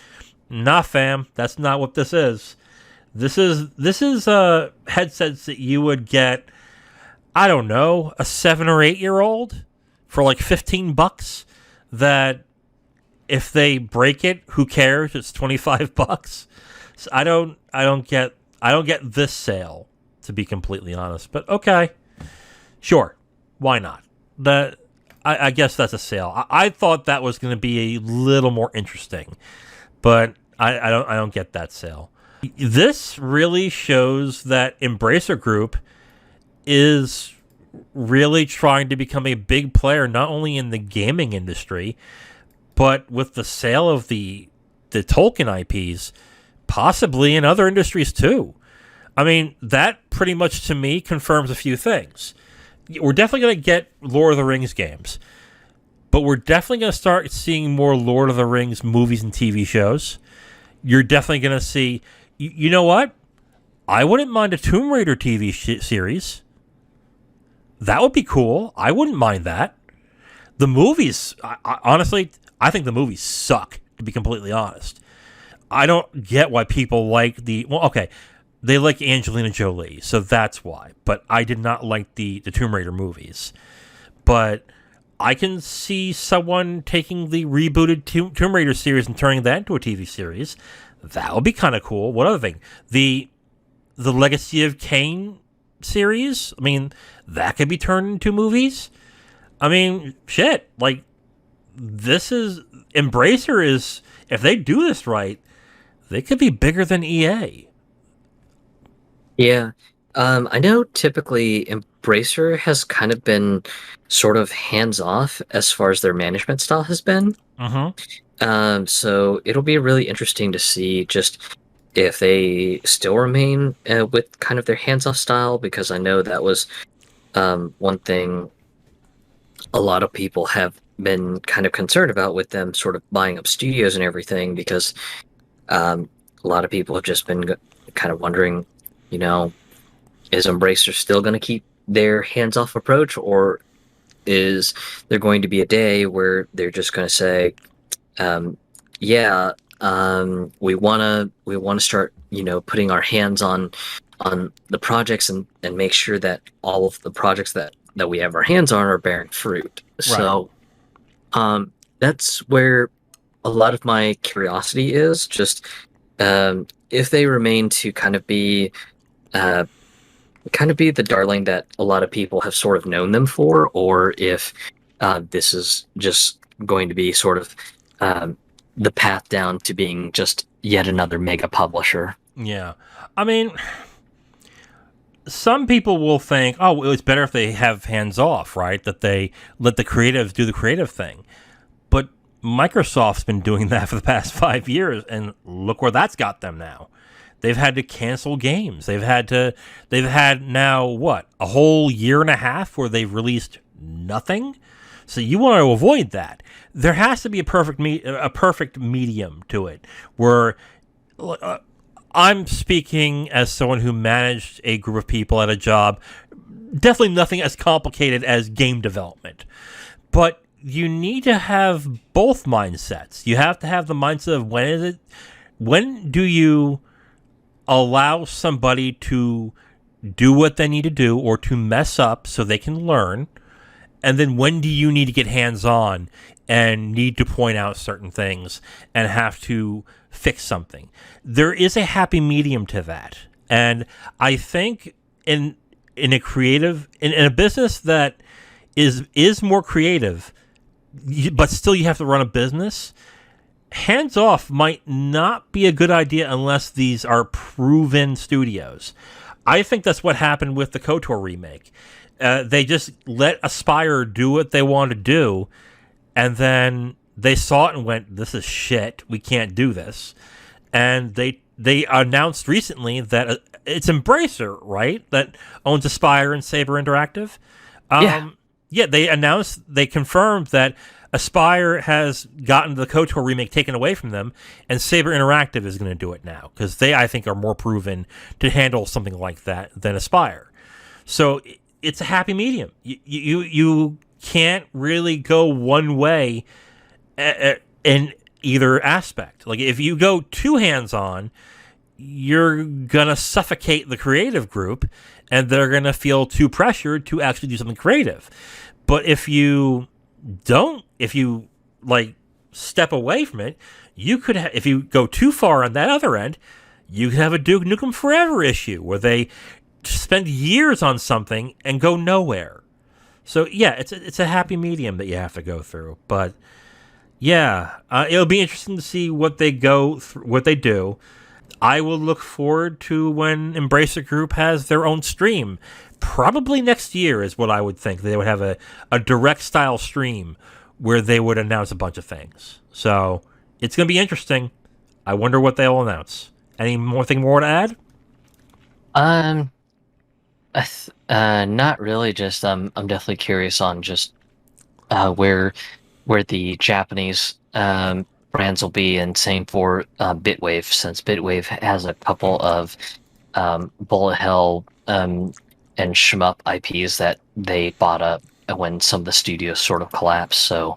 Nah, fam, that's not what this is. This is headsets that you would get, I don't know, a 7 or 8-year-old for like $15. That if they break it, who cares? It's $25. So I don't get this sale, to be completely honest. But okay, sure, why not? I guess that's a sale. I thought that was going to be a little more interesting, but I don't get that sale. This really shows that Embracer Group is really trying to become a big player, not only in the gaming industry, but with the sale of the Tolkien IPs, possibly in other industries too. I mean, that pretty much to me confirms a few things. We're definitely going to get Lord of the Rings games, but we're definitely going to start seeing more Lord of the Rings movies and TV shows. You're definitely going to see, you know what? I wouldn't mind a Tomb Raider TV series. That would be cool. I wouldn't mind that. The movies, honestly, I think the movies suck, to be completely honest. I don't get why people like they like Angelina Jolie, so that's why. But I did not like the Tomb Raider movies. But I can see someone taking the rebooted Tomb Raider series and turning that into a TV series. That would be kind of cool. What other thing? The Legacy of Kain series, I mean, that could be turned into movies. I mean, shit. Like, Embracer is, if they do this right, they could be bigger than EA. Yeah. I know typically Embracer has kind of been sort of hands off as far as their management style has been. So it'll be really interesting to see just if they still remain with kind of their hands off style, because I know that was one thing a lot of people have been kind of concerned about with them sort of buying up studios and everything, because a lot of people have just been kind of wondering, is Embracer still going to keep their hands-off approach, or is there going to be a day where they're just going to say, yeah, we wanna start, putting our hands on the projects and make sure that all of the projects that we have our hands on are bearing fruit. Right. So that's where a lot of my curiosity is. Just if they remain to kind of be the darling that a lot of people have sort of known them for, or if this is just going to be sort of the path down to being just yet another mega publisher. Yeah. I mean, some people will think, oh, well, it's better if they have hands off, right? That they let the creatives do the creative thing. But Microsoft's been doing that for the past 5 years, and look where that's got them now. They've had to cancel games. They've had now, what, a whole year and a half where they've released nothing? So you want to avoid that. There has to be a perfect medium to it, where I'm speaking as someone who managed a group of people at a job. Definitely nothing as complicated as game development. But you need to have both mindsets. You have to have the mindset of when do you allow somebody to do what they need to do or to mess up so they can learn, and then when do you need to get hands-on and need to point out certain things and have to fix something. There is a happy medium to that, and I think in a creative in a business that is more creative, but still you have to run a business, hands off might not be a good idea unless these are proven studios. I think that's what happened with the KOTOR remake. They just let Aspyr do what they wanted to do, and then they saw it and went, "This is shit. We can't do this." And they announced recently that it's Embracer, right, that owns Aspyr and Saber Interactive. Yeah, they confirmed that Aspyr has gotten the KOTOR remake taken away from them, and Saber Interactive is going to do it now because they, I think, are more proven to handle something like that than Aspyr. So it's a happy medium. You can't really go one way in either aspect. Like if you go too hands-on, you're gonna suffocate the creative group, and they're gonna feel too pressured to actually do something creative. But if you step away from it, you could if you go too far on that other end, you could have a Duke Nukem Forever issue where they spend years on something and go nowhere. So yeah, it's a happy medium that you have to go through. But yeah, it'll be interesting to see what they what they do. I will look forward to when Embracer Group has their own stream. Probably next year is what I would think. They would have a direct style stream where they would announce a bunch of things. So it's going to be interesting. I wonder what they'll announce. Anything more to add? Not really. Just I'm definitely curious on just where the Japanese brands will be, and same for Bitwave, since Bitwave has a couple of bullet hell and shmup IPs that they bought up when some of the studios sort of collapsed. So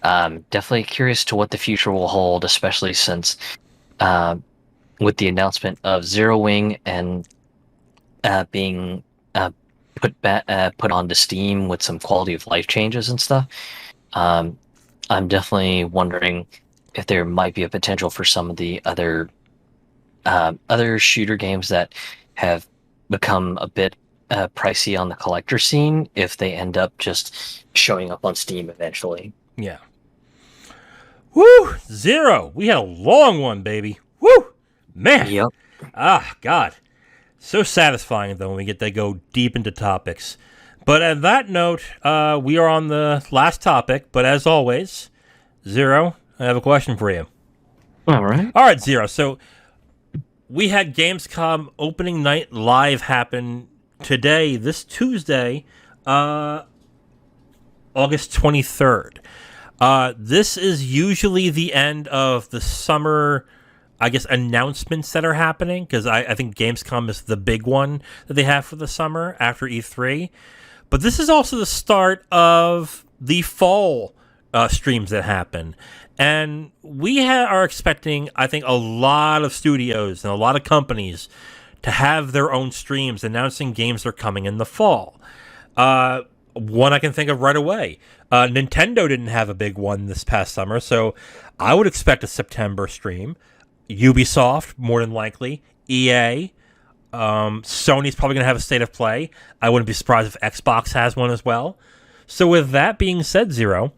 definitely curious to what the future will hold, especially since with the announcement of Zero Wing and being put onto Steam with some quality of life changes and stuff. I'm definitely wondering if there might be a potential for some of the other shooter games that have become a bit pricey on the collector scene, if they end up just showing up on Steam eventually. Yeah. Woo! Zero. We had a long one, baby. Woo! Man. Yep. Ah, God. So satisfying, though, when we get to go deep into topics. But at that note, we are on the last topic. But as always, Zero, I have a question for you. All right. All right, Zero. So we had Gamescom opening night live happen today, this Tuesday, August 23rd. This is usually the end of the summer, I guess, announcements that are happening, because I think Gamescom is the big one that they have for the summer after E3. But this is also the start of the fall streams that happen. And we are expecting, I think, a lot of studios and a lot of companies to have their own streams announcing games that are coming in the fall. One I can think of right away. Nintendo didn't have a big one this past summer, so I would expect a September stream. Ubisoft, more than likely. EA. Sony's probably going to have a State of Play. I wouldn't be surprised if Xbox has one as well. So with that being said, Zero,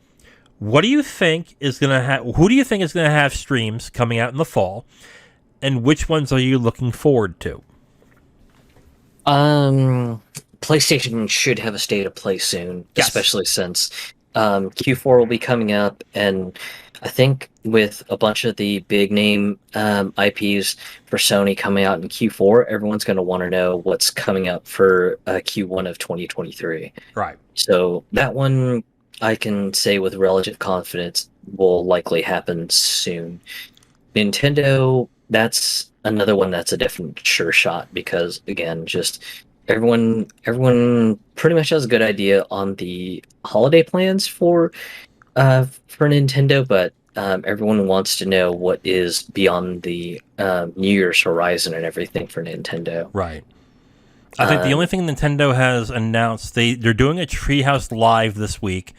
what do you think is going to have? Who do you think is going to have streams coming out in the fall, and which ones are you looking forward to? PlayStation should have a State of Play soon, yes. Especially since Q4 will be coming up, and I think with a bunch of the big name IPs for Sony coming out in Q4, everyone's going to want to know what's coming up for Q1 of 2023. Right. So that one, I can say with relative confidence, will likely happen soon. Nintendo, that's another one that's a definite sure shot because, again, just everyone pretty much has a good idea on the holiday plans for Nintendo, but everyone wants to know what is beyond the New Year's horizon and everything for Nintendo. Right. I think the only thing Nintendo has announced, they're doing a Treehouse Live this week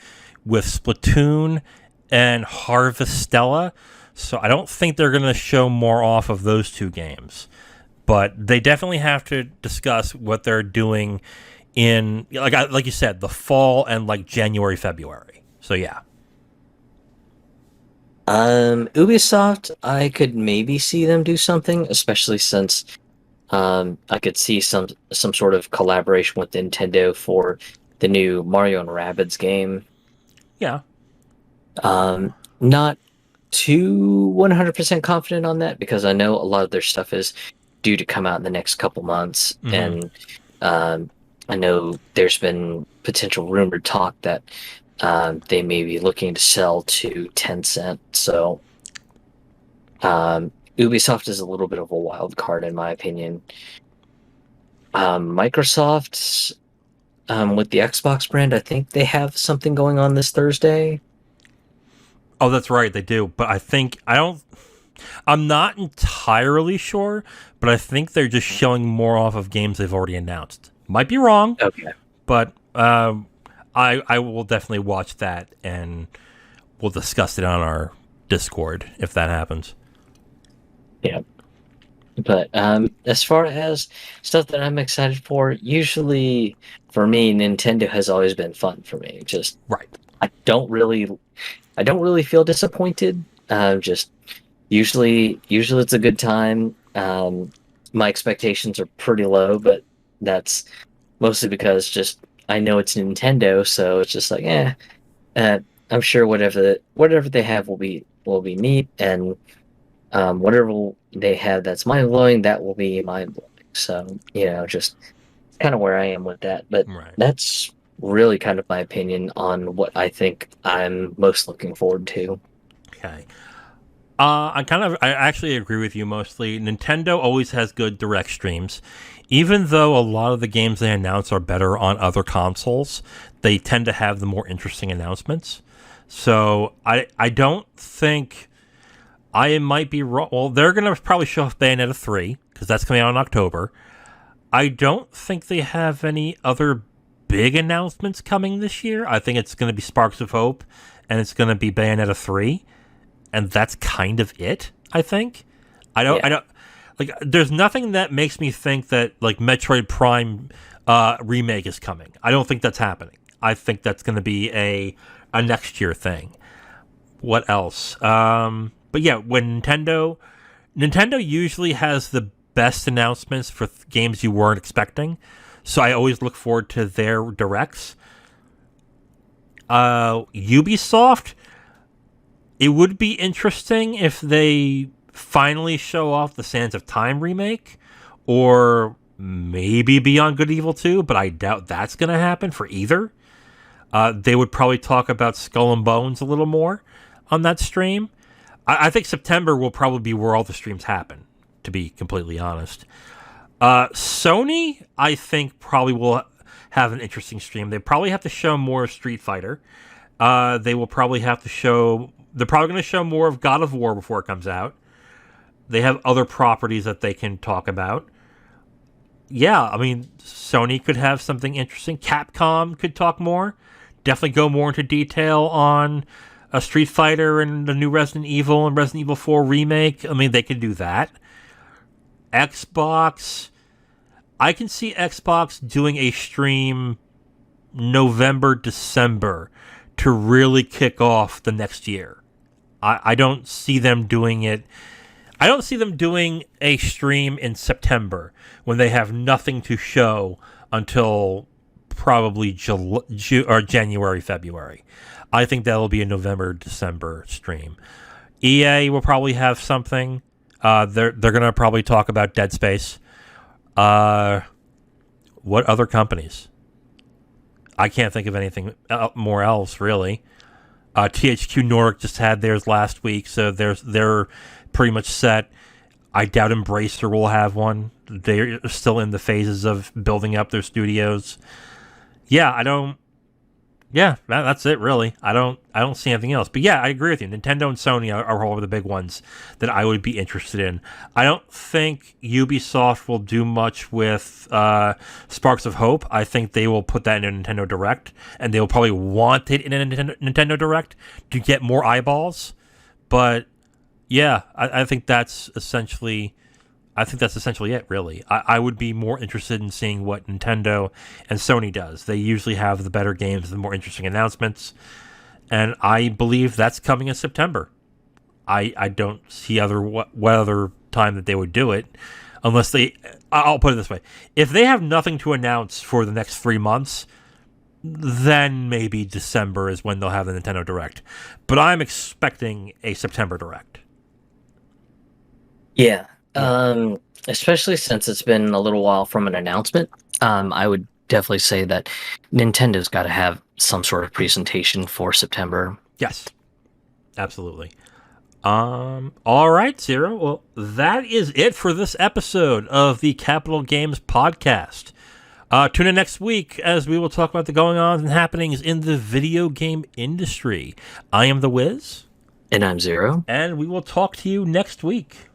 with Splatoon and Harvestella. So I don't think they're going to show more off of those two games. But they definitely have to discuss what they're doing in, like you said, the fall and like January, February. So yeah. Ubisoft, I could maybe see them do something, especially since I could see some sort of collaboration with Nintendo for the new Mario and Rabbids game. Yeah. Not too 100% confident on that because I know a lot of their stuff is due to come out in the next couple months, and I know there's been potential rumored talk that they may be looking to sell to Tencent. So Ubisoft is a little bit of a wild card in my opinion. Microsoft, with the Xbox brand, I think they have something going on this Thursday. Oh, that's right, they do. But I'm not entirely sure, but I think they're just showing more off of games they've already announced. Might be wrong. Okay. But I will definitely watch that, and we'll discuss it on our Discord if that happens. Yeah. But as far as stuff that I'm excited for, usually for me, Nintendo has always been fun for me. Just right. I don't really feel disappointed. Just usually it's a good time. My expectations are pretty low, but that's mostly because just I know it's Nintendo, so it's just like, I'm sure whatever they have will be neat, and whatever they have that's mind blowing, that will be mind blowing. So just kind of where I am with that. But That's really kind of my opinion on what I think I'm most looking forward to. Okay. I actually agree with you mostly. Nintendo always has good direct streams. Even though a lot of the games they announce are better on other consoles, they tend to have the more interesting announcements. So I don't think I might be wrong. Well, they're going to probably show off Bayonetta 3 because that's coming out in October. I don't think they have any other big announcements coming this year. I think it's going to be Sparks of Hope and it's going to be Bayonetta 3. And that's kind of it, I think. I don't like. There's nothing that makes me think that like Metroid Prime remake is coming. I don't think that's happening. I think that's going to be a next year thing. What else? But yeah, when Nintendo usually has the best announcements for games you weren't expecting. So I always look forward to their directs. Ubisoft. It would be interesting if they finally show off the Sands of Time remake, or maybe Beyond Good Evil 2, but I doubt that's going to happen for either. They would probably talk about Skull and Bones a little more on that stream. I think September will probably be where all the streams happen, to be completely honest. Sony, I think, probably will have an interesting stream. They probably have to show more of Street Fighter. They will probably have to show. They're probably going to show more of God of War before it comes out. They have other properties that they can talk about. Yeah, I mean, Sony could have something interesting. Capcom could talk more. Definitely go more into detail on a Street Fighter and the new Resident Evil and Resident Evil 4 remake. I mean, they could do that. Xbox, I can see Xbox doing a stream November, December to really kick off the next year. I don't see them doing it. I don't see them doing a stream in September when they have nothing to show until probably January, February. I think that'll be a November, December stream. EA will probably have something. They're gonna probably talk about Dead Space. What other companies? I can't think of anything more else really. THQ Nordic just had theirs last week, so they're pretty much set. I doubt Embracer will have one. They're still in the phases of building up their studios. Yeah, that's it really. I don't see anything else. But yeah, I agree with you. Nintendo and Sony are all of the big ones that I would be interested in. I don't think Ubisoft will do much with Sparks of Hope. I think they will put that in a Nintendo Direct, and they will probably want it in a Nintendo Direct to get more eyeballs. But yeah, I think that's essentially it, really. I would be more interested in seeing what Nintendo and Sony does. They usually have the better games, the more interesting announcements, and I believe that's coming in September. I don't see what other time that they would do it, unless they... I'll put it this way. If they have nothing to announce for the next 3 months, then maybe December is when they'll have the Nintendo Direct. But I'm expecting a September Direct. Yeah. Especially since it's been a little while from an announcement, I would definitely say that Nintendo's got to have some sort of presentation for September. Yes, absolutely. All right, Zero. Well, that is it for this episode of the Capital Games Podcast. Tune in next week as we will talk about the going-ons and happenings in the video game industry. I am The Wiz. And I'm Zero. And we will talk to you next week.